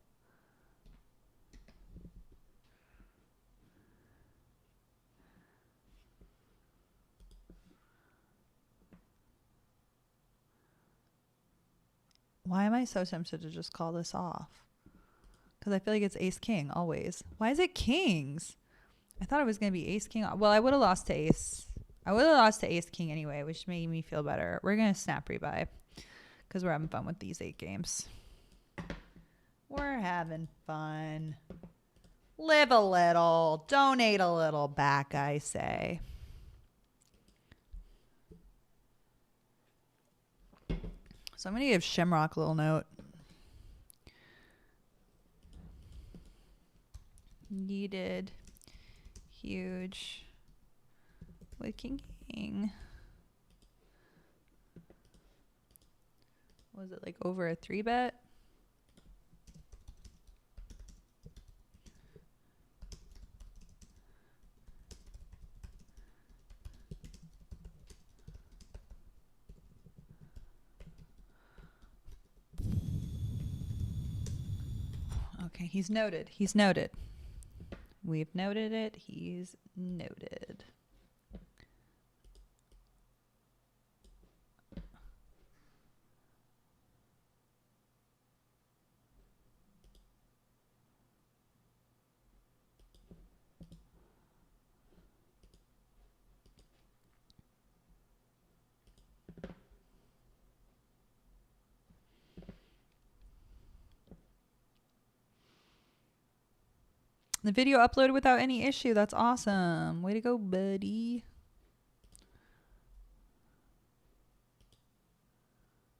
Why am I so tempted to just call this off? Because I feel like it's ace-king always. Why is it kings? I thought it was going to be ace-king. Well, I would have lost to ace. I would have lost to ace-king anyway, which made me feel better. We're going to snap rebuy because we're having fun with these 8 games. We're having fun. Live a little. Donate a little back, I say. So I'm going to give Shamrock a little note. Needed. Huge. With King King. Was it like over a 3-bet? Okay, he's noted. He's noted. We've noted it. He's noted. The video uploaded without any issue. That's awesome. Way to go, buddy.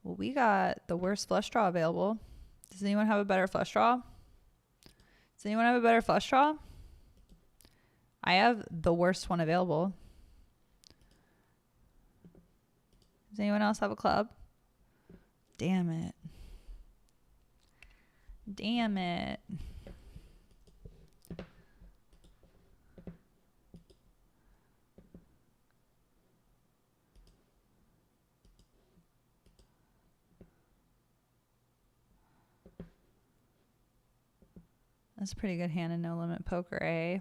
Well, we got the worst flush draw available. Does anyone have a better flush draw? Does anyone have a better flush draw? I have the worst one available. Does anyone else have a club? Damn it. Damn it. That's a pretty good hand in no limit poker, eh?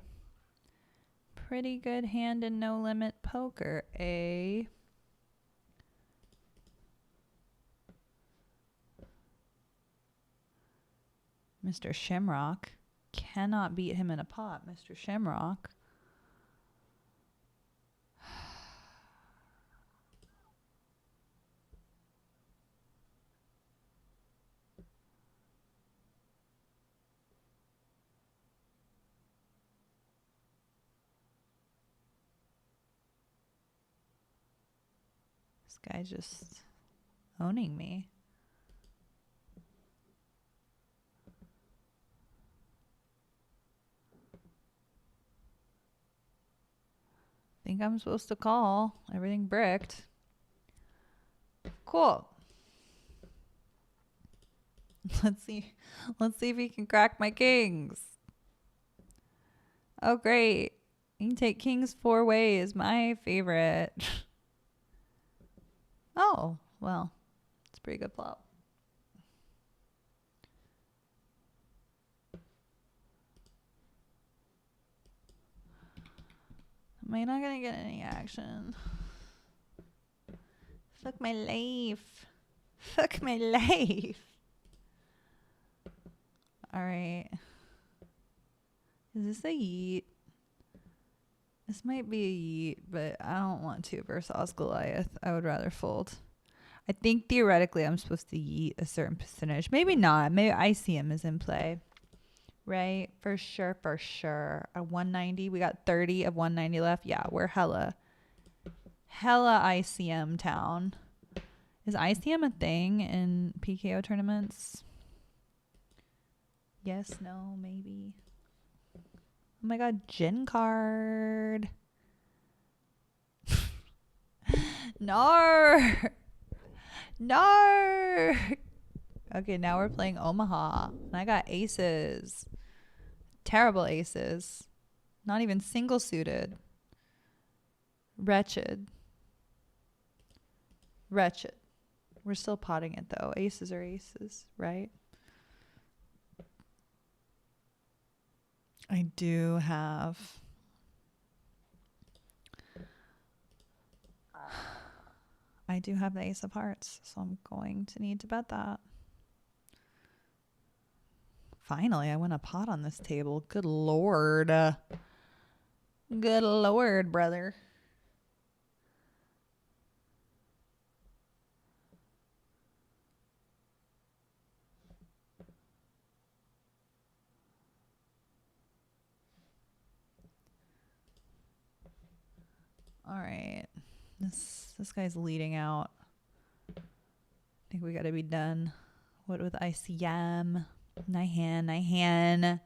Pretty good hand in no limit poker, eh? Mr. Shamrock. Cannot beat him in a pot, Mr. Shamrock. This guy just owning me. Think I'm supposed to call. Everything bricked. Cool. Let's see. Let's see if he can crack my kings. Oh, great. You can take kings 4 ways. My favorite. Oh, well. It's a pretty good flop. Am I not going to get any action? Fuck my life. Fuck my life. All right. Is this a yeet? This might be a yeet, but I don't want to versus Goliath. I would rather fold. I think theoretically I'm supposed to yeet a certain percentage. Maybe not. Maybe ICM is in play. Right? For sure, for sure. A 190. We got 30 of 190 left. Yeah, we're hella ICM town. Is ICM a thing in PKO tournaments? Yes, no, maybe. Oh my god, Gin card. No. No. Okay, now we're playing Omaha. And I got aces. Terrible aces. Not even single suited. Wretched. Wretched. We're still potting it though. Aces are aces, right? I do have the ace of hearts, so I'm going to need to bet that. Finally, I win a pot on this table. Good lord. Good lord, brother. All right. This guy's leading out think we got to be done. What with ICM? Nihan.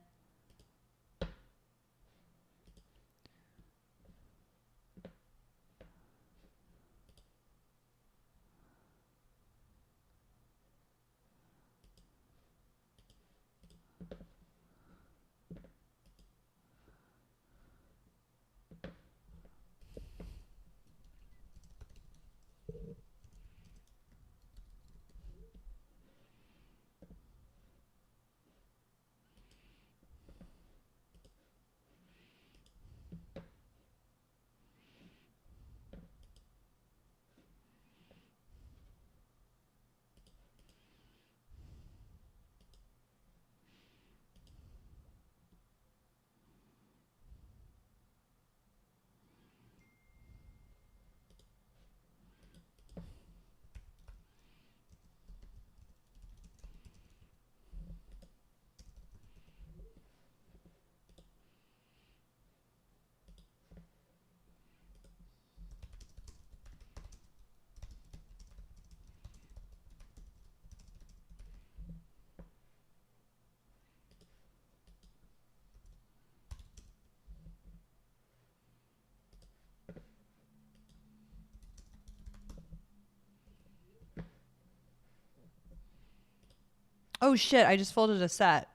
Oh shit, I just folded a set.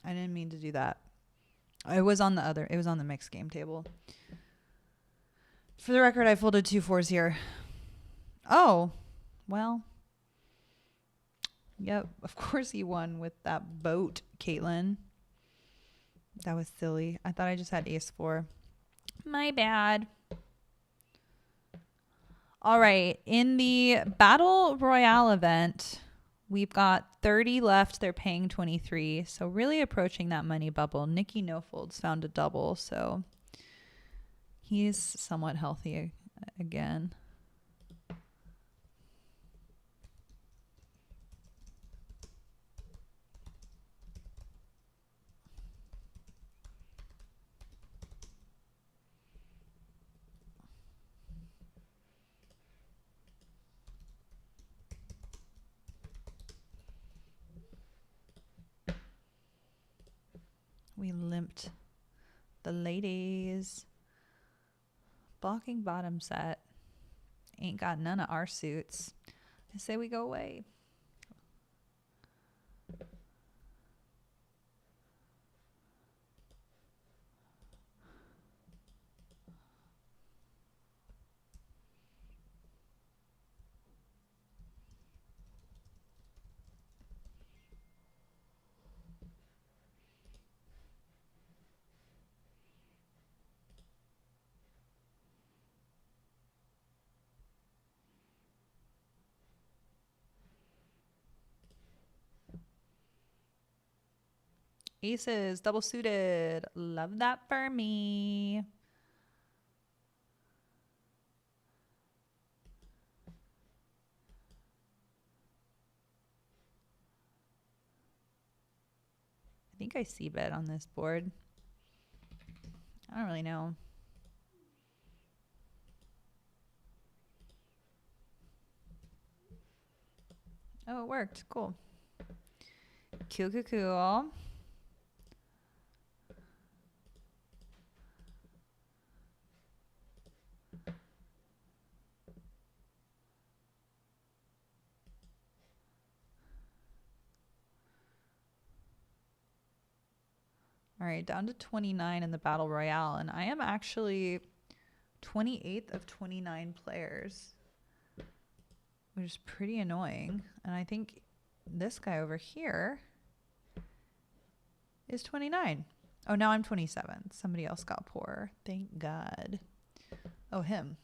I didn't mean to do that. It was on the mixed game table. For the record, I folded 2 4s here. Oh, well. Yep, of course he won with that boat, Caitlin. That was silly. I thought I just had ace 4. My bad. All right, in the Battle Royale event, we've got 30 left. They're paying 23. So really approaching that money bubble. Nikki No Folds found a double, so he's somewhat healthy again. We limped the ladies. Blocking bottom set. Ain't got none of our suits. I say we go away. Aces, double suited. Love that for me. I think I see bet on this board. I don't really know. Oh, it worked. Cool. Cool. All right, down to 29 in the Battle Royale, and I am actually 28th of 29 players, which is pretty annoying. And I think this guy over here is 29. Oh, now I'm 27th. Somebody else got poor. Thank God. Oh, him.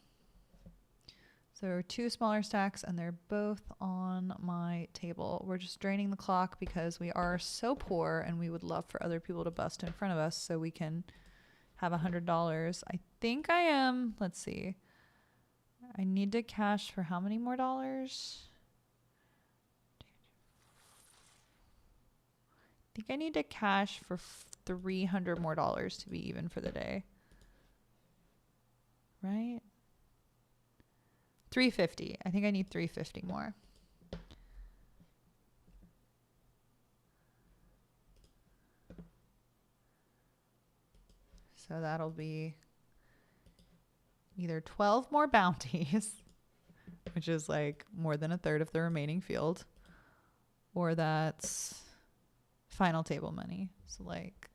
So there are 2 smaller stacks, and they're both on my table. We're just draining the clock because we are so poor, and we would love for other people to bust in front of us so we can have $100. I think I am. Let's see. I need to cash for how many more dollars? I think I need to cash for $300 more to be even for the day. Right? 350. I think I need 350 more. So that'll be either 12 more bounties, which is like more than a third of the remaining field, or that's final table money. So like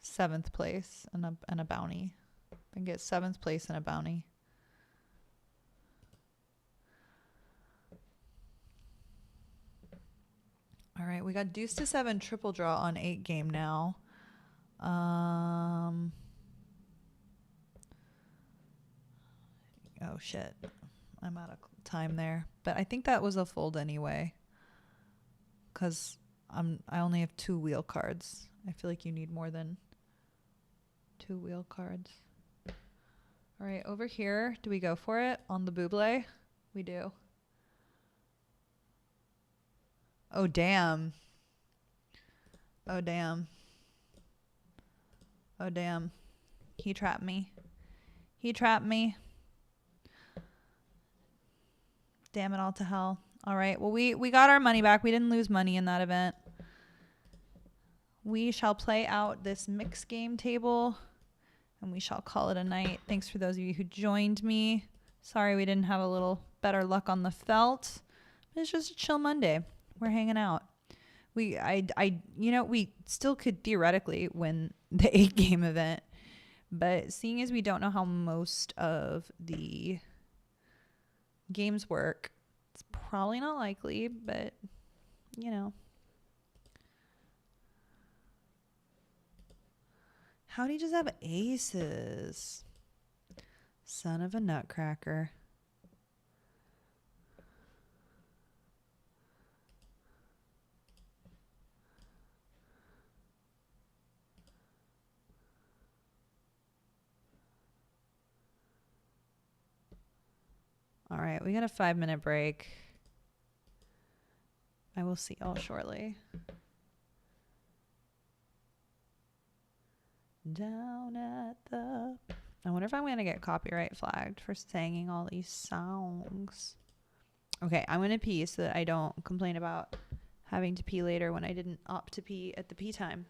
7th place and a bounty. I can get 7th place and a bounty. All right, we got deuce to 7 triple draw on 8 game now. Oh shit, I'm out of time there. But I think that was a fold anyway, because I only have 2 wheel cards. I feel like you need more than 2 wheel cards. All right, over here, do we go for it on the buble? We do. Oh damn. Oh damn. Oh damn. He trapped me. He trapped me. Damn it all to hell. All right. Well, we got our money back. We didn't lose money in that event. We shall play out this mixed game table and we shall call it a night. Thanks for those of you who joined me. Sorry we didn't have a little better luck on the felt. But it's just a chill Monday. We're hanging out. We still could theoretically win the 8 game event, but seeing as we don't know how most of the games work, it's probably not likely, but you know. How'd he just have aces? Son of a nutcracker. All right, we got a 5-minute break. I will see y'all shortly. Down at the... I wonder if I'm going to get copyright flagged for singing all these songs. Okay, I'm going to pee so that I don't complain about having to pee later when I didn't opt to pee at the pee time.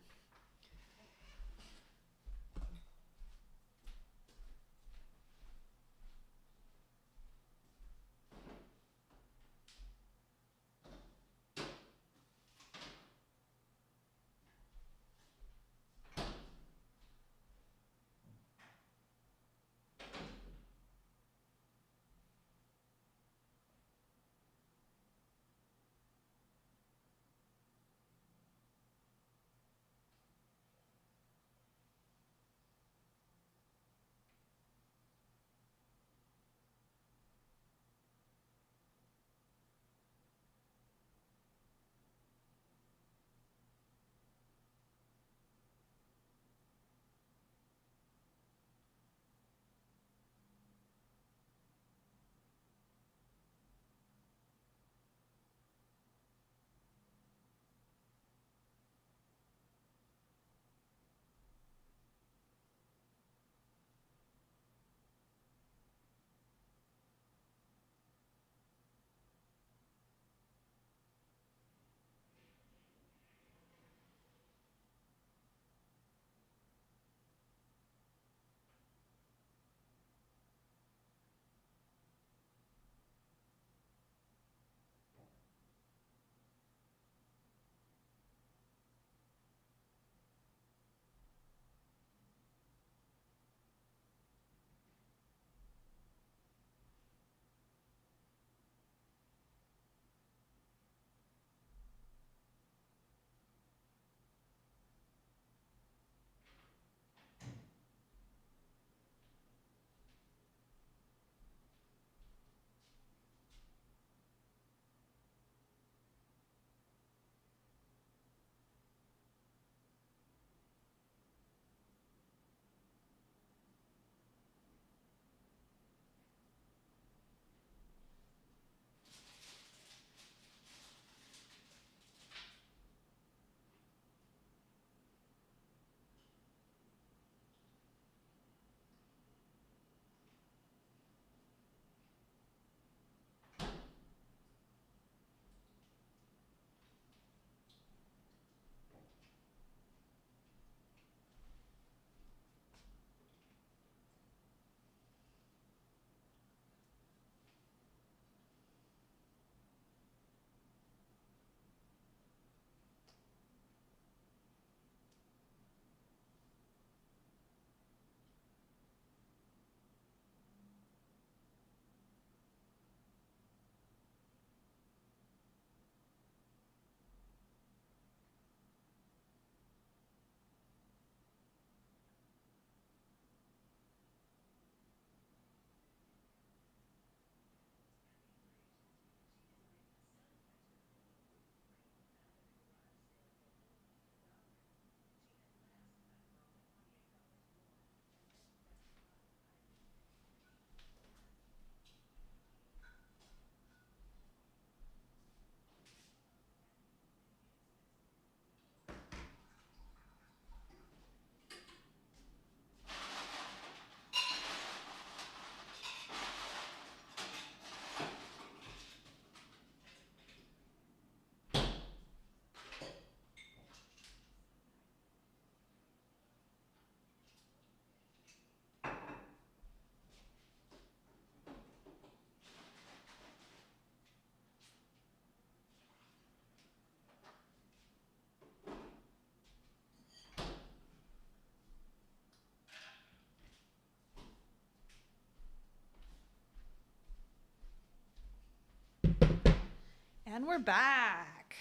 And we're back.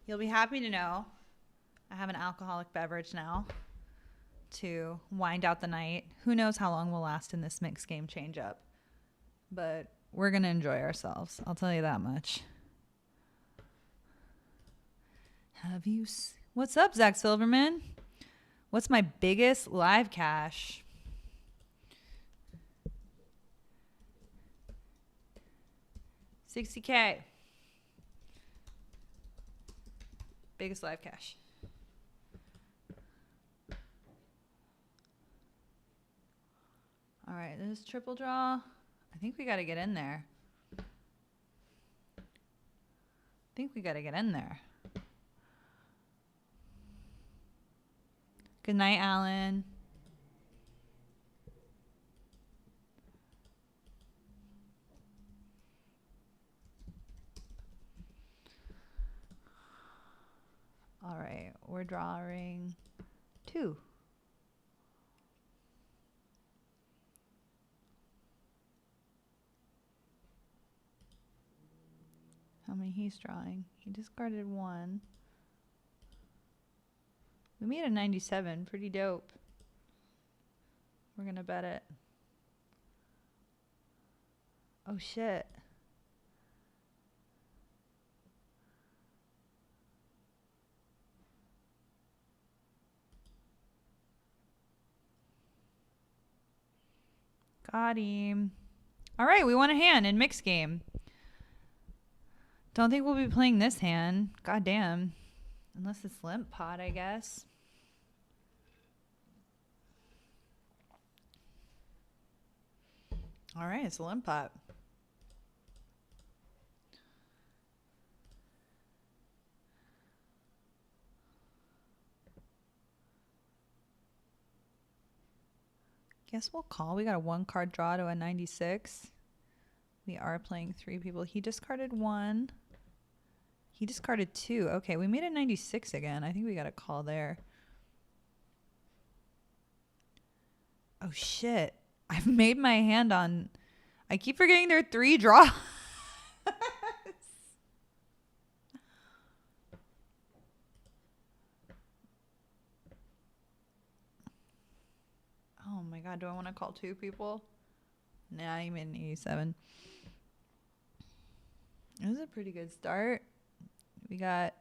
You'll be happy to know I have an alcoholic beverage now to wind out the night. Who knows how long we'll last in this mixed game change up. But we're going to enjoy ourselves. I'll tell you that much. What's up, Zach Silverman? What's my biggest live cash? $60K. Biggest live cash. All right, this is triple draw. I think we got to get in there. Good night, Alan. All right, we're drawing 2. How many he's drawing? He discarded 1. We made a 97. Pretty dope. We're going to bet it. Oh, shit. Got him. All right, we won a hand in mixed game. Don't think we'll be playing this hand. God damn. Unless it's limp pot, I guess. All right, it's a limp pot. Guess we'll call. We got a 1-card draw to a 96. We are playing 3 people. He discarded 1. He discarded 2. Okay, we made a 96 again. I think we got a call there. Oh, shit. I've made my hand on... I keep forgetting there are 3 draws. Oh, my God. Do I want to call 2 people? Nah, you made an 87. It was a pretty good start. We got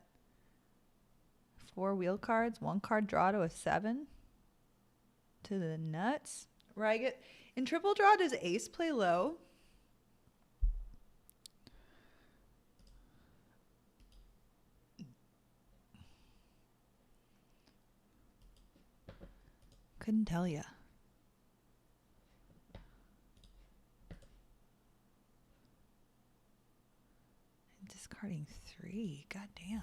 4 wheel cards, 1-card draw to a 7. To the nuts. Where I get in triple draw, does ace play low? Couldn't tell ya. Discarding 3. God damn.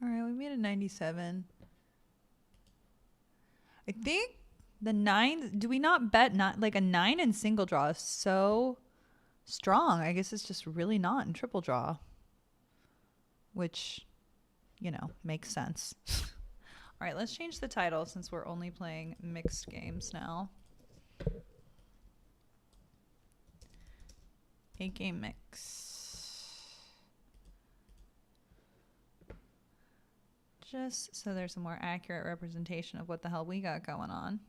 All right, we made a 97. I think the 9, do we not bet not like a 9 in single draw is so strong. I guess it's just really not in triple draw, which, you know, makes sense. All right, let's change the title since we're only playing mixed games now. 8-game mix. Just so there's a more accurate representation of what the hell we got going on.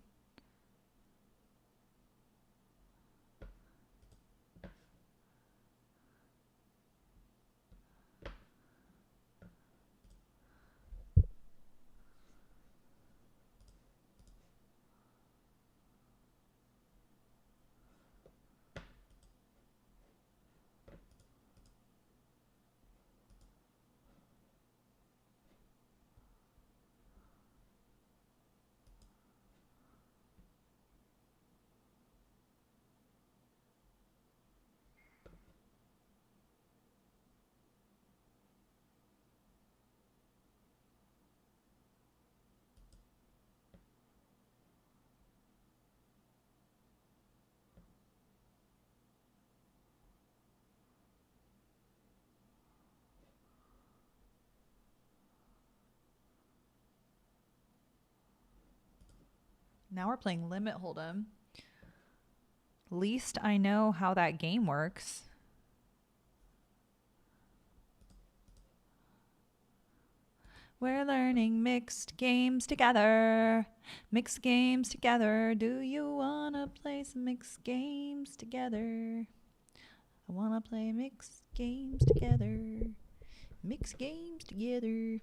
Now we're playing Limit Hold'em. Least I know how that game works. We're learning mixed games together. Mixed games together. Do you want to play some mixed games together? I want to play mixed games together. Mixed games together.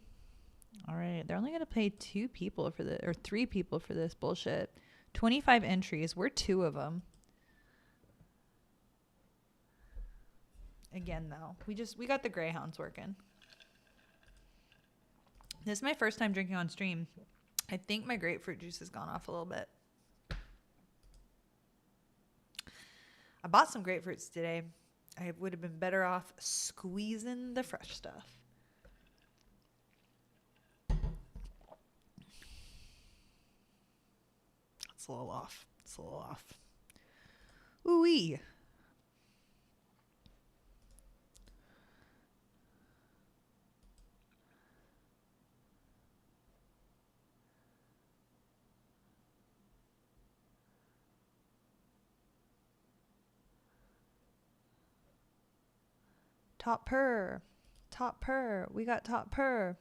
All right. They're only going to pay 2 people for the, or 3 people for this bullshit. 25 entries. We're 2 of them. Again, though, we got the Greyhounds working. This is my first time drinking on stream. I think my grapefruit juice has gone off a little bit. I bought some grapefruits today. I would have been better off squeezing the fresh stuff. It's a little off. It's a little off. Ooh-wee. Top purr. Top purr. We got top purr.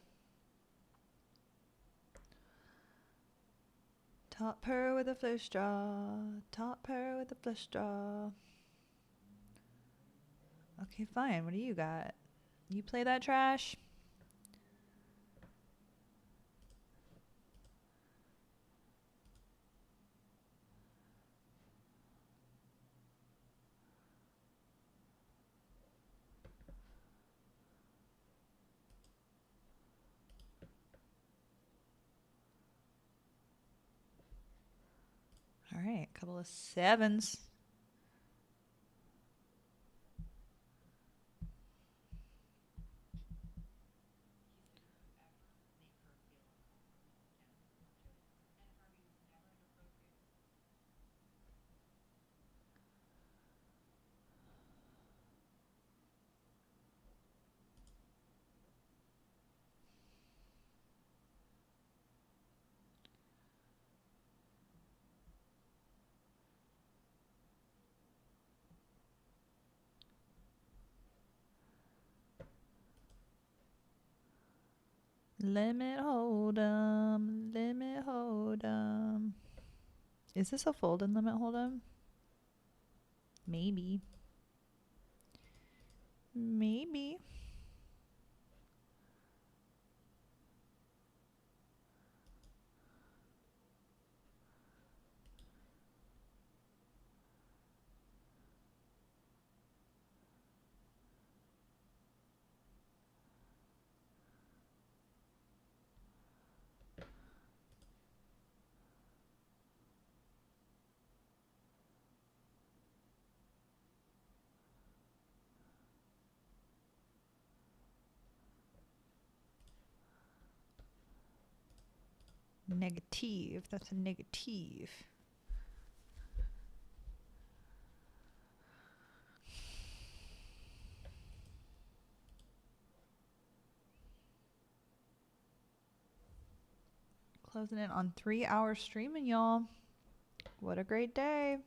Top purr with a flush straw. Top purr with a flush straw. Okay, fine. What do you got? You play that trash? All right, a couple of 7s. Limit hold'em, limit hold'em. Is this a fold in limit hold'em? Maybe. Maybe. Negative. That's a negative. Closing in on 3 hours streaming, y'all. What a great day.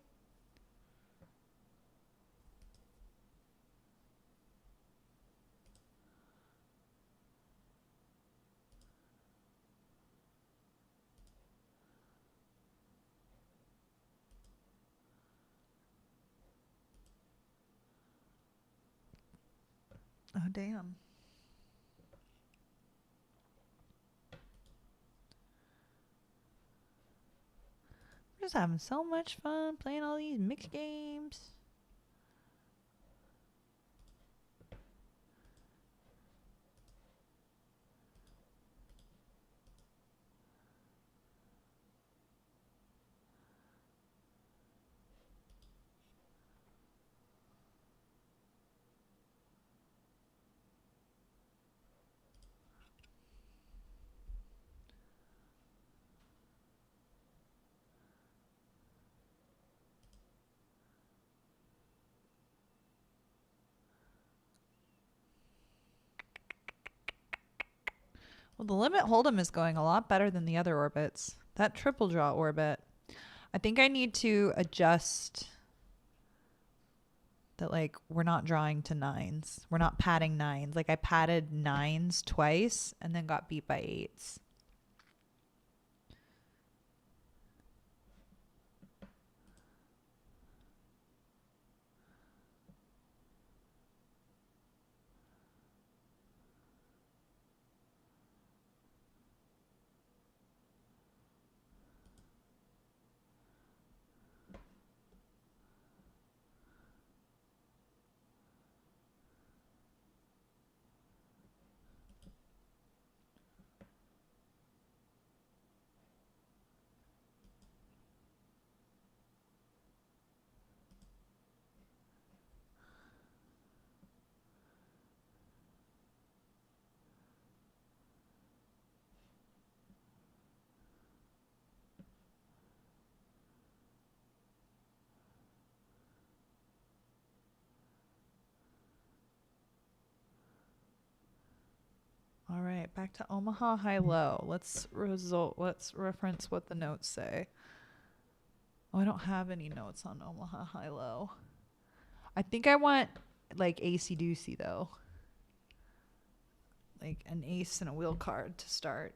Oh, damn. We're just having so much fun playing all these mixed games. Well, the limit hold'em is going a lot better than the other orbits. That triple draw orbit. I think I need to adjust that like we're not drawing to nines. We're not padding nines. Like I padded nines twice and then got beat by eights. All right, back to Omaha high-low. Let's reference what the notes say. Oh, I don't have any notes on Omaha high-low. I think I want like acey-deucey though. Like an ace and a wheel card to start.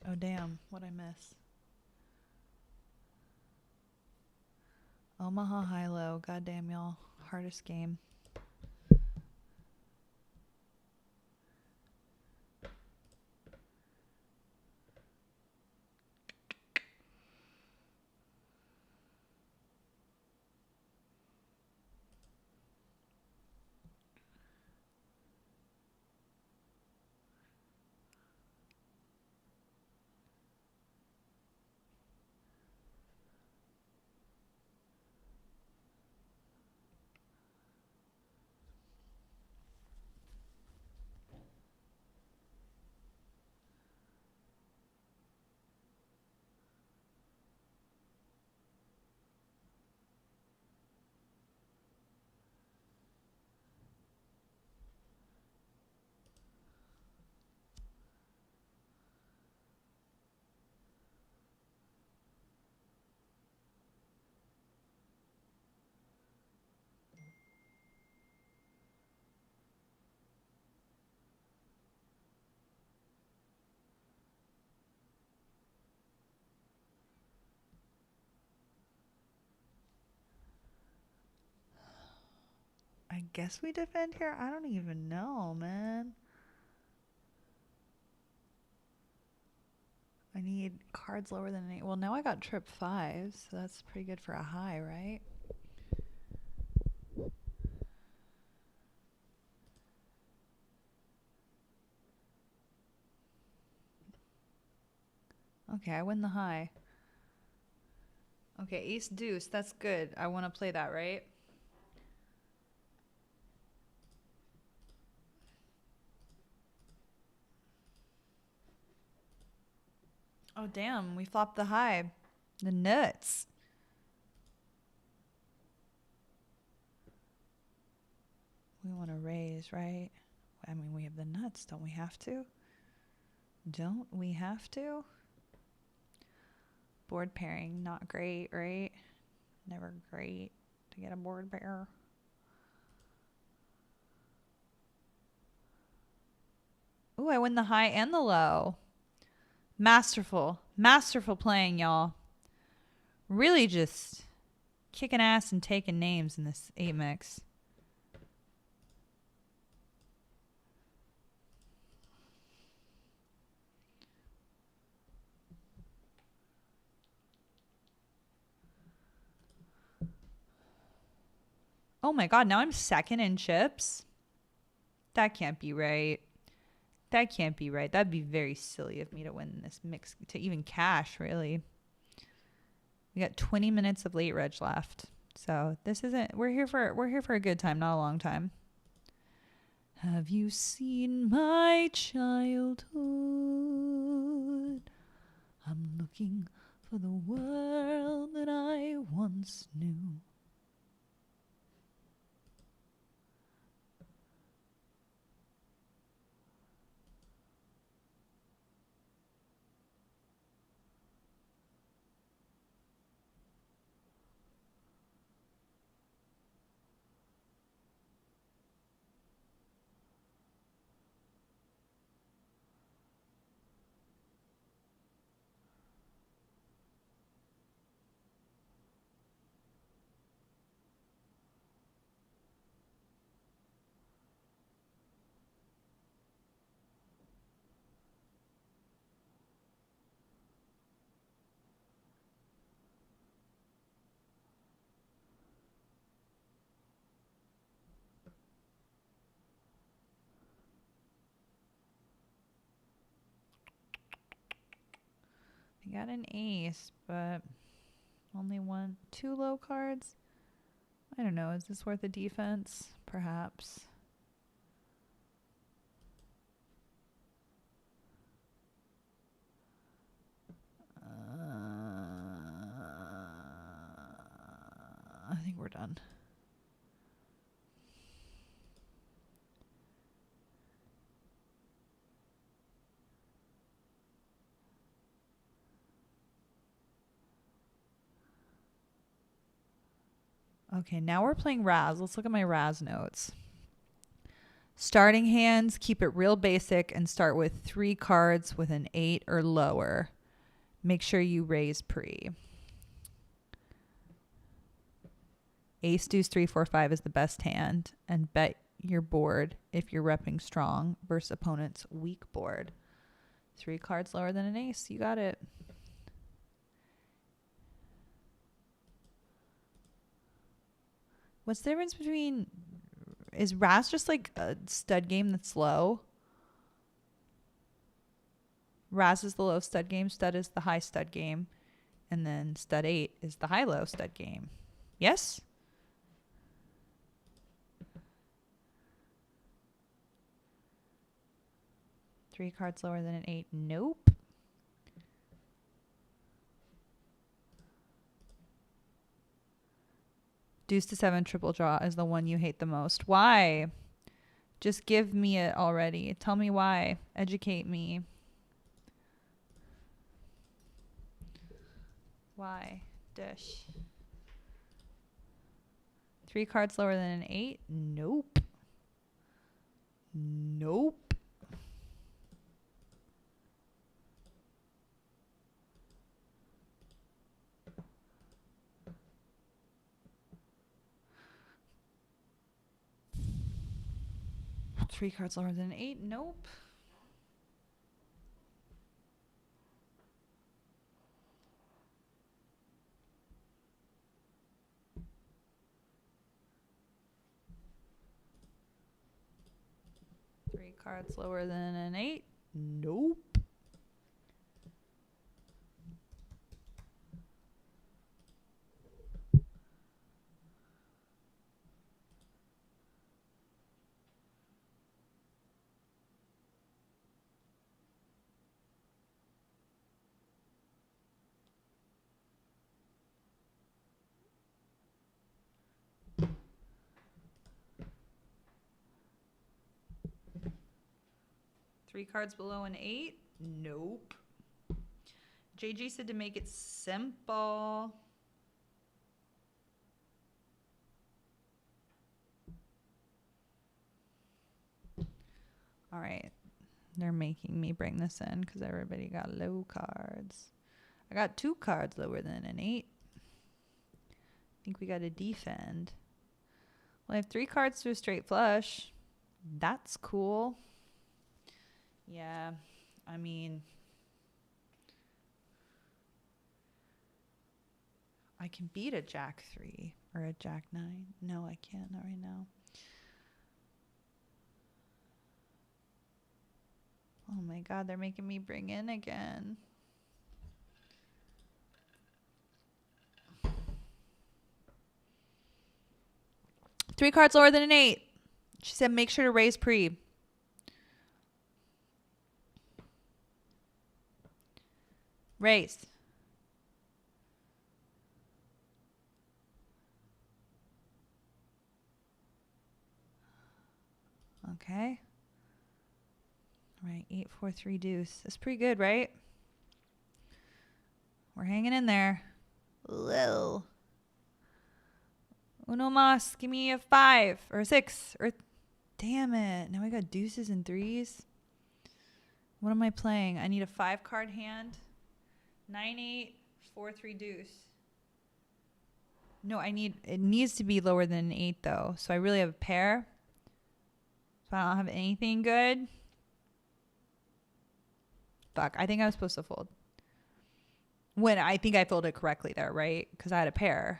Oh, damn. What'd I miss? Omaha high-low. Goddamn, y'all. Hardest game. I guess we defend here? I don't even know, man. I need cards lower than an 8. Well, now I got trip 5, so that's pretty good for a high, right? Okay, I win the high. Okay, ace deuce, that's good. I want to play that, right? Oh, damn, we flopped the high. The nuts. We want to raise, right? I mean, we have the nuts. Don't we have to? Don't we have to? Board pairing, not great, right? Never great to get a board pair. Ooh, I win the high and the low. Masterful. Masterful playing, y'all. Really just kicking ass and taking names in this 8 mix. Oh my god, now I'm second in chips? That can't be right. That can't be right. That'd be very silly of me to win this mix, to even cash, really. We got 20 minutes of late reg left. So this isn't, we're here for a good time, not a long time. Have you seen my childhood? I'm looking for the world that I once knew. I got an ace, but only two low cards. I don't know. Is this worth a defense? Perhaps. I think we're done. Okay, now we're playing Raz. Let's look at my Raz notes. Starting hands, keep it real basic and start with 3 cards with an 8 or lower. Make sure you raise pre. Ace, deuce, 3, 4, 5 is the best hand, and bet your board if you're repping strong versus opponent's weak board. 3 cards lower than an ace. You got it. What's the difference between... Is Raz just like a stud game that's low? Raz is the low stud game. Stud is the high stud game. And then stud 8 is the high-low stud game. Yes? Three cards lower than an 8. Nope. Deuce to 7 triple draw is the one you hate the most. Why? Just give me it already. Tell me why. Educate me. Why? Dish. 3 cards lower than an 8? Nope. Nope. Three cards lower than an 8? Nope. Three cards lower than an 8? Nope. Three cards below an 8? Nope. JG said to make it simple. All right. They're making me bring this in because everybody got low cards. I got 2 cards lower than an 8. I think we got to defend. Well, I have 3 cards to a straight flush. That's cool. Yeah, I mean, I can beat a Jack 3 or a Jack 9. No, I can't. Not right now. Oh my God, they're making me bring in again. Three cards lower than an 8. She said make sure to raise pre. Raise. Okay. All right, 8, 4, 3 deuce. That's pretty good, right? We're hanging in there. Whoa. Uno mas. Give me a 5 or a 6 or damn it. Now I got deuces and threes. What am I playing? I need a 5-card hand. 9, 8, 4, 3 deuce. No, it needs to be lower than an 8 though. So I really have a pair. So I don't have anything good. Fuck, I think I was supposed to fold. When I think I folded correctly there, right? Because I had a pair.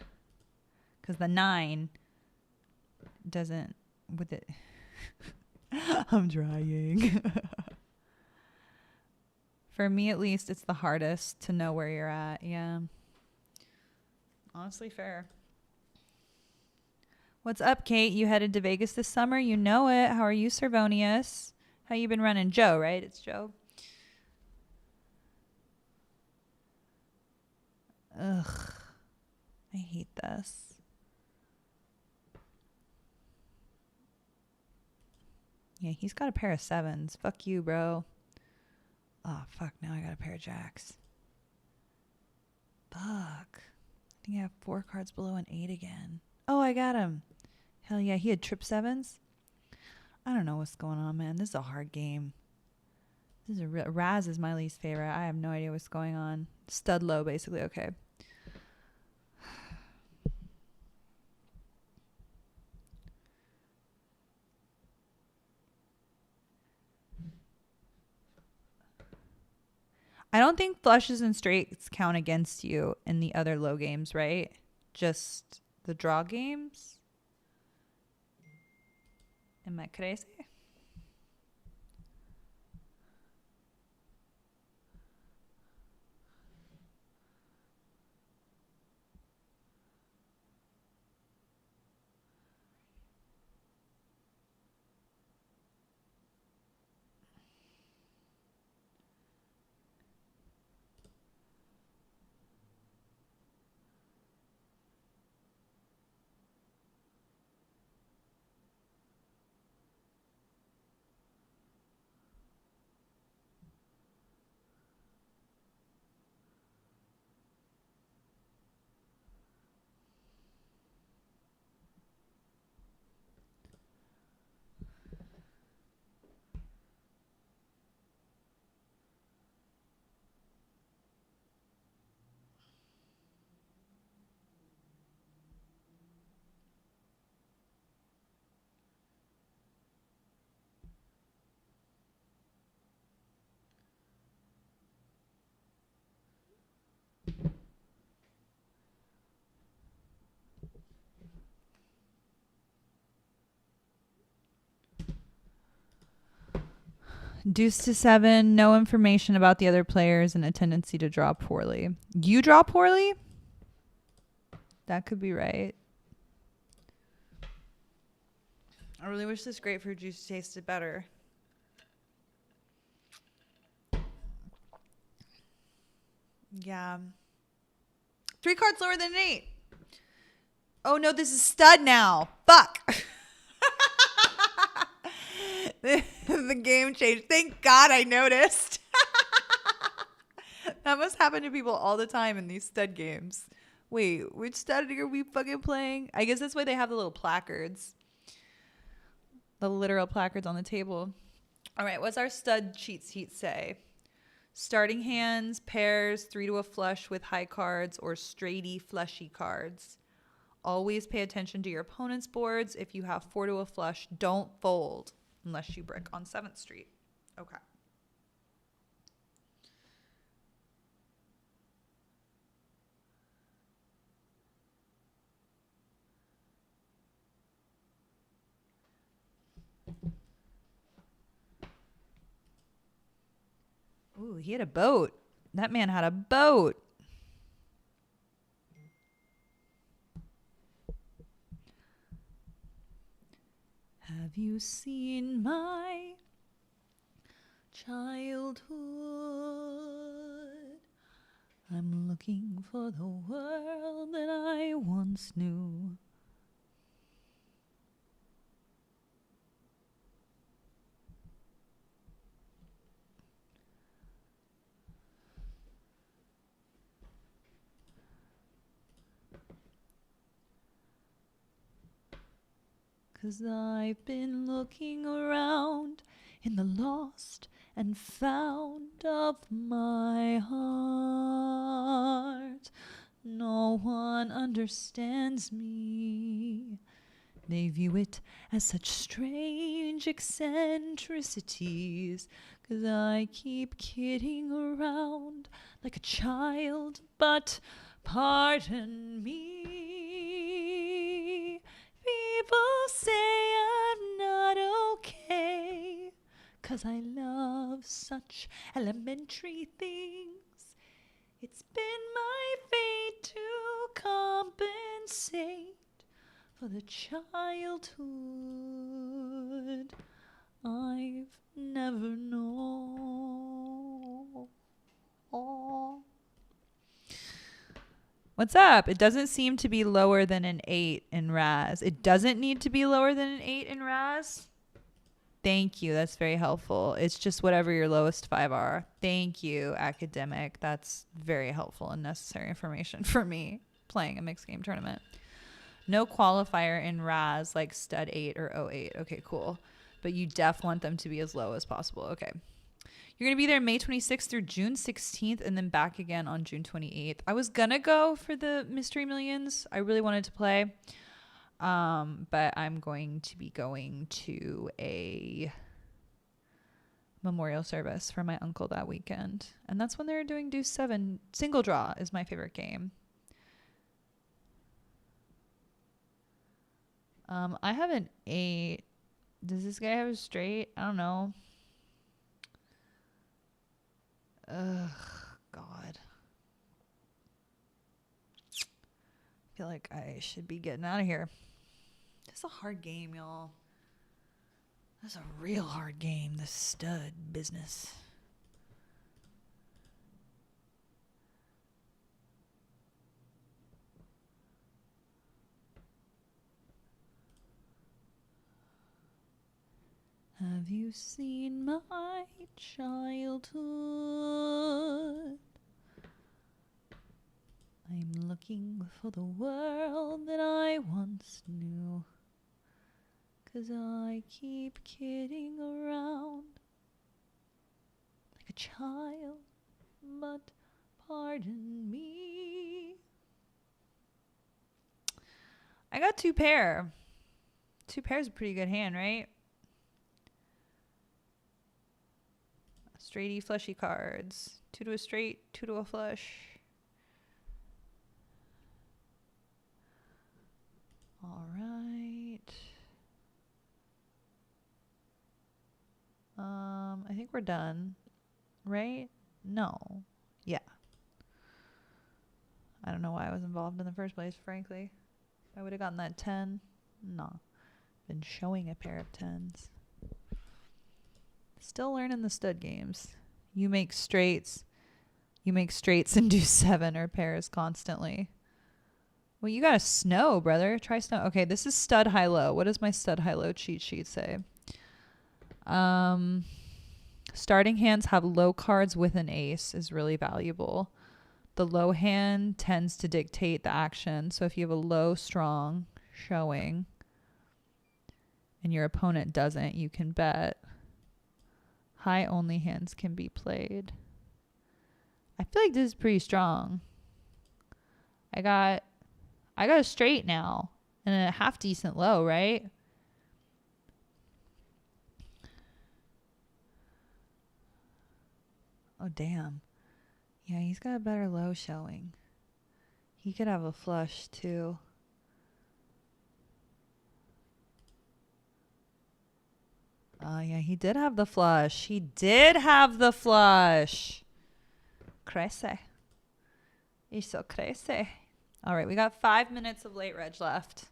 Because the 9 doesn't with it. I'm trying. For me, at least, it's the hardest to know where you're at. Yeah. Honestly, fair. What's up, Kate? You headed to Vegas this summer? You know it. How are you, Servonius? How you been running? Joe, right? It's Joe. Ugh. I hate this. Yeah, he's got a pair of 7s. Fuck you, bro. Oh, fuck. Now I got a pair of jacks. Fuck. I think I have 4 cards below an 8 again. Oh, I got him. Hell yeah, he had trip 7s. I don't know what's going on, man. This is a hard game. This is Raz is my least favorite. I have no idea what's going on. Stud low, basically. Okay. I don't think flushes and straights count against you in the other low games, right? Just the draw games? Am I crazy? Deuce to 7, no information about the other players and a tendency to draw poorly. You draw poorly? That could be right. I really wish this grapefruit juice tasted better. Yeah. 3 cards lower than an 8. Oh no, this is stud now. Fuck. The game changed. Thank God I noticed. That must happen to people all the time in these stud games. Wait, which stud are we fucking playing? I guess that's why they have the little placards. The literal placards on the table. All right, what's our stud cheat sheet say? Starting hands, pairs, 3 to a flush with high cards, or straighty flushy cards. Always pay attention to your opponent's boards. If you have 4 to a flush, don't fold unless you brick on 7th Street. Okay. Ooh, he had a boat. That man had a boat. Have you seen my childhood? I'm looking for the world that I once knew. 'Cause I've been looking around in the lost and found of my heart. No one understands me. They view it as such strange eccentricities, 'cause I keep kidding around like a child, but pardon me. People say I'm not okay, 'cause I love such elementary things. It's been my fate to compensate for the childhood I've never known. What's up? It doesn't seem to be lower than an 8 in Raz. It doesn't need to be lower than an 8 in Raz? Thank you. That's very helpful. It's just whatever your lowest 5 are. Thank you, academic. That's very helpful and necessary information for me playing a mixed game tournament. No qualifier in Raz like stud 8 or 08. Okay, cool. But you def want them to be as low as possible. Okay. You're going to be there May 26th through June 16th and then back again on June 28th. I was going to go for the Mystery Millions. I really wanted to play. But I'm going to be going to a memorial service for my uncle that weekend. And that's when they're doing Deuce 7. Single draw is my favorite game. I have an 8. Does this guy have a straight? I don't know. Ugh, God. I feel like I should be getting out of here. It's a hard game, y'all. That's a real hard game, this stud business. Have you seen my childhood? I'm looking for the world that I once knew, 'cause I keep kidding around like a child, but pardon me. I got 2 pair. 2 pairs is a pretty good hand, right? Straighty fleshy cards. 2 to a straight, 2 to a flush. All right. I think we're done, right? No. Yeah. I don't know why I was involved in the first place, frankly. I would have gotten that 10. No. Been showing a pair of 10s. Still learning the stud games. You make straights and do 7 or pairs constantly. Well, you got a snow, brother. Try snow. Okay, this is stud high-low. What does my stud high-low cheat sheet say? Starting hands have low cards with an ace is really valuable. The low hand tends to dictate the action. So if you have a low, strong showing and your opponent doesn't, you can bet. High only hands can be played. I feel like this is pretty strong. I got a straight now and a half decent low, right? Oh, damn. Yeah, he's got a better low showing. He could have a flush too. Oh, yeah, he did have the flush. He did have the flush. Crazy. He's so crazy. All right, we got 5 minutes of late reg left.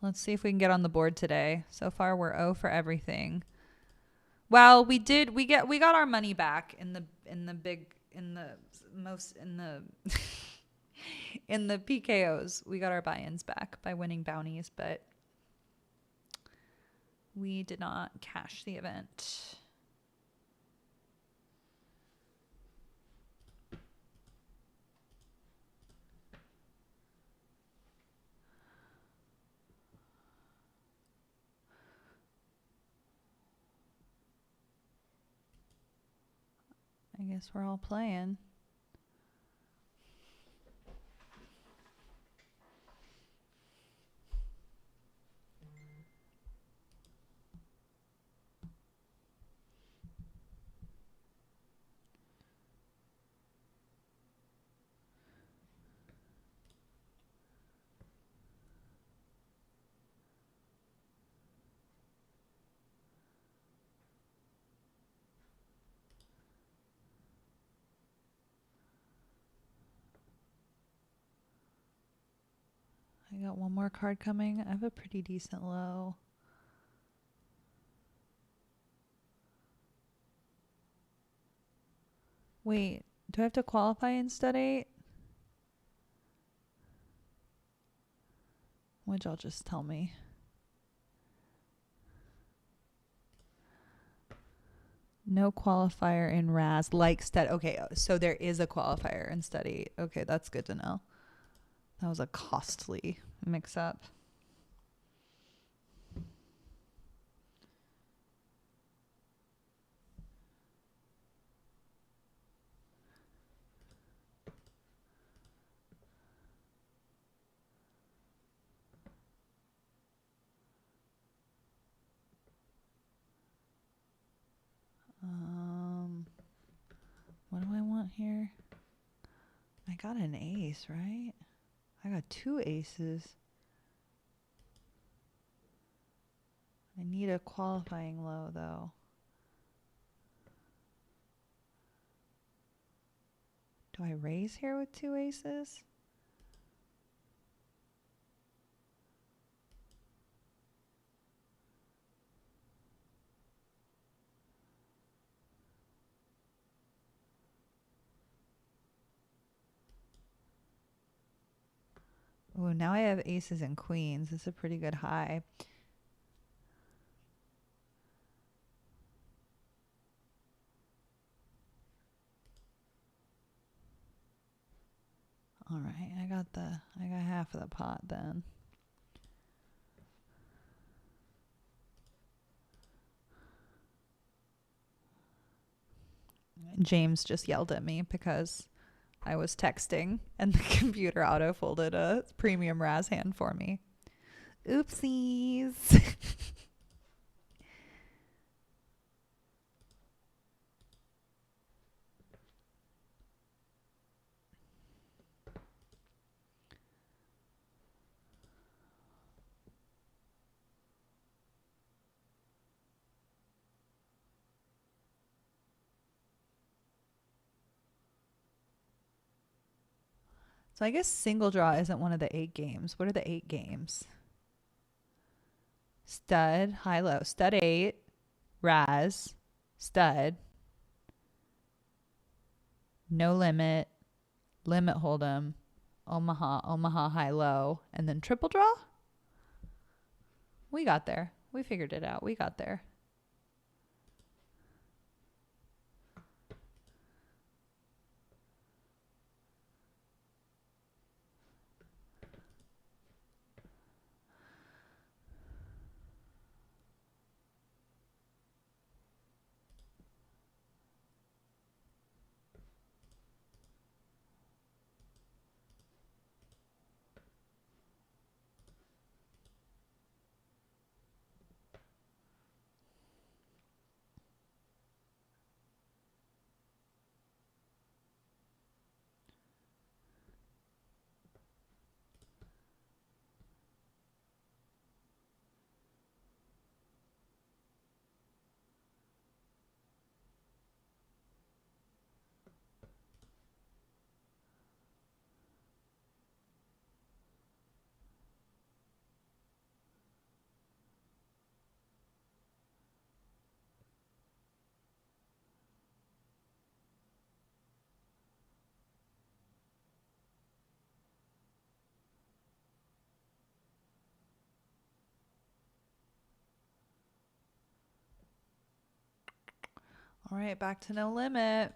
Let's see if we can get on the board today. So far, we're 0 for everything. Well, we got our money back in the PKOs. We got our buy-ins back by winning bounties, but we did not cash the event. I guess we're all playing. I got one more card coming. I have a pretty decent low. Wait, do I have to qualify in stud 8? Would y'all just tell me? No qualifier in RAS like stud. Okay, so there is a qualifier in stud 8. Okay, that's good to know. That was a costly mix-up. What do I want here? I got an ace, right? I got 2 aces. I need a qualifying low, though. Do I raise here with 2 aces? Oh, now I have aces and queens. It's a pretty good high. All right, I got half of the pot then. James just yelled at me because I was texting and the computer auto-folded a premium Raz hand for me. Oopsies. So I guess single draw isn't one of the 8 games. What are the 8 games? Stud, high low. Stud 8, Raz, stud, no limit, limit hold'em, Omaha high low, and then triple draw? We got there. We figured it out. We got there. All right, back to no limit.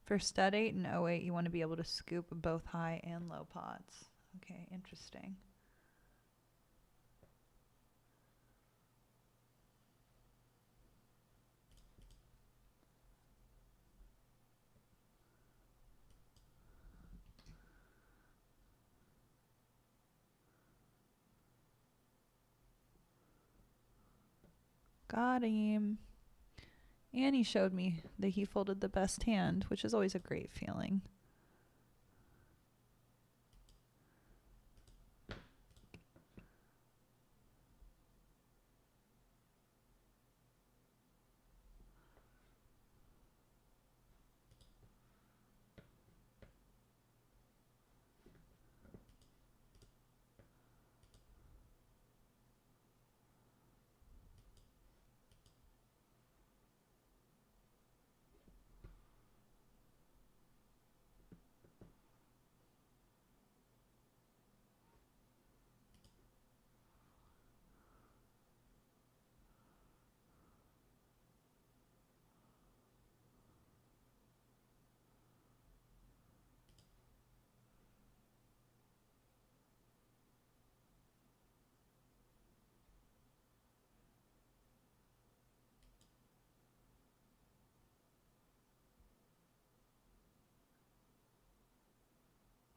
For stud 8 and 08, you want to be able to scoop both high and low pots. Okay, interesting. Got him. And he showed me that he folded the best hand, which is always a great feeling.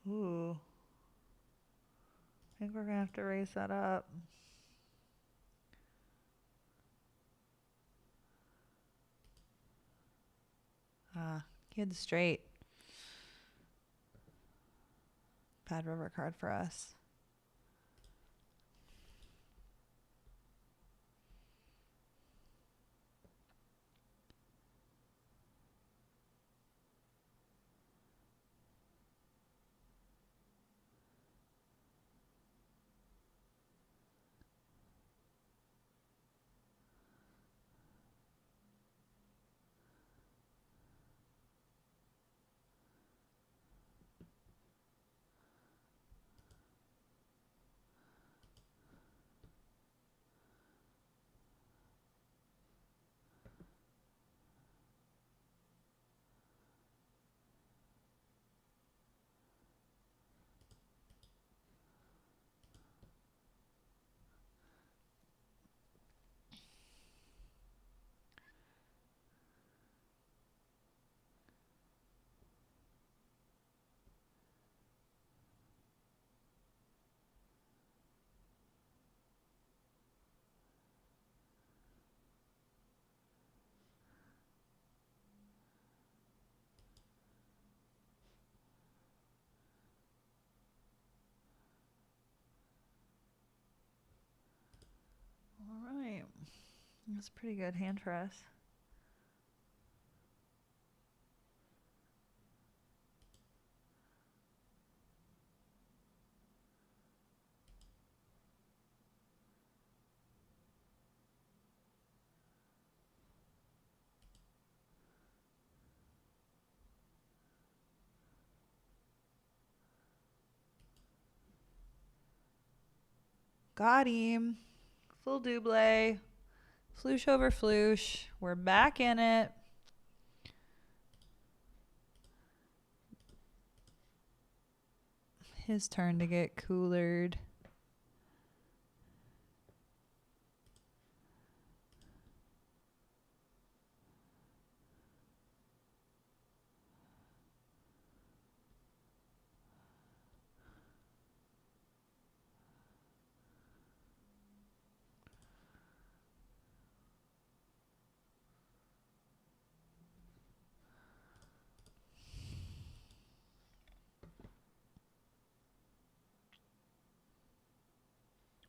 Ooh. I think we're going to have to raise that up. He had the straight. Bad river card for us. All right. That's a pretty good hand for us. Got him. Full double. Floosh over floosh. We're back in it. His turn to get coolered.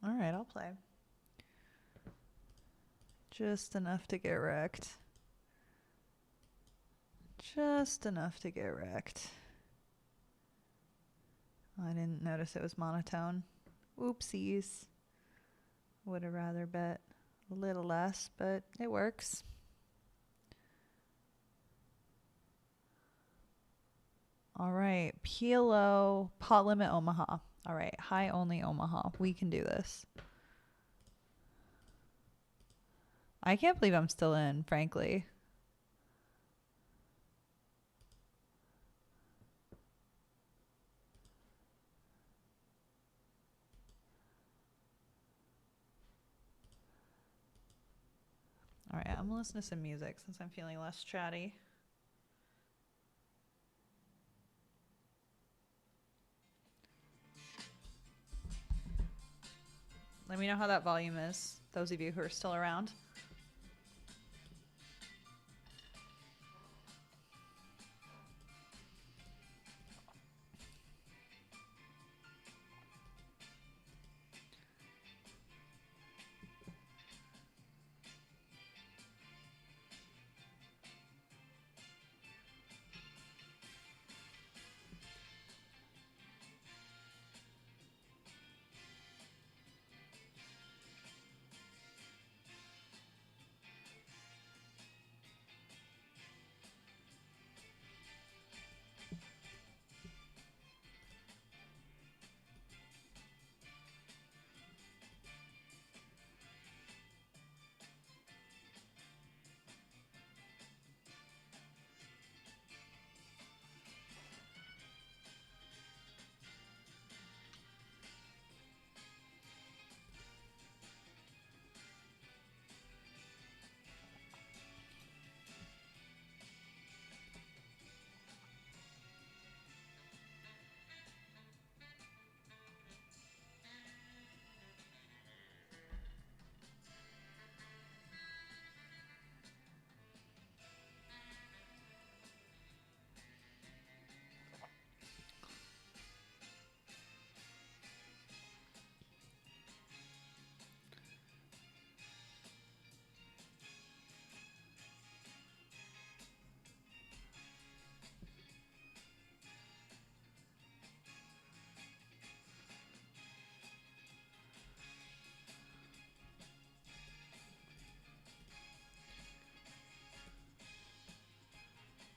All right, I'll play. Just enough to get wrecked. Just enough to get wrecked. I didn't notice it was monotone. Oopsies. Would have rather bet a little less, but it works. All right, PLO, pot limit Omaha. All right, high only Omaha. We can do this. I can't believe I'm still in, frankly. I'm gonna listen to some music since I'm feeling less chatty. Let me know how that volume is, those of you who are still around.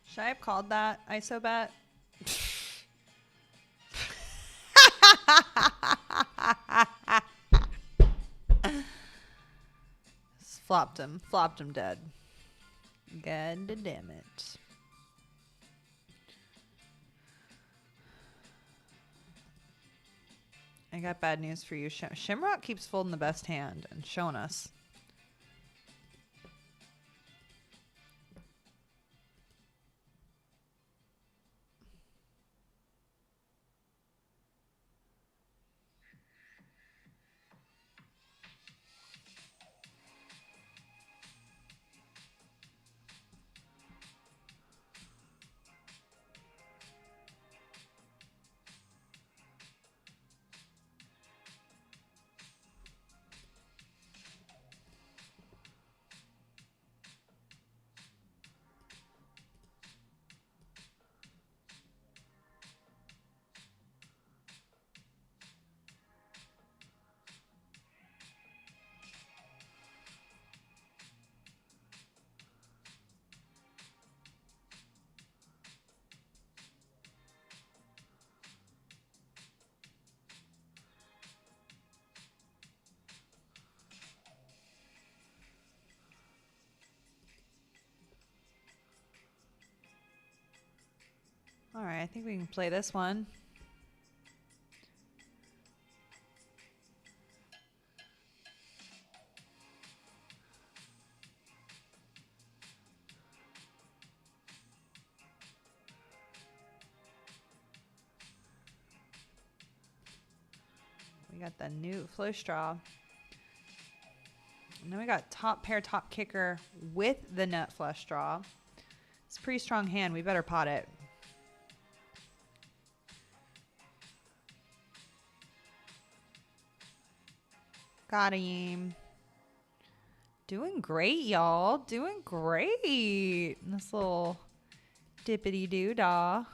Should I have called that ISO bet? Flopped him dead. God damn it. I got bad news for you. Shimrock keeps folding the best hand and showing us. All right, I think we can play this one. We got the new flush draw. And then we got top pair, top kicker with the nut flush draw. It's a pretty strong hand. We better pot it. Got him. Doing great, y'all. Doing great. This little dippity doo dah.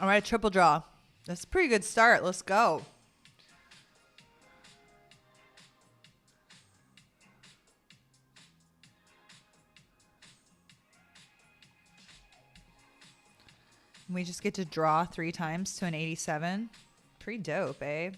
All right, triple draw. That's a pretty good start. Let's go. We just get to draw 3 times to an 87. Pretty dope, eh?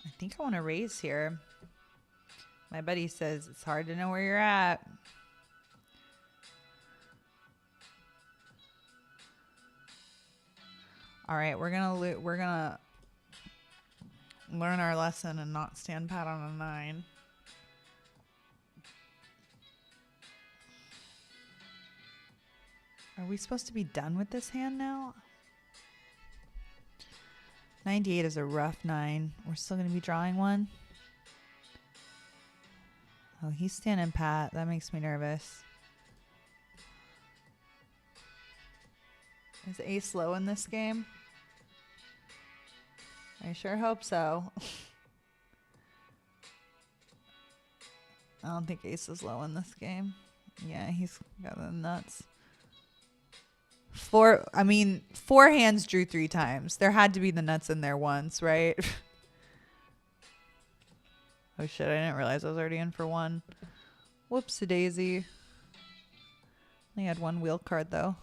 I think I want to raise here. My buddy says it's hard to know where you're at. All right, we're gonna learn our lesson and not stand pat on a 9. Are we supposed to be done with this hand now? 98 is a rough 9. We're still gonna be drawing one. Oh, he's standing pat. That makes me nervous. Is ace low in this game? I sure hope so. I don't think ace is low in this game. Yeah, he's got the nuts. 4 hands drew 3 times. There had to be the nuts in there once, right? Oh shit, I didn't realize I was already in for 1. Whoops-a-daisy. Only had 1 wheel card though.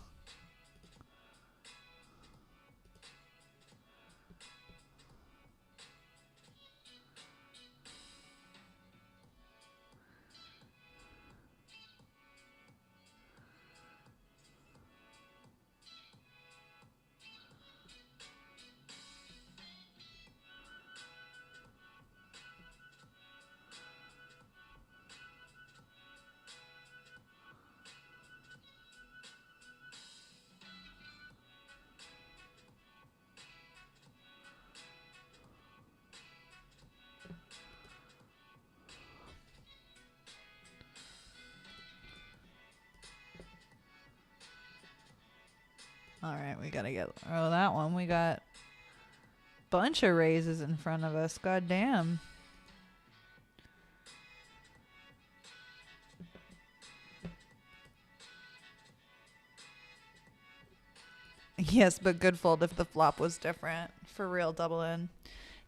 All right, we gotta get that one. We got a bunch of raises in front of us. God damn. Yes, but good fold if the flop was different. For real, double in.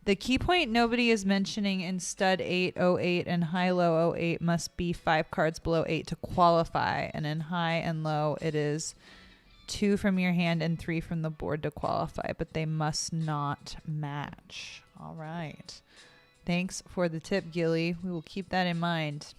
The key point nobody is mentioning in stud 808 and high low 08 must be 5 cards below 8 to qualify. And in high and low, it is 2 from your hand and 3 from the board to qualify, but they must not match. All right. Thanks for the tip, Gilly. We will keep that in mind.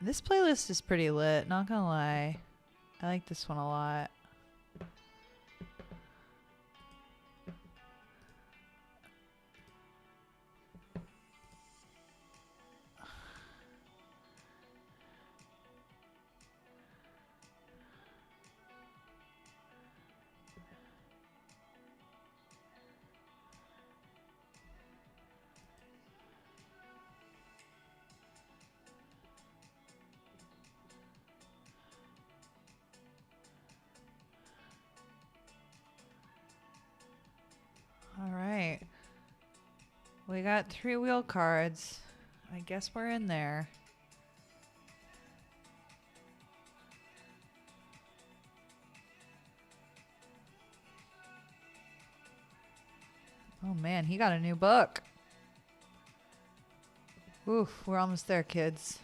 This playlist is pretty lit, not gonna lie. I like this one a lot. All right. We got 3 wheel cards. I guess we're in there. Oh man, he got a new book. Oof, we're almost there, kids.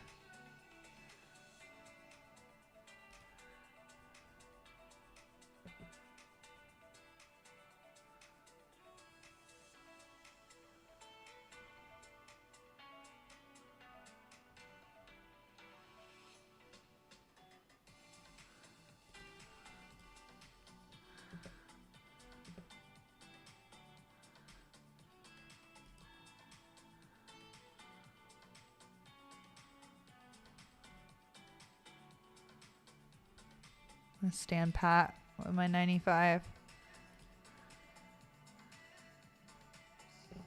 I'm gonna stand pat with my 95.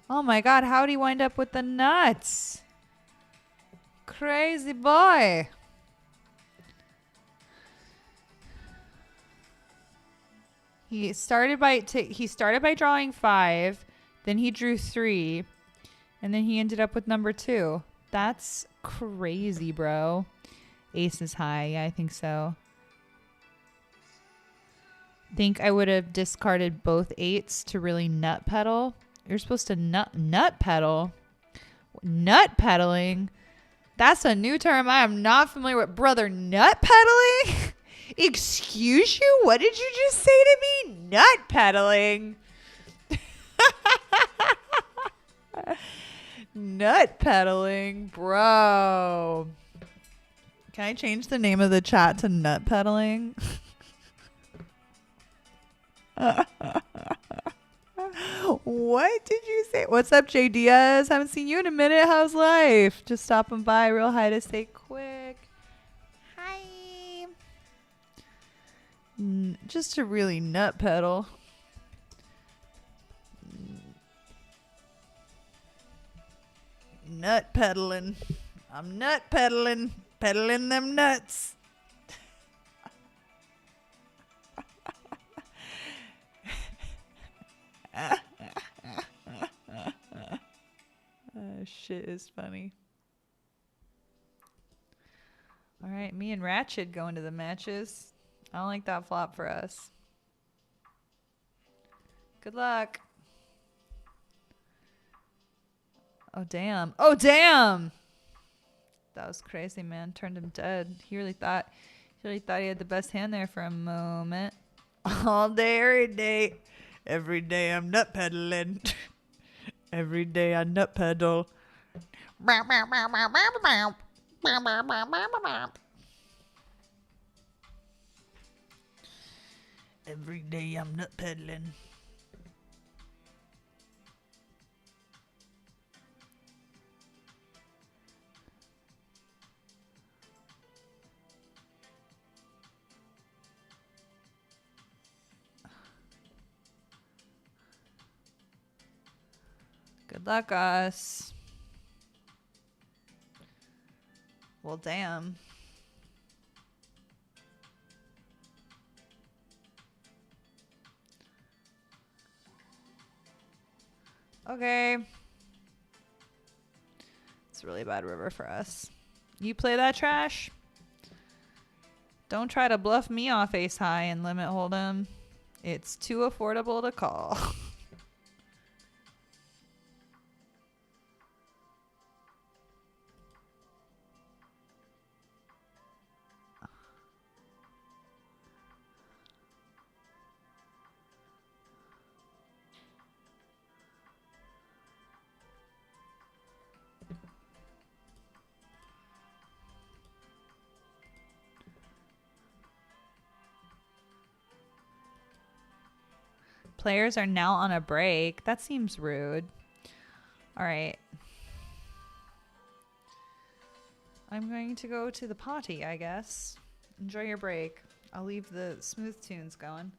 Oh my god, how'd he wind up with the nuts? Crazy boy. He started by drawing 5, then he drew 3, and then he ended up with number 2. That's crazy, bro. Ace is high. Yeah, I think so. Think I would have discarded both 8s to really nut pedal. You're supposed to nut pedal. Nut pedaling? That's a new term I am not familiar with. Brother, nut pedaling? Excuse you? What did you just say to me? Nut pedaling. Nut pedaling, bro. Can I change the name of the chat to nut pedaling? What did you say? What's up, J Diaz? Haven't seen you in a minute. How's life? Just stopping by real high to stay quick. Hi. Just to really nut pedal. Nut pedaling. I'm nut pedaling. Pedaling them nuts. Shit is funny. All right, me and Ratchet going to the matches. I don't like that flop for us. Good luck. Oh, damn. Oh, damn. That was crazy, man. Turned him dead. He really thought he had the best hand there for a moment. All day, every day. Every day I'm nut pedaling. Every day I nut pedal. Every day I'm nut pedaling. Good luck, us. Well, damn. Okay. It's a really bad river for us. You play that trash? Don't try to bluff me off ace high and limit hold'em. It's too affordable to call. Players are now on a break. That seems rude. All right. I'm going to go to the potty, I guess. Enjoy your break. I'll leave the smooth tunes going.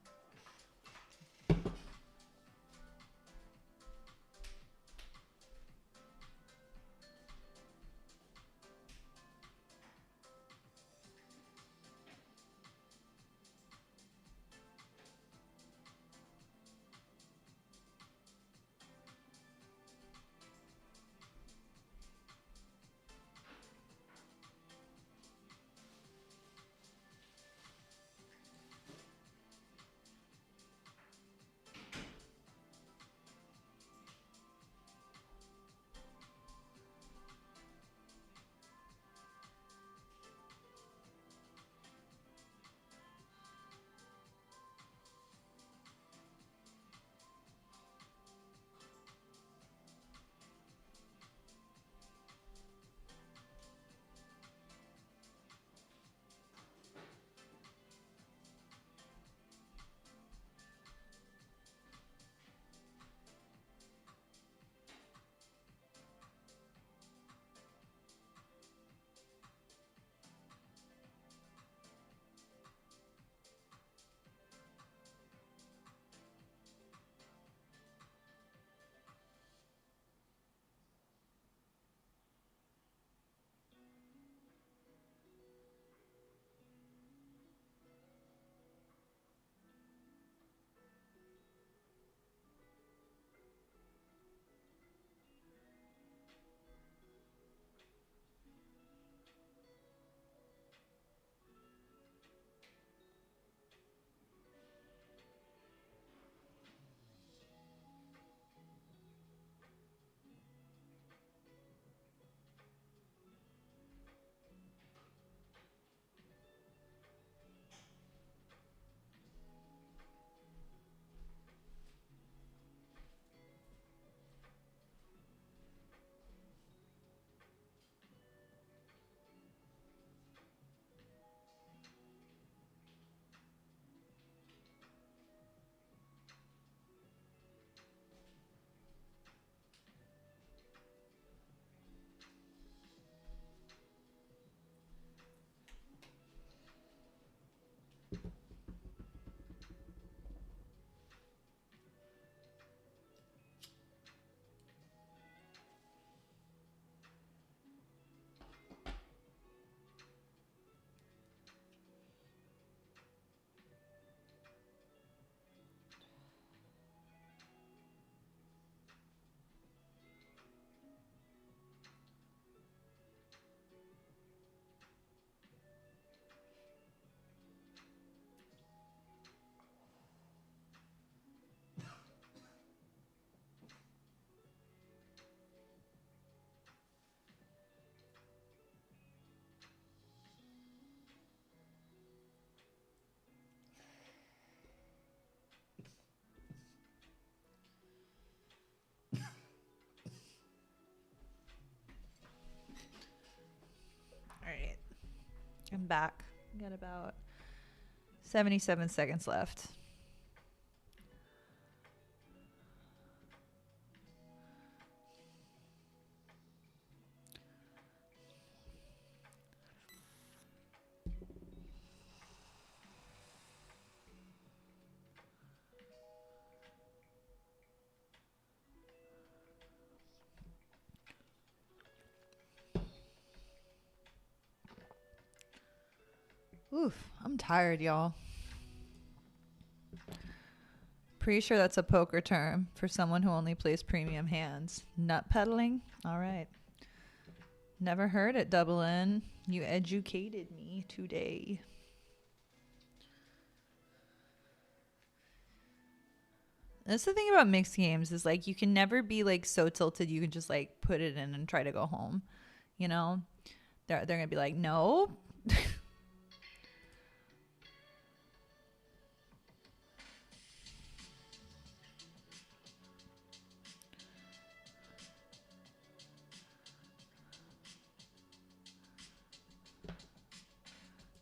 All right. I'm back. Got about 77 seconds left. Oof, I'm tired, y'all. Pretty sure that's a poker term for someone who only plays premium hands. Nut peddling? All right. Never heard it, Double N. You educated me today. That's the thing about mixed games is like you can never be like so tilted you can just like put it in and try to go home. You know? They're gonna be like, no.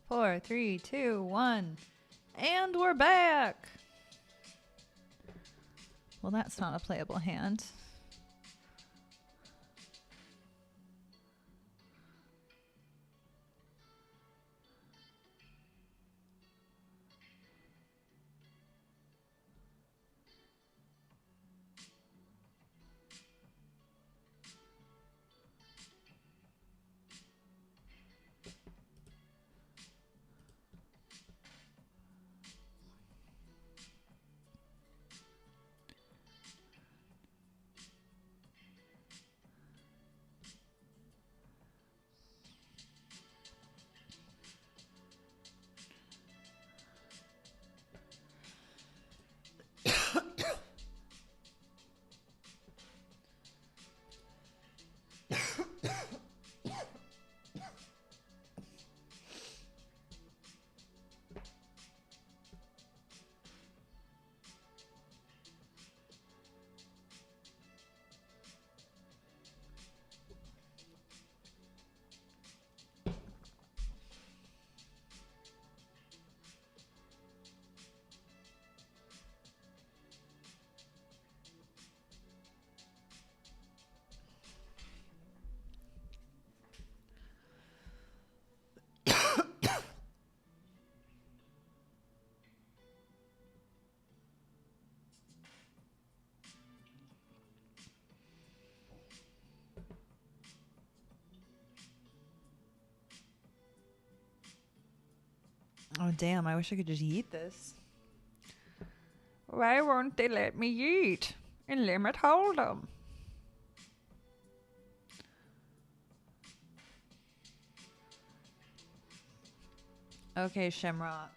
4, 3, 2, 1. And we're back. Well, that's not a playable hand. Oh, damn. I wish I could just eat this. Why won't they let me eat? And limit hold'em. Okay, Shamrock.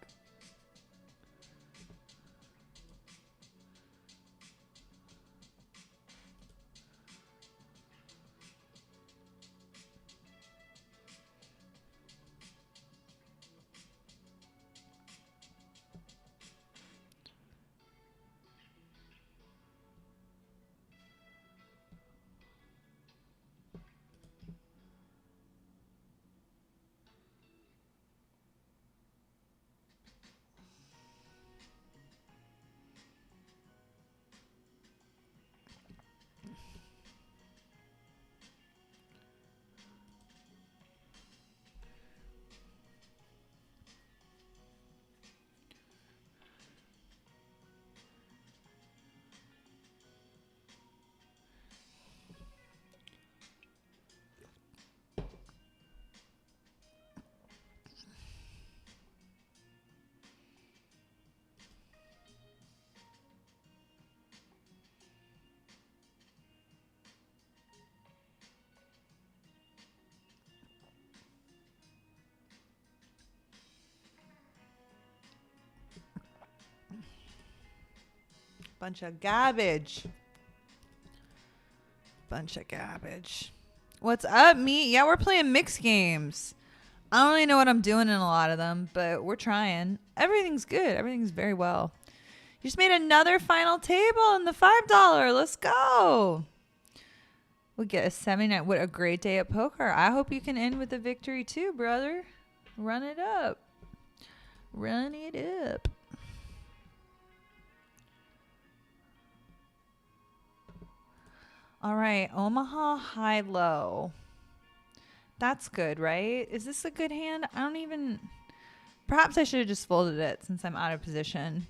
Bunch of garbage. Bunch of garbage. What's up, meat? Yeah, we're playing mixed games. I don't really know what I'm doing in a lot of them, but we're trying. Everything's good. Everything's very well. You just made another final table in the $5. Let's go. We get a 79. What a great day at poker. I hope you can end with a victory too, brother. Run it up. Run it up. All right, Omaha high-low. That's good, right? Is this a good hand? I don't even... Perhaps I should have just folded it since I'm out of position.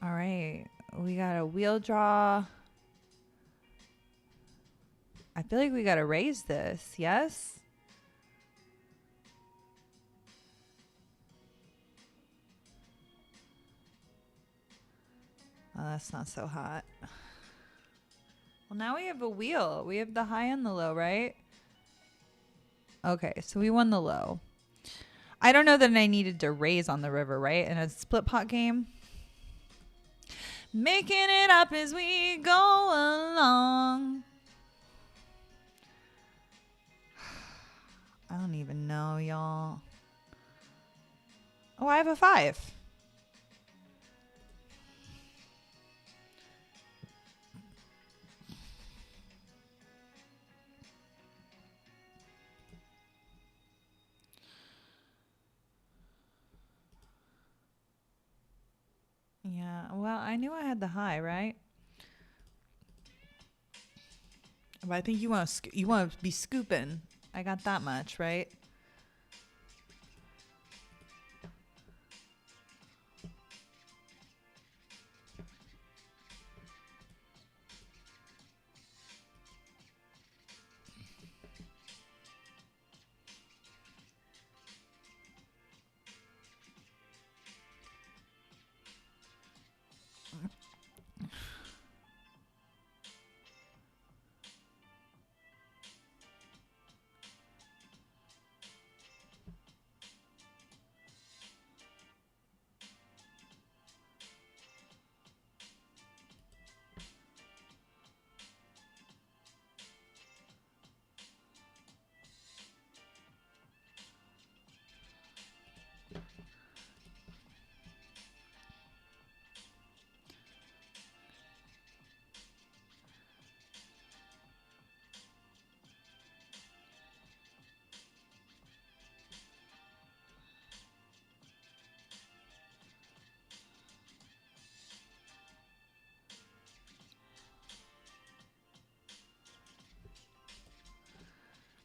All right, we got a wheel draw. I feel like we got to raise this, yes? Oh, that's not so hot. Well, now we have a wheel. We have the high and the low, right? Okay, so we won the low. I don't know that I needed to raise on the river, right? In a split pot game. Making it up as we go along. I don't even know, y'all. Oh, I have a 5. Yeah, well, I knew I had the high, right? But I think you want to be scooping. I got that much, right?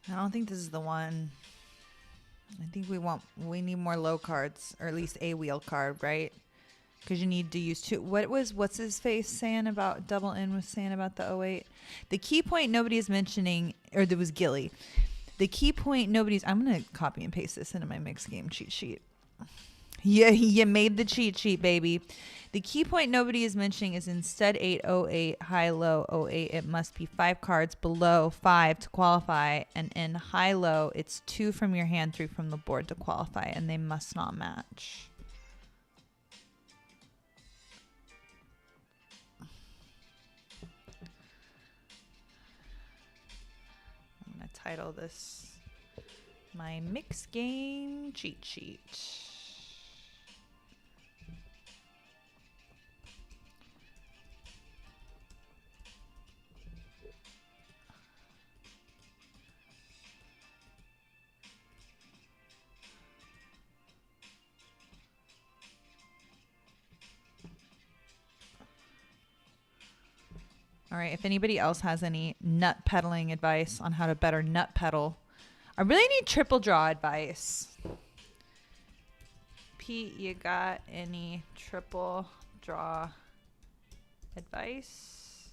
I don't think this is the one. I think we need more low cards, or at least a wheel card, right? Because you need to use 2. What's his face saying about double in was saying about the 08? The key point nobody is mentioning, or there was Gilly. The key point I'm going to copy and paste this into my mixed game cheat sheet. Yeah, you made the cheat sheet, baby. The key point nobody is mentioning is instead 808, high, low, 08, it must be 5 cards below 5 to qualify. And in high, low, it's 2 from your hand, 3 from the board to qualify. And they must not match. I'm going to title this my mixed game cheat sheet. All right, if anybody else has any nut peddling advice on how to better nut pedal, I really need triple draw advice. Pete, you got any triple draw advice?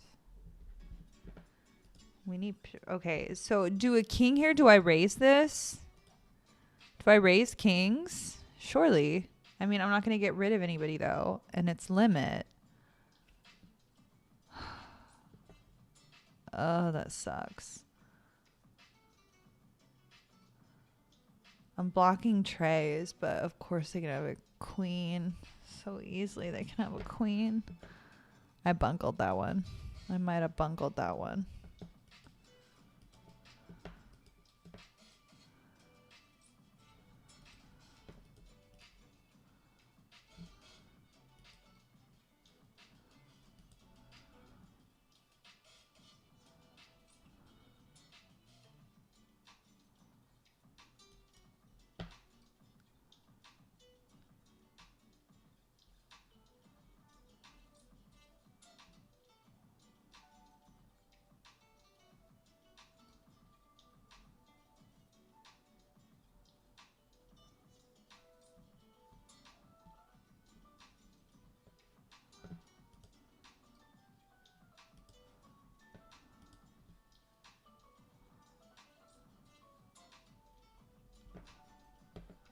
We need, okay, so do a king here. Do I raise this? Do I raise kings? Surely. I mean, I'm not going to get rid of anybody though, and it's limit. Oh, that sucks. I'm blocking trays, but of course they can have a queen. So easily they can have a queen. I bungled that one. I might have bungled that one.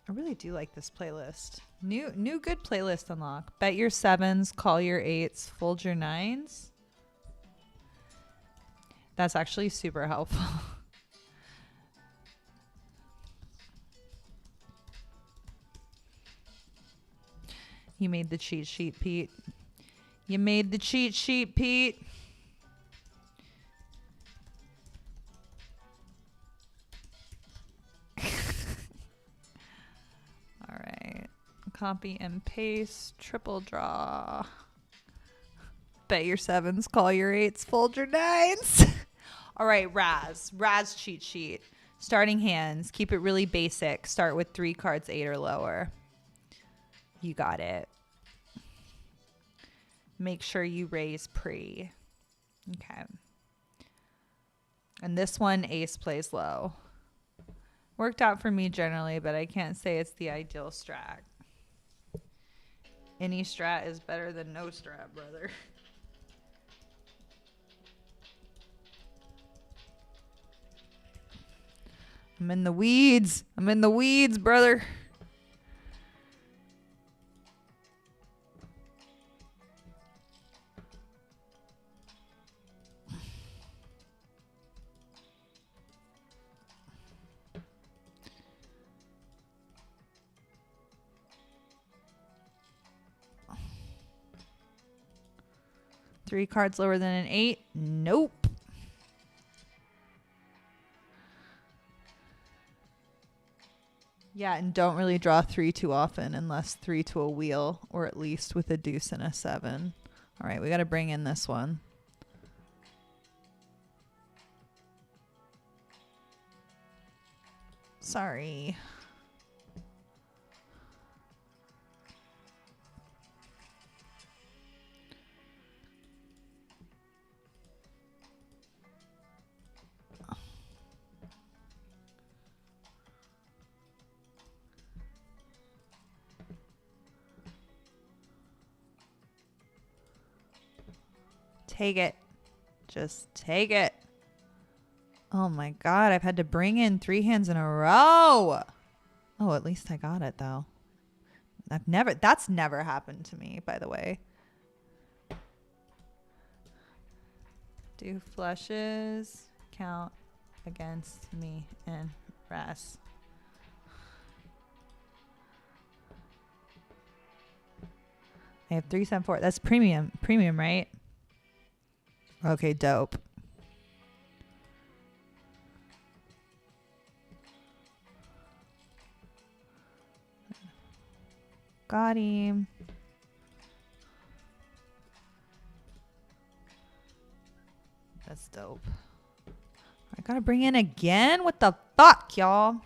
I really do like this playlist. New good playlist unlock. Bet your 7s, call your 8s, fold your 9s. That's actually super helpful. You made the cheat sheet, Pete. You made the cheat sheet, Pete. All right. Copy and paste. Triple draw. Bet your 7s, call your 8s, fold your 9s. All right, Raz cheat sheet. Starting hands. Keep it really basic. Start with 3 cards, 8 or lower. You got it. Make sure you raise pre. Okay. And this one, ace plays low. Worked out for me generally, but I can't say it's the ideal strat. Any strat is better than no strat, brother. I'm in the weeds. I'm in the weeds, brother. Three cards lower than an 8? Nope. Yeah, and don't really draw 3 too often unless 3 to a wheel, or at least with a deuce and a 7. All right, we got to bring in this one. Sorry. Take it. Just take it. Oh my God, I've had to bring in 3 hands in a row. Oh, at least I got it though. That's never happened to me, by the way. Do flushes count against me and Ras? I have 3, 7, 4. That's premium, right? Okay, dope. Got him. That's dope. I gotta bring in again? What the fuck, y'all?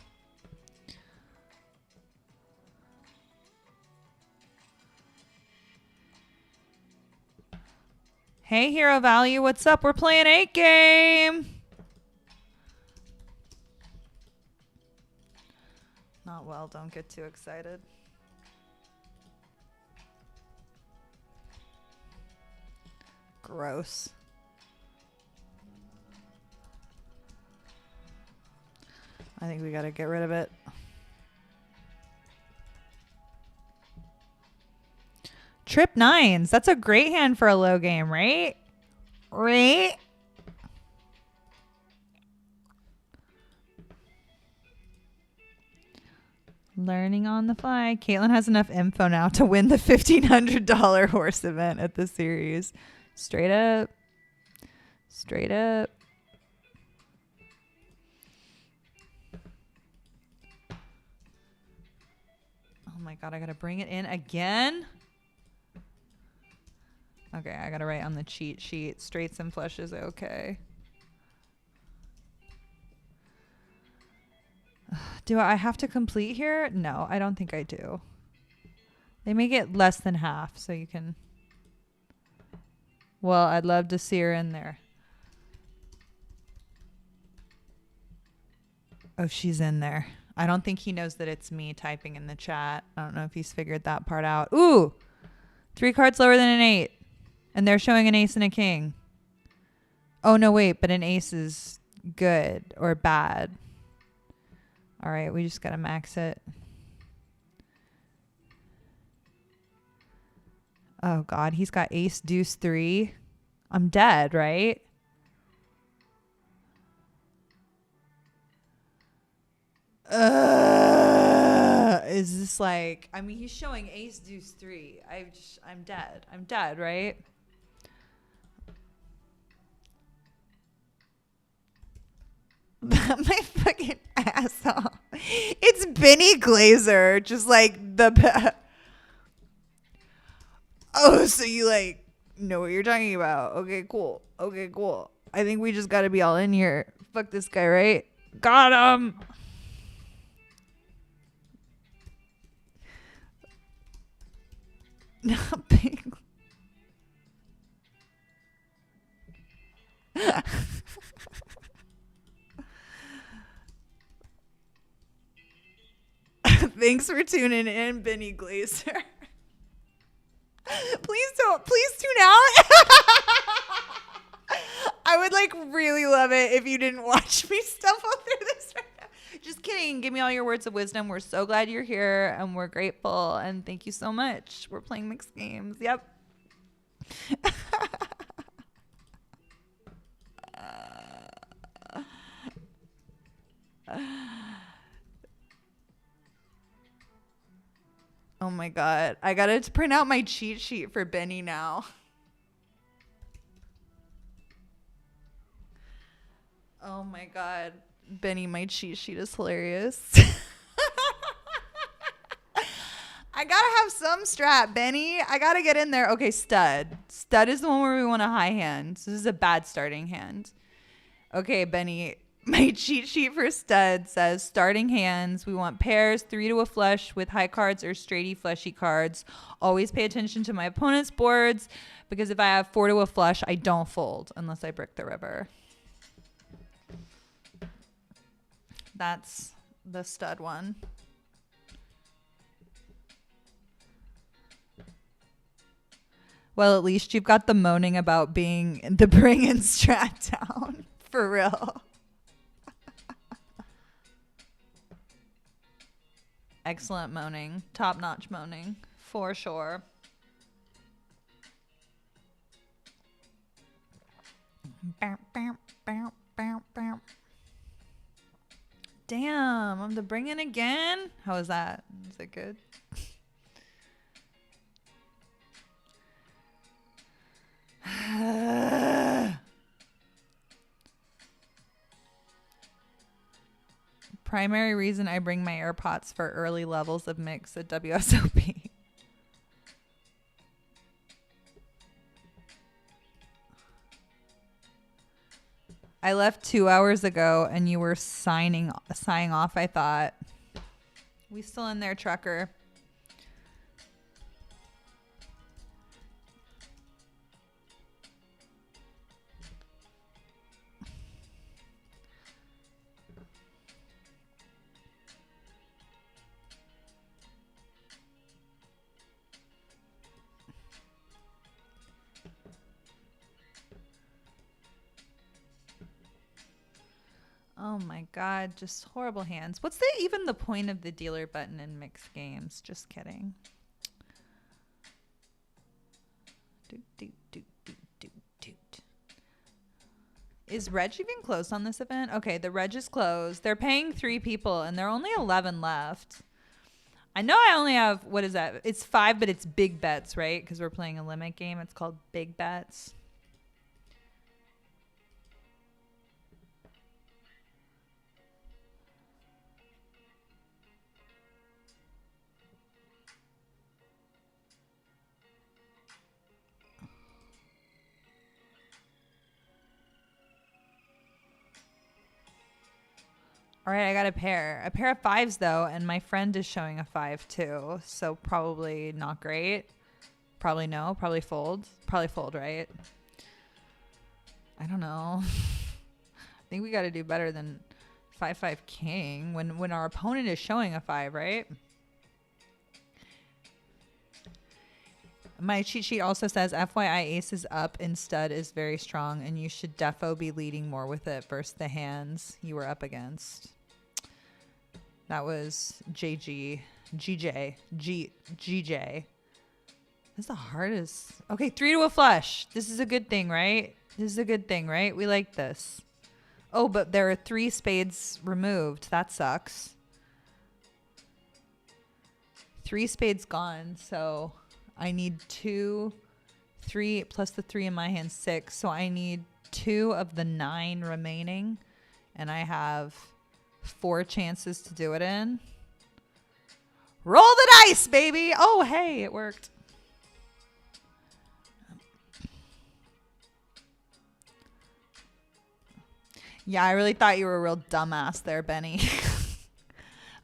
Hey, Hero Value, what's up? We're playing 8 game. Not well, don't get too excited. Gross. I think we gotta get rid of it. Trip 9s. That's a great hand for a low game, right? Right? Learning on the fly. Caitlin has enough info now to win the $1,500 horse event at the series. Straight up. Straight up. Oh my God, I gotta bring it in again. Okay, I gotta write on the cheat sheet. Straights and flushes, okay. Do I have to complete here? No, I don't think I do. They make it less than half, so you can... Well, I'd love to see her in there. Oh, she's in there. I don't think he knows that it's me typing in the chat. I don't know if he's figured that part out. Ooh! 3 cards lower than an 8. And they're showing an ace and a king. Oh, no, wait. But an ace is good or bad. All right. We just got to max it. Oh God, he's got ace deuce 3. I'm dead, right? Is this like, I mean, he's showing ace deuce 3. I'm dead. I'm dead, right? My fucking asshole. It's Benny Glazer, just like the. Oh, so you like know what you're talking about? Okay, cool. Okay, cool. I think we just got to be all in here. Fuck this guy, right? Got him. Not big. Thanks for tuning in, Benny Glazer. Please tune out. I would like really love it if you didn't watch me stumble through this right now. Just kidding. Give me all your words of wisdom. We're so glad you're here and we're grateful and thank you so much. We're playing mixed games. Yep. Oh my God. I got to print out my cheat sheet for Benny now. Oh my God. Benny, my cheat sheet is hilarious. I gotta have some strat, Benny. I gotta get in there. Okay, stud. Stud is the one where we want a high hand. So this is a bad starting hand. Okay, Benny. My cheat sheet for stud says starting hands. We want pairs, 3 to a flush with high cards or straighty fleshy cards. Always pay attention to my opponent's boards because if I have 4 to a flush, I don't fold unless I brick the river. That's the stud one. Well, at least you've got the moaning about being the bringing strat down. For real. Excellent moaning. Top-notch moaning. For sure. Bow, bow, bow, bow, bow. Damn, I'm the bringing again? How was that? Is it good? Primary reason I bring my AirPods for early levels of mix at WSOP. I left 2 hours ago and you were signing off, I thought. We still in there, trucker. Oh my God, just horrible hands. What's even the point of the dealer button in mixed games? Just kidding. Is Reg even closed on this event? Okay, the Reg is closed. They're paying 3 people and there are only 11 left. I know I only have, what is that? It's 5, but it's big bets, right? Because we're playing a limit game. It's called big bets. All right, I got a pair of 5s though, and my friend is showing a 5 too, so probably not great. Probably no, probably fold, right? I don't know. I think we got to do better than 5-5 king when our opponent is showing a 5, right? My cheat sheet also says FYI ace is up and stud is very strong and you should defo be leading more with it versus the hands you were up against. That was GJ. This is the hardest. Okay, 3 to a flush. This is a good thing, right? This is a good thing, right? We like this. Oh, but there are 3 spades removed. That sucks. 3 spades gone, so I need 2, 3 plus the 3 in my hand, 6. So I need 2 of the 9 remaining, and I have 4 chances to do it in. Roll the dice, baby. Oh, hey, it worked. Yeah, I really thought you were a real dumbass there, Benny.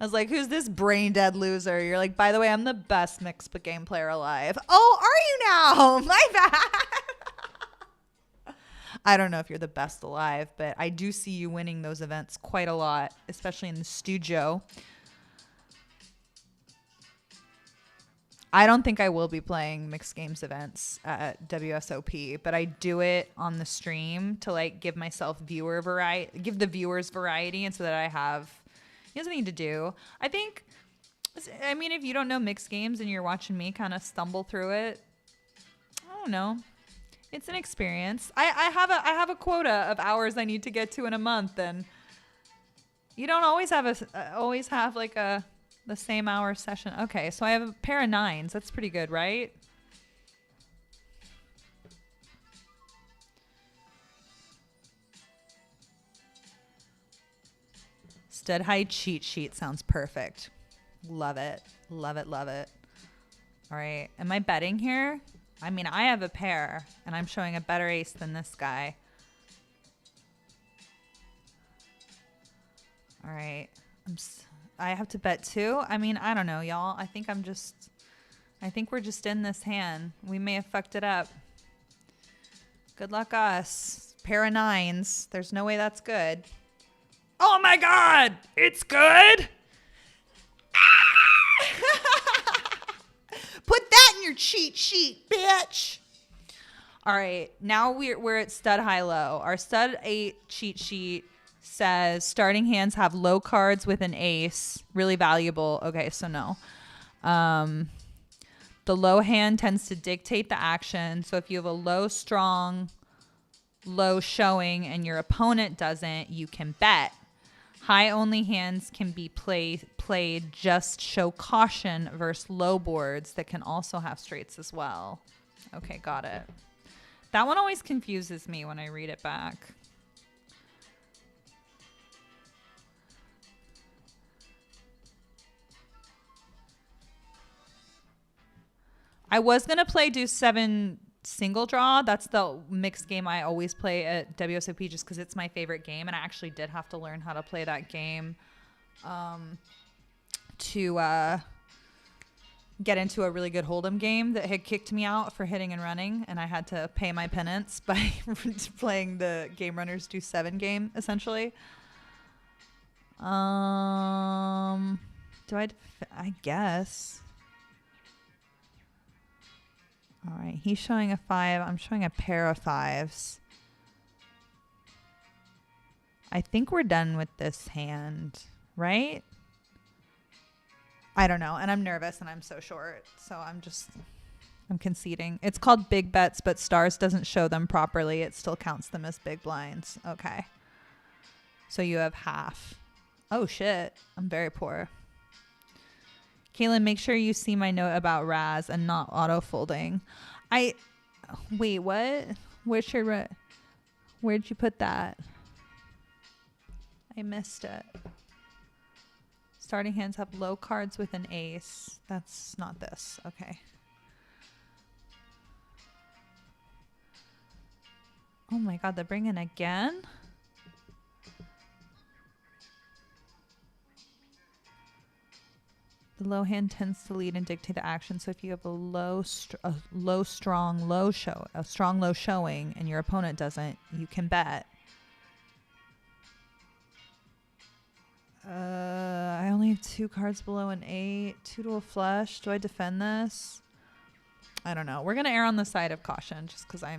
I was like, who's this brain dead loser? You're like, by the way, I'm the best mixed game player alive. Oh, are you now? My bad. I don't know if you're the best alive, but I do see you winning those events quite a lot, especially in the studio. I don't think I will be playing mixed games events at WSOP, but I do it on the stream to like give myself viewer variety, give the viewers variety, and so that I have something to do. I mean, if you don't know mixed games and you're watching me kind of stumble through it, I don't know. It's an experience. I have a quota of hours I need to get to in a month, and you don't always have like the same hour session. Okay, so I have a pair of 9s. That's pretty good, right? Stud high cheat sheet sounds perfect. Love it. Love it, love it. All right, am I betting here? I mean, I have a pair, and I'm showing a better ace than this guy. All right, I have to bet 2. I mean, I don't know, y'all. I think we're just in this hand. We may have fucked it up. Good luck us. Pair of 9s. There's no way that's good. Oh my God, it's good. Put that in your cheat sheet, bitch. All right, now we're at stud high low. Our stud 8 cheat sheet says starting hands have low cards with an ace. Really valuable. Okay, so no. The low hand tends to dictate the action. So if you have a low strong, low showing and your opponent doesn't, you can bet. High only hands can be played just show caution versus low boards that can also have straights as well. Okay, got it. That one always confuses me when I read it back. I was going to play Deuce 7 single draw. That's the mixed game I always play at WSOP just because it's my favorite game. And I actually did have to learn how to play that game to get into a really good Hold'em game that had kicked me out for hitting and running. And I had to pay my penance by playing the Game Runners Deuce 7 game, essentially. I guess. All right, he's showing a 5. I'm showing a pair of 5s. I think we're done with this hand, right? I don't know, and I'm nervous and I'm so short, so I'm conceding. It's called big bets, but Stars doesn't show them properly. It still counts them as big blinds. Okay. So you have half. Oh, shit. I'm very poor. Caitlin, make sure you see my note about Raz and not auto folding. Wait, what? Where'd you put that? I missed it. Starting hands have low cards with an ace. That's not this. Okay. Oh my God, they're bringing again? The low hand tends to lead and dictate the action. So if you have a strong low showing and your opponent doesn't, you can bet. I only have 2 cards below an 8, 2 to a flush. Do I defend this? I don't know. We're going to err on the side of caution just because I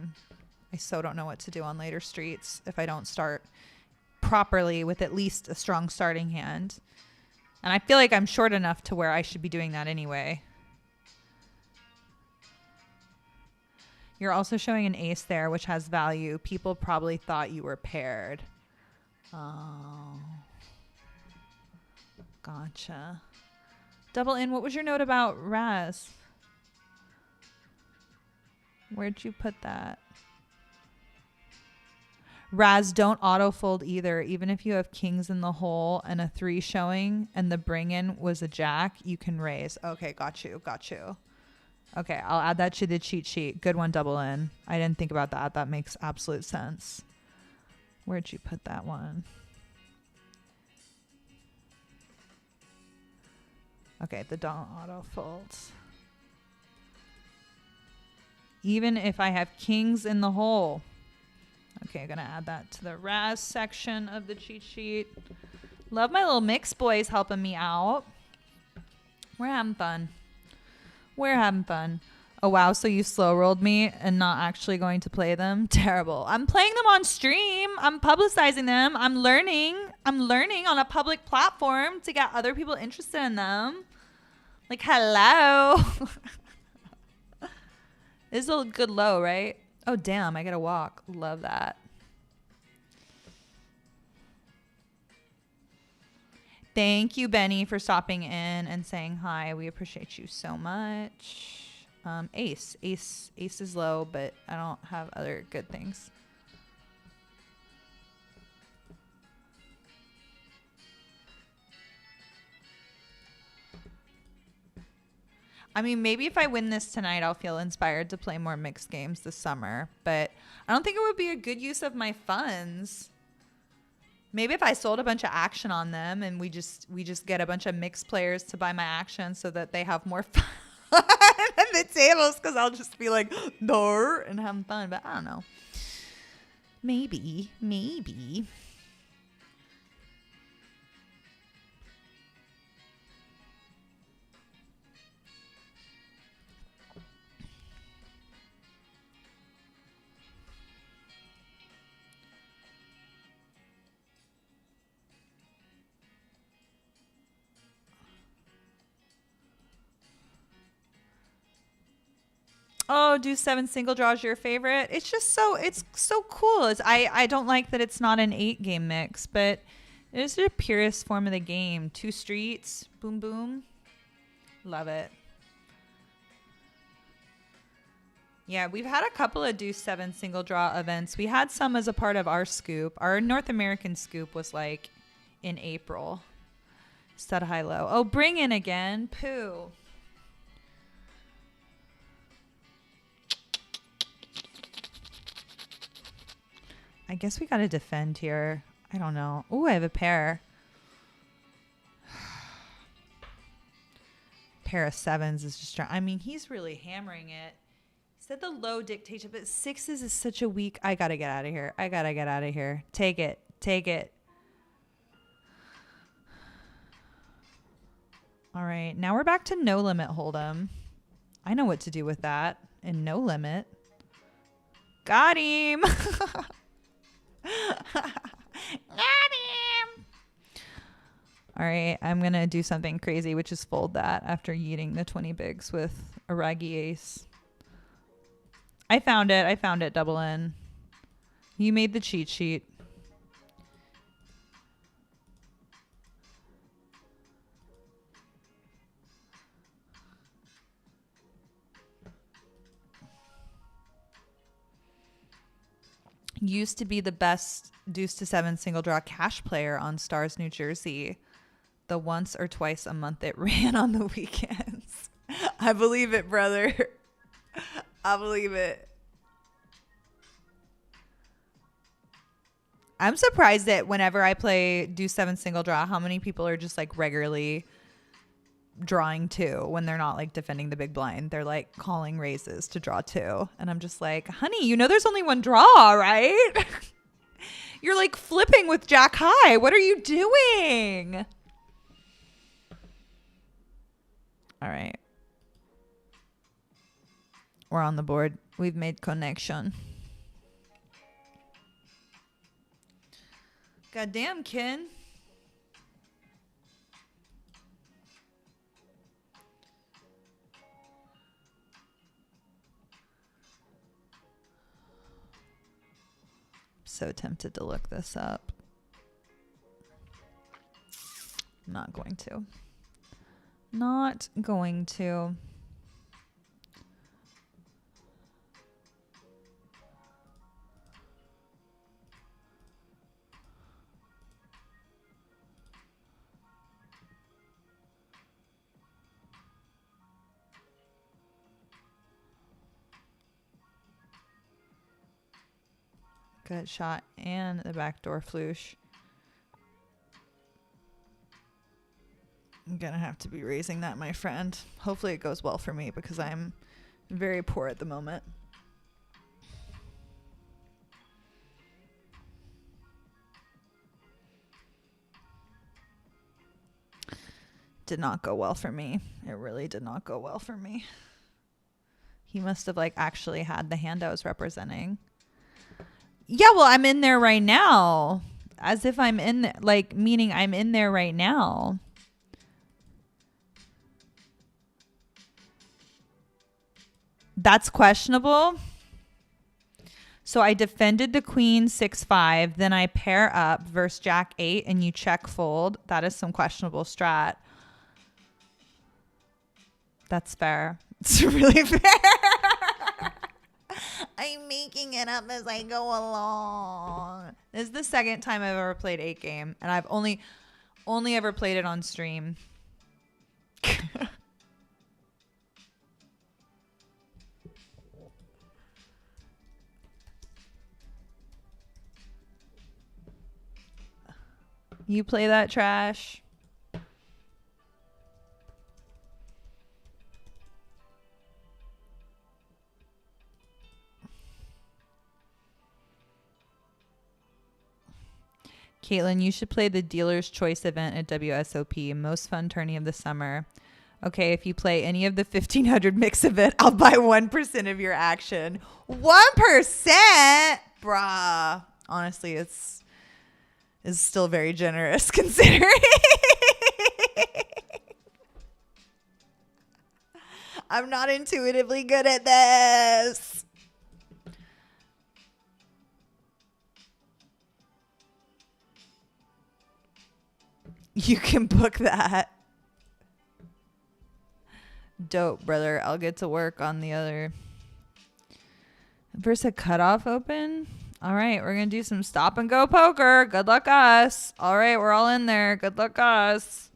so don't know what to do on later streets if I don't start properly with at least a strong starting hand. And I feel like I'm short enough to where I should be doing that anyway. You're also showing an ace there, which has value. People probably thought you were paired. Oh. Gotcha. Double in. What was your note about Raz? Where'd you put that? Raz, don't auto fold either. Even if you have kings in the hole and a 3 showing and the bring in was a jack, you can raise. Okay, got you. Got you. Okay, I'll add that to the cheat sheet. Good one, double in. I didn't think about that. That makes absolute sense. Where'd you put that one? Okay, the don't auto folds. Even if I have kings in the hole. Okay, I'm going to add that to the Raz section of the cheat sheet. Love my little mix boys helping me out. We're having fun. We're having fun. Oh, wow. So you slow rolled me and not actually going to play them? Terrible. I'm playing them on stream. I'm publicizing them. I'm learning. I'm learning on a public platform to get other people interested in them. Like, hello. This is a good low, right? Oh, damn. I got to walk. Love that. Thank you, Benny, for stopping in and saying hi. We appreciate you so much. Ace is low, but I don't have other good things. I mean, maybe if I win this tonight, I'll feel inspired to play more mixed games this summer, but I don't think it would be a good use of my funds. Maybe if I sold a bunch of action on them and we just get a bunch of mixed players to buy my action so that they have more fun at the tables, because I'll just be like, no, and having fun. But I don't know. Maybe. Oh, do 7 single draws your favorite? It's just so cool. I don't like that it's not an 8 game mix, but it is the purest form of the game. 2 streets, boom boom. Love it. Yeah, we've had a couple of do 7 single draw events. We had some as a part of our scoop. Our North American scoop was like in April. Stud high low. Oh, bring in again. Pooh. I guess we got to defend here. I don't know. Oh, I have a pair. Pair of 7s is just... I mean, he's really hammering it. He said the low dictates it, but 6s is such a weak... I got to get out of here. I got to get out of here. Take it. Take it. All right. Now we're back to no limit hold'em. I know what to do with that. And no limit. Got him. Got him. All right, I'm gonna do something crazy, which is fold that after yeeting the 20 bigs with a raggy ace. I found it. Double in. You made the cheat sheet. Used to be the best deuce to 7 single draw cash player on Stars New Jersey. The once or twice a month it ran on the weekends. I believe it, brother. I believe it. I'm surprised that whenever I play deuce 7 single draw, how many people are just like regularly drawing 2 when they're not like defending the big blind. They're like calling raises to draw 2. And I'm just like, honey, you know there's only one draw, right? You're like flipping with jack high. What are you doing? All right. We're on the board. We've made connection. Goddamn, Ken. so tempted to look this up. I'm not going to. Not going to. Good shot and the backdoor floosh. I'm gonna have to be raising that, my friend. Hopefully it goes well for me because I'm very poor at the moment. Did not go well for me. It really did not go well for me. He must have like actually had the hand I was representing. Yeah, well, I'm in there right now. As if I'm in there, like, meaning I'm in there right now. That's questionable. So I defended the queen 6-5. Then I pair up versus jack 8 and you check fold. That is some questionable strat. That's fair. It's really fair. I'm making it up as I go along. This is the second time I've ever played 8 game, and I've only ever played it on stream. You play that trash? Caitlin, you should play the Dealer's Choice event at WSOP. Most fun tourney of the summer. Okay, if you play any of the 1500 mix event, I'll buy 1% of your action. 1%? Bruh. Honestly, it's still very generous considering. I'm not intuitively good at this. You can book that. Dope, brother. I'll get to work on the other. Versus a cutoff open. All right, we're going to do some stop and go poker. Good luck us. All right, we're all in there. Good luck us.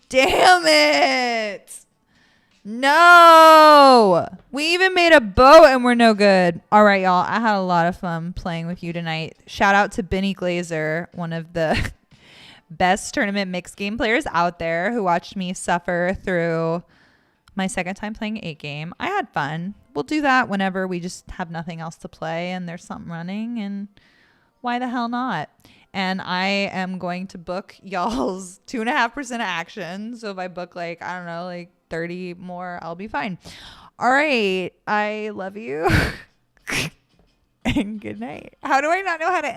Damn it. No. We even made a boat and we're no good. All right, y'all. I had a lot of fun playing with you tonight. Shout out to Benny Glazer, one of the best tournament mixed game players out there, who watched me suffer through my second time playing 8 game. I had fun. We'll do that whenever we just have nothing else to play and there's something running, and why the hell not? And I am going to book y'all's 2.5% action. So if I book like, I don't know, like 30 more, I'll be fine. All right. I love you. And good night. How do I not know how to